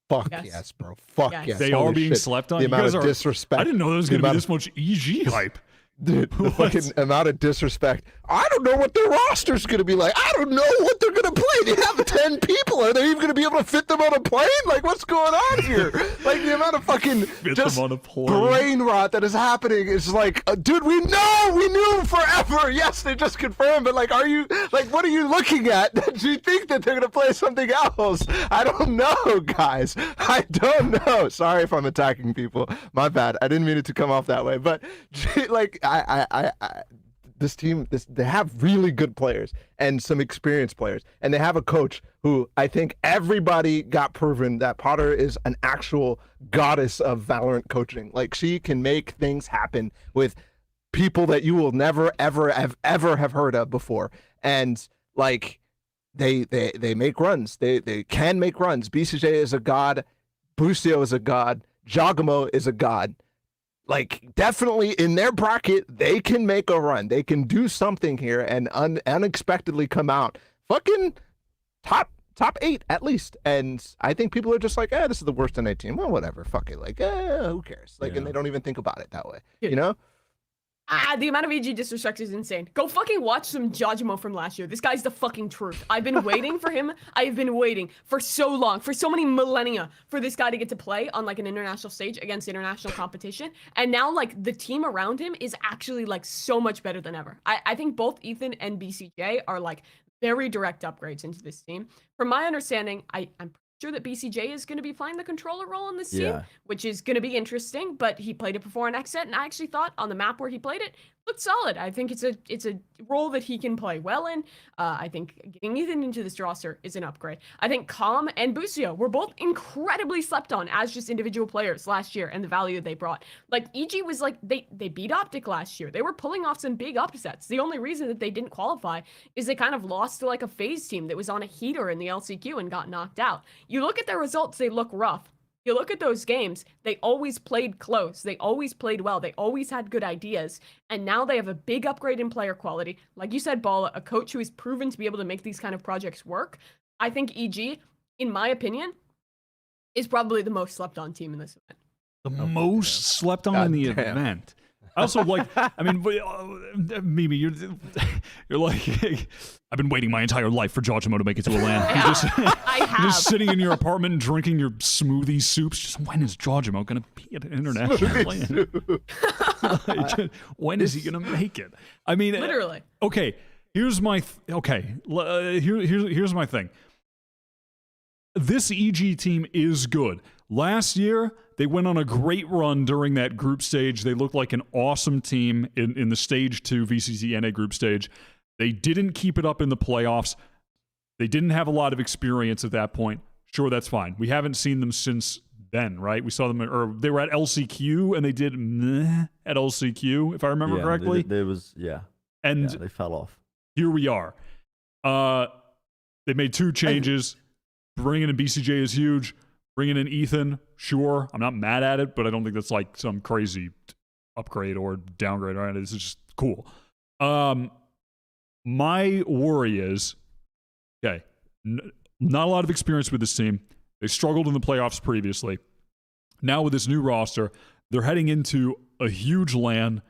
Fuck yes, bro. Fuck yes. They are being slept on. The amount of disrespect. I didn't know there was going to be this much EG hype. Dude, the fucking amount of disrespect. I don't know what their roster's going to be like. I don't know what they're going to play. They have 10 people. Are they even going to be able to fit them on a plane? Like, what's going on here? Like, the amount of fucking just brain rot that is happening is like, dude, we knew forever. Yes, they just confirmed, but like, what are you looking at? Do you think that they're going to play something else? I don't know, guys. I don't know. Sorry if I'm attacking people. My bad. I didn't mean it to come off that way, but like, this team, they have really good players and some experienced players, and they have a coach who I think everybody got proven that Potter is an actual goddess of Valorant coaching. Like, she can make things happen with people that you will never ever have heard of before, and like they make runs. They can make runs. BCJ is a god. Busio is a god. Jagamo is a god. Like, definitely in their bracket, they can make a run. They can do something here and unexpectedly come out fucking top 8 at least. And I think people are just like, this is the worst NA team. Well, whatever. Fuck it. Like, who cares? Like, and they don't even think about it that way. You know? The amount of EG disrespect is insane. Go fucking watch some Jajimo from last year. This guy's the fucking truth. I've been waiting for him. I have been waiting for so long, for so many millennia, for this guy to get to play on like an international stage against international competition. And now like the team around him is actually like so much better than ever. I think both Ethan and BCJ are like very direct upgrades into this team. From my understanding, I'm sure that BCJ is going to be playing the controller role in this Yeah. team, which is going to be interesting. But he played it before on XSET, and I actually thought on the map where he played it looked solid. I think it's a role that he can play well in. I think getting Ethan into this roster is an upgrade. I think Calm and Busio were both incredibly slept on as just individual players last year and the value they brought. Like EG was like they beat Optic last year. They were pulling off some big upsets. The only reason that they didn't qualify is they kind of lost to like a Faze team that was on a heater in the LCQ and got knocked out. You look at their results, they look rough. You look at those games, they always played close. They always played well. They always had good ideas. And now they have a big upgrade in player quality. Like you said, Ball, a coach who is proven to be able to make these kind of projects work. I think EG, in my opinion, is probably the most slept on team in this event. The most slept on in the event. I also like, I mean, Mimi, you're like, I've been waiting my entire life for Jojimo to make it to a LAN. I have. Just sitting in your apartment and drinking your smoothie soups. Just when is Jojimo going to be at an international LAN? When is he going to make it? I mean, Literally. Okay, here's my here's my thing. This EG team is good. Last year, they went on a great run during that group stage. They looked like an awesome team in the stage 2 VCT NA group stage. They didn't keep it up in the playoffs. They didn't have a lot of experience at that point. Sure, that's fine. We haven't seen them since then, right? We saw them, or they were at LCQ and they did meh at LCQ, if I remember correctly. And they fell off. Here we are. They made 2 changes. Bringing in BCJ is huge. Bringing in Ethan, sure. I'm not mad at it, but I don't think that's like some crazy upgrade or downgrade. Right? This is just cool. My worry is, okay, not a lot of experience with this team. They struggled in the playoffs previously. Now with this new roster, they're heading into a huge LAN,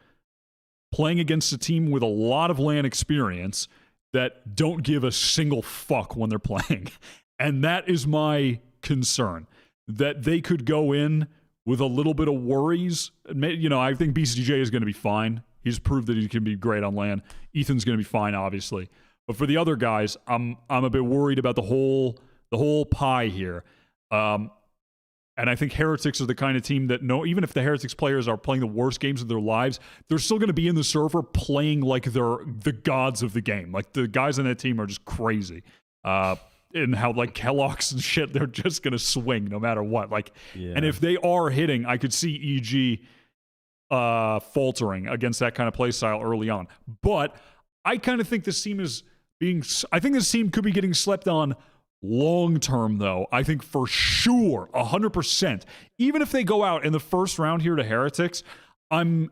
playing against a team with a lot of LAN experience that don't give a single fuck when they're playing. And that is my concern, that they could go in with a little bit of worries. You know, I think BCJ is going to be fine. He's proved that he can be great on LAN. Ethan's going to be fine, obviously. But for the other guys, I'm a bit worried about the whole pie here. And I think Heretics are the kind of team that even if the Heretics players are playing the worst games of their lives, they're still going to be in the server playing like they're the gods of the game. Like the guys on that team are just crazy. And how like Kellogg's and shit, they're just gonna swing no matter what. Like, and if they are hitting, I could see EG faltering against that kind of play style early on. But I kind of think this team is I think this team could be getting slept on long term, though. I think for sure, 100%. Even if they go out in the first round here to Heretics, I'm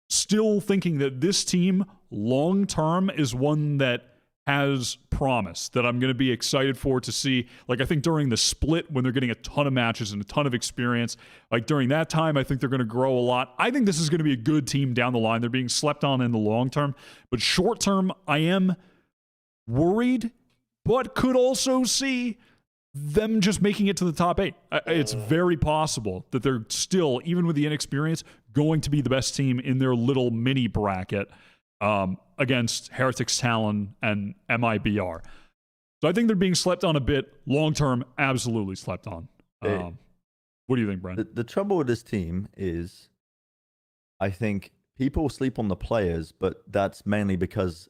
still thinking that this team long term is one that has promise, that I'm going to be excited for to see. Like, I think during the split, when they're getting a ton of matches and a ton of experience, like during that time, I think they're going to grow a lot. I think this is going to be a good team down the line. They're being slept on in the long term. But short term, I am worried, but could also see them just making it to the top 8. It's very possible that they're still, even with the inexperience, going to be the best team in their little mini bracket. Against Heretics, Talon, and MIBR. So I think they're being slept on a bit. Long-term, absolutely slept on. What do you think, Brent? The trouble with this team is, I think people sleep on the players, but that's mainly because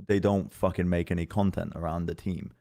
they don't fucking make any content around the team.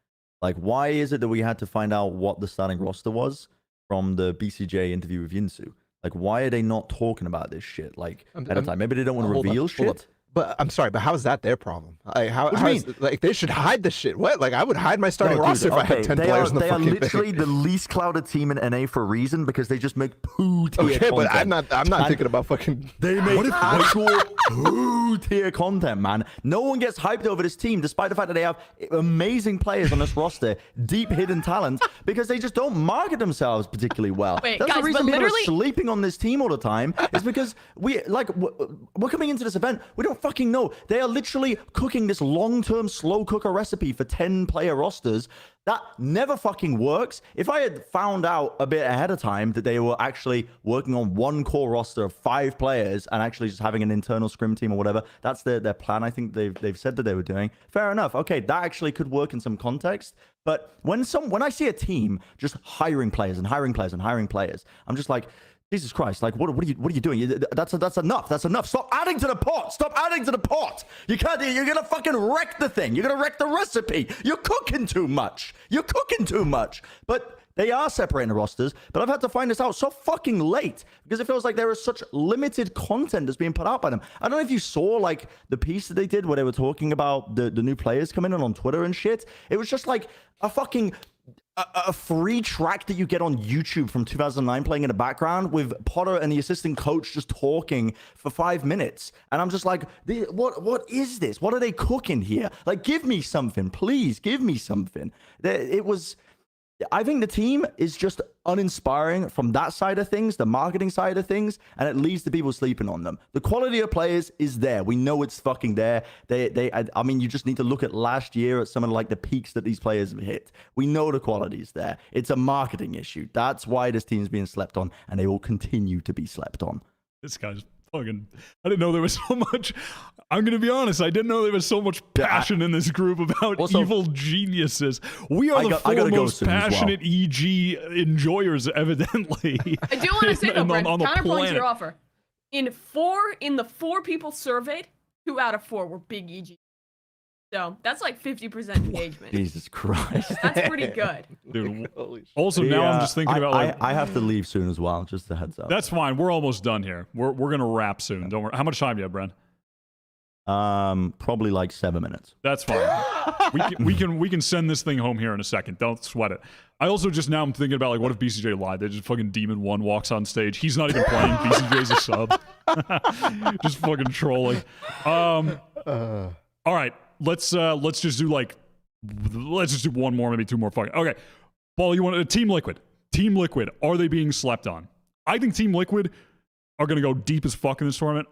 Like, why is it that we had to find out what the starting roster was from the BCJ interview with Yinsu? Like, why are they not talking about this shit? Like, at a time, maybe they don't want to reveal shit. But I'm sorry, but how is that their problem? Like, how is, like, they should hide the shit. What? Like, I would hide my starting roster if I had 10 players in the fucking thing. They are literally the least clouded team in NA for a reason, because they just make poo tier content. But I'm not thinking about fucking. They make actual poo tier content, man. No one gets hyped over this team, despite the fact that they have amazing players on this roster, deep hidden talent, because they just don't market themselves particularly well. Wait, That's guys, the reason but people are sleeping on this team all the time, is because we're coming into this event, we don't fucking know. They are literally cooking this long-term slow cooker recipe for 10-player rosters That never fucking works. If I had found out a bit ahead of time that they were actually working on one core roster of 5 players and actually just having an internal scrim team or whatever, that's their plan. I think they've said that they were doing. Fair enough. Okay, that actually could work in some context. But when I see a team just hiring players and hiring players and hiring players, I'm just like, Jesus Christ! Like, what are you doing? That's enough. That's enough. Stop adding to the pot. Stop adding to the pot. You can't. You're gonna fucking wreck the thing. You're gonna wreck the recipe. You're cooking too much. But they are separating the rosters. But I've had to find this out so fucking late because it feels like there is such limited content that's being put out by them. I don't know if you saw like the piece that they did where they were talking about the new players coming in on Twitter and shit. It was just like a fucking. A free track that you get on YouTube from 2009 playing in the background with Potter and the assistant coach just talking for 5 minutes. And I'm just like, what is this? What are they cooking here? Like, give me something, please. Give me something. I think the team is just uninspiring from that side of things, the marketing side of things, and it leads to people sleeping on them. The quality of players is there. We know it's fucking there. I mean, you just need to look at last year at some of like the peaks that these players have hit. We know the quality is there. It's a marketing issue. That's why this team's being slept on, and they will continue to be slept on. This guy's fucking. I didn't know there was so much. I'm gonna be honest. I didn't know there was so much passion in this group about also, evil geniuses. We are the foremost passionate EG enjoyers, evidently. I do want to say though, Brent, on the counterpoint to planet. your offer. In the 4 people surveyed, 2 out of 4 were big EG. So that's like 50% engagement. Jesus Christ. That's pretty good. Dude, also, now I'm just thinking about like. I have to leave soon as well. Just a heads up. That's fine. We're almost done here. We're gonna wrap soon. Don't worry. How much time do you have, Bren? Probably like 7 minutes. That's fine. we can send this thing home here in a second. Don't sweat it. I also just now I'm thinking about like what if BCJ lied? They just fucking Demon 1 walks on stage. He's not even playing. BCJ's a sub. Just fucking trolling. All right. Let's just do one more, maybe 2 more. Fucking okay. Paul, you want Team Liquid? Team Liquid, are they being slept on? I think Team Liquid are going to go deep as fuck in this tournament.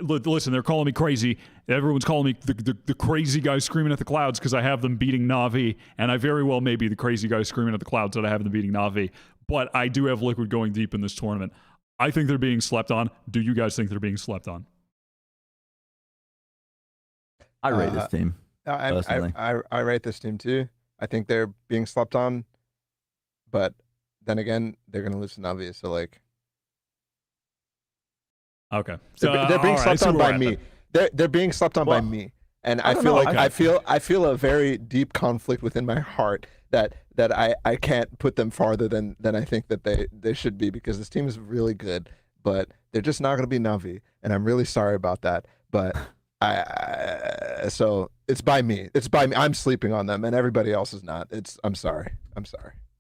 Listen, they're calling me crazy. Everyone's calling me the crazy guy screaming at the clouds because I have them beating Na'Vi, and I very well may be the crazy guy screaming at the clouds that I have them beating Na'Vi. But I do have Liquid going deep in this tournament. I think they're being slept on. Do you guys think they're being slept on? I rate this team. I rate this team too. I think they're being slept on, but then again, they're going to lose to Na'Vi. So like. Okay, so they're being slept on by me. They're being slept on by me, and I feel like I feel a very deep conflict within my heart that I can't put them farther than I think that they should be because this team is really good, but they're just not going to be Na'Vi, and I'm really sorry about that. But so it's by me. It's by me. I'm sleeping on them, and everybody else is not. I'm sorry.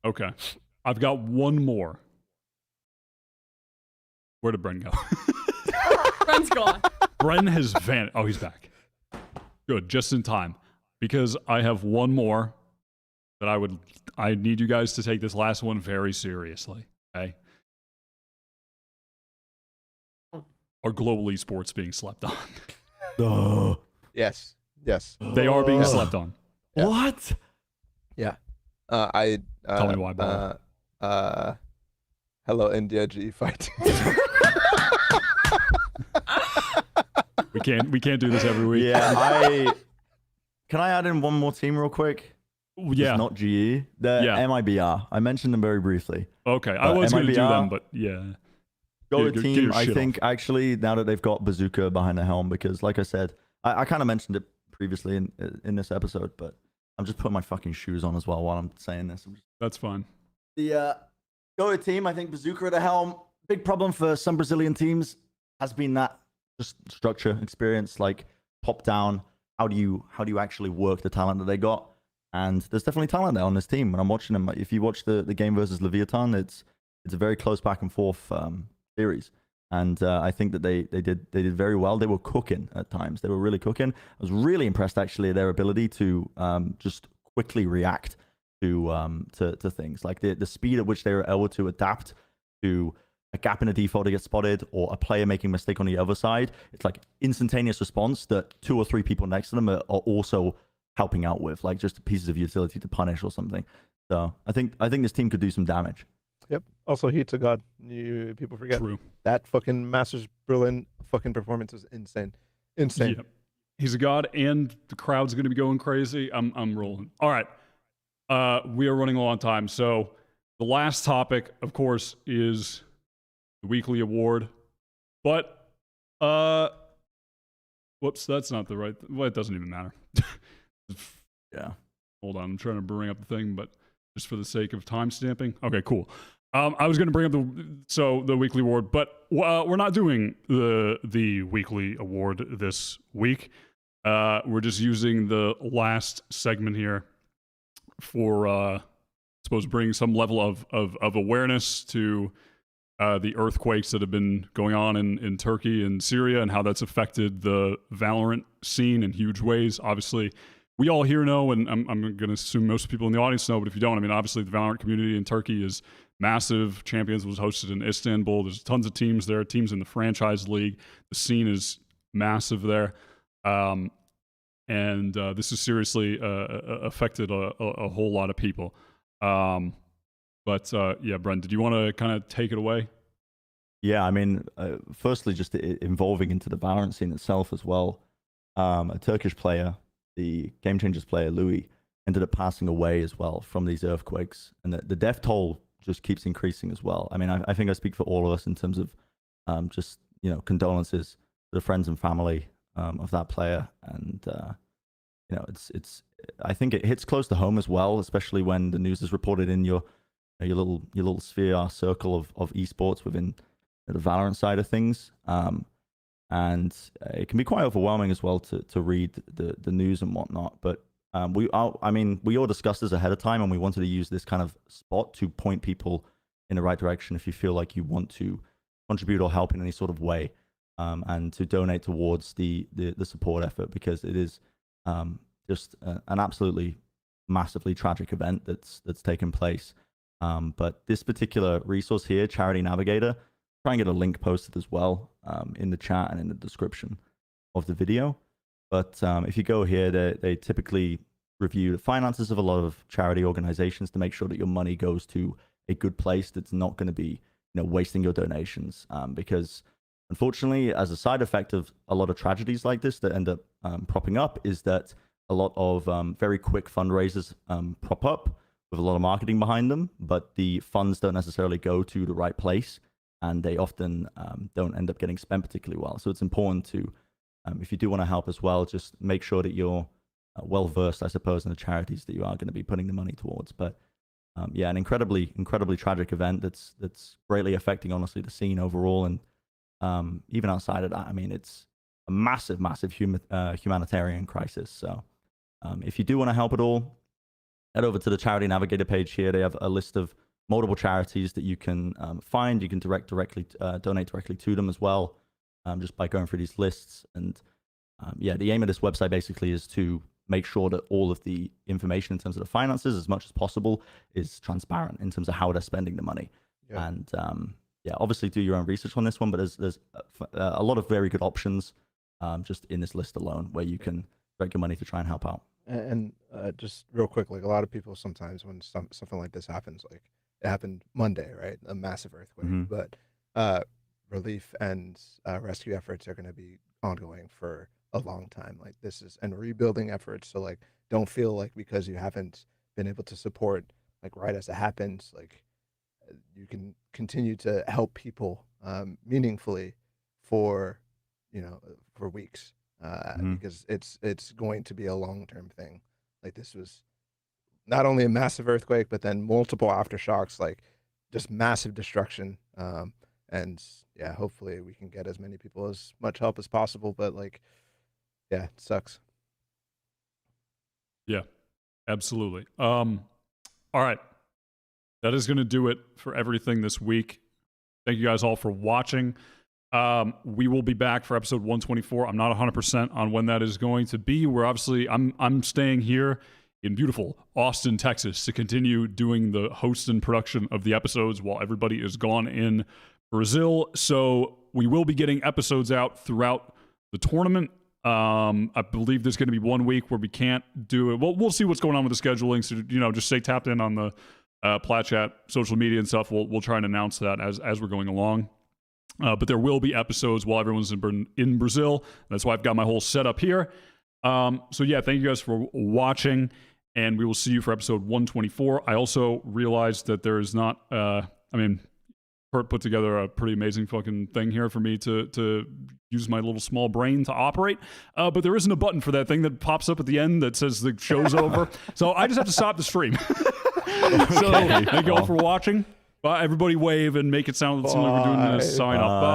Okay, I've got one more. Where did Bren go? Bren's gone. Bren has vanished. Oh, he's back. Good, just in time. Because I have one more that I need you guys to take this last one very seriously. Okay? Are global esports being slept on? Yes. They are being slept on. Yeah. What? Yeah. Tell me why, Bob. Hello, India G fight. We can't do this every week. Yeah, can I add in one more team real quick? Yeah. It's not GE. They're MIBR. I mentioned them very briefly. Okay, I was going to do them, but yeah. Go to team, I think, actually, now that they've got Bazooka behind the helm, because like I said, I kind of mentioned it previously in this episode, but I'm just putting my fucking shoes on as well while I'm saying this. That's fine. The Go to team, I think Bazooka at the helm. Big problem for some Brazilian teams has been that just structure, experience, like top down. How do you actually work the talent that they got? And there's definitely talent there on this team. When I'm watching them, if you watch the game versus Leviathan, it's a very close back and forth series. And I think that they did very well. They were cooking at times. They were really cooking. I was really impressed actually at their ability to just quickly react to things, like the speed at which they were able to adapt to a gap in a default to get spotted or a player making a mistake on the other side. It's like instantaneous response that 2 or 3 people next to them are also helping out with, like just pieces of utility to punish or something. So I think this team could do some damage. Yep. Also, Heat's a god. People forget True. that fucking Masters Berlin fucking performance was insane. Insane. Yep. He's a god, and the crowd's going to be going crazy. I'm rolling. All right. We are running low on time. So the last topic, of course, is the weekly award. But, whoops, that's not the right. Well, it doesn't even matter. Yeah. Hold on. I'm trying to bring up the thing, but just for the sake of time stamping. Okay, cool. I was going to bring up the weekly award, but we're not doing the weekly award this week. We're just using the last segment here for I suppose bring some level of awareness to the earthquakes that have been going on in Turkey and Syria and how that's affected the Valorant scene in huge ways. Obviously, we all here know, and I'm going to assume most people in the audience know, but if you don't, I mean, obviously the Valorant community in Turkey is massive. Champions was hosted in Istanbul. There's tons of teams there, teams in the franchise league. The scene is massive there. And this has seriously affected a whole lot of people. But yeah, Brent, did you want to kind of take it away? Yeah, I mean, firstly, just involving into the Valorant scene itself as well. A Turkish player, the Game Changers player, Louis, ended up passing away as well from these earthquakes. And the death toll just keeps increasing as well. I mean, I think I speak for all of us in terms of just, condolences to the friends and family of that player. And, it's I think it hits close to home as well, especially when the news is reported in your little sphere, circle of esports within the Valorant side of things. And it can be quite overwhelming as well to read the news and whatnot. But we all discussed this ahead of time, and we wanted to use this kind of spot to point people in the right direction if you feel like you want to contribute or help in any sort of way, and to donate towards the support effort, because it is just an absolutely massively tragic event that's taken place. But this particular resource here, Charity Navigator, try and get a link posted as well in the chat and in the description of the video. But if you go here, they typically review the finances of a lot of charity organizations to make sure that your money goes to a good place that's not going to be wasting your donations. Because unfortunately, as a side effect of a lot of tragedies like this that end up propping up, is that a lot of very quick fundraisers prop up with a lot of marketing behind them, but the funds don't necessarily go to the right place, and they often don't end up getting spent particularly well. So it's important to, if you do want to help as well, just make sure that you're well versed, I suppose, in the charities that you are going to be putting the money towards. But yeah, an incredibly tragic event that's greatly affecting, honestly, the scene overall. And even outside of that, I mean, it's a massive humanitarian crisis. So if you do want to help at all, head over to the Charity Navigator page here. They have a list of multiple charities that you can find. You can donate directly to them as well, just by going through these lists. And yeah, the aim of this website basically is to make sure that all of the information in terms of the finances, as much as possible, is transparent in terms of how they're spending the money. Yeah. And yeah, obviously do your own research on this one, but there's a lot of very good options just in this list alone where you can direct your money to try and help out. And just real quick, like a lot of people sometimes when something like this happens, like it happened Monday, right? A massive earthquake, but relief and rescue efforts are going to be ongoing for a long time. Like this is and rebuilding efforts. So like, don't feel like because you haven't been able to support like right as it happens, like you can continue to help people meaningfully for for weeks. Because it's going to be a long-term thing. Like this was not only a massive earthquake, but then multiple aftershocks, like just massive destruction. And yeah, hopefully we can get as many people as much help as possible. But like, yeah, it sucks. Yeah, absolutely. All right. That is going to do it for everything this week. Thank you guys all for watching. We will be back for episode 124. I'm not 100% on when that is going to be. We're obviously, I'm staying here in beautiful Austin, Texas to continue doing the host and production of the episodes while everybody is gone in Brazil. So we will be getting episodes out throughout the tournament. I believe there's going to be 1 week where we can't do it. Well, we'll see what's going on with the scheduling. So, just stay tapped in on the Plat Chat social media and stuff. We'll try and announce that as we're going along. But there will be episodes while everyone's in Brazil. That's why I've got my whole setup here. So yeah, thank you guys for watching, and we will see you for episode 124. I also realized that there is not, Kurt put together a pretty amazing fucking thing here for me to use my little small brain to operate. But there isn't a button for that thing that pops up at the end that says the show's over. So I just have to stop the stream. So thank you all for watching. Bye, everybody wave and make it sound like we're doing a sign up. Bye.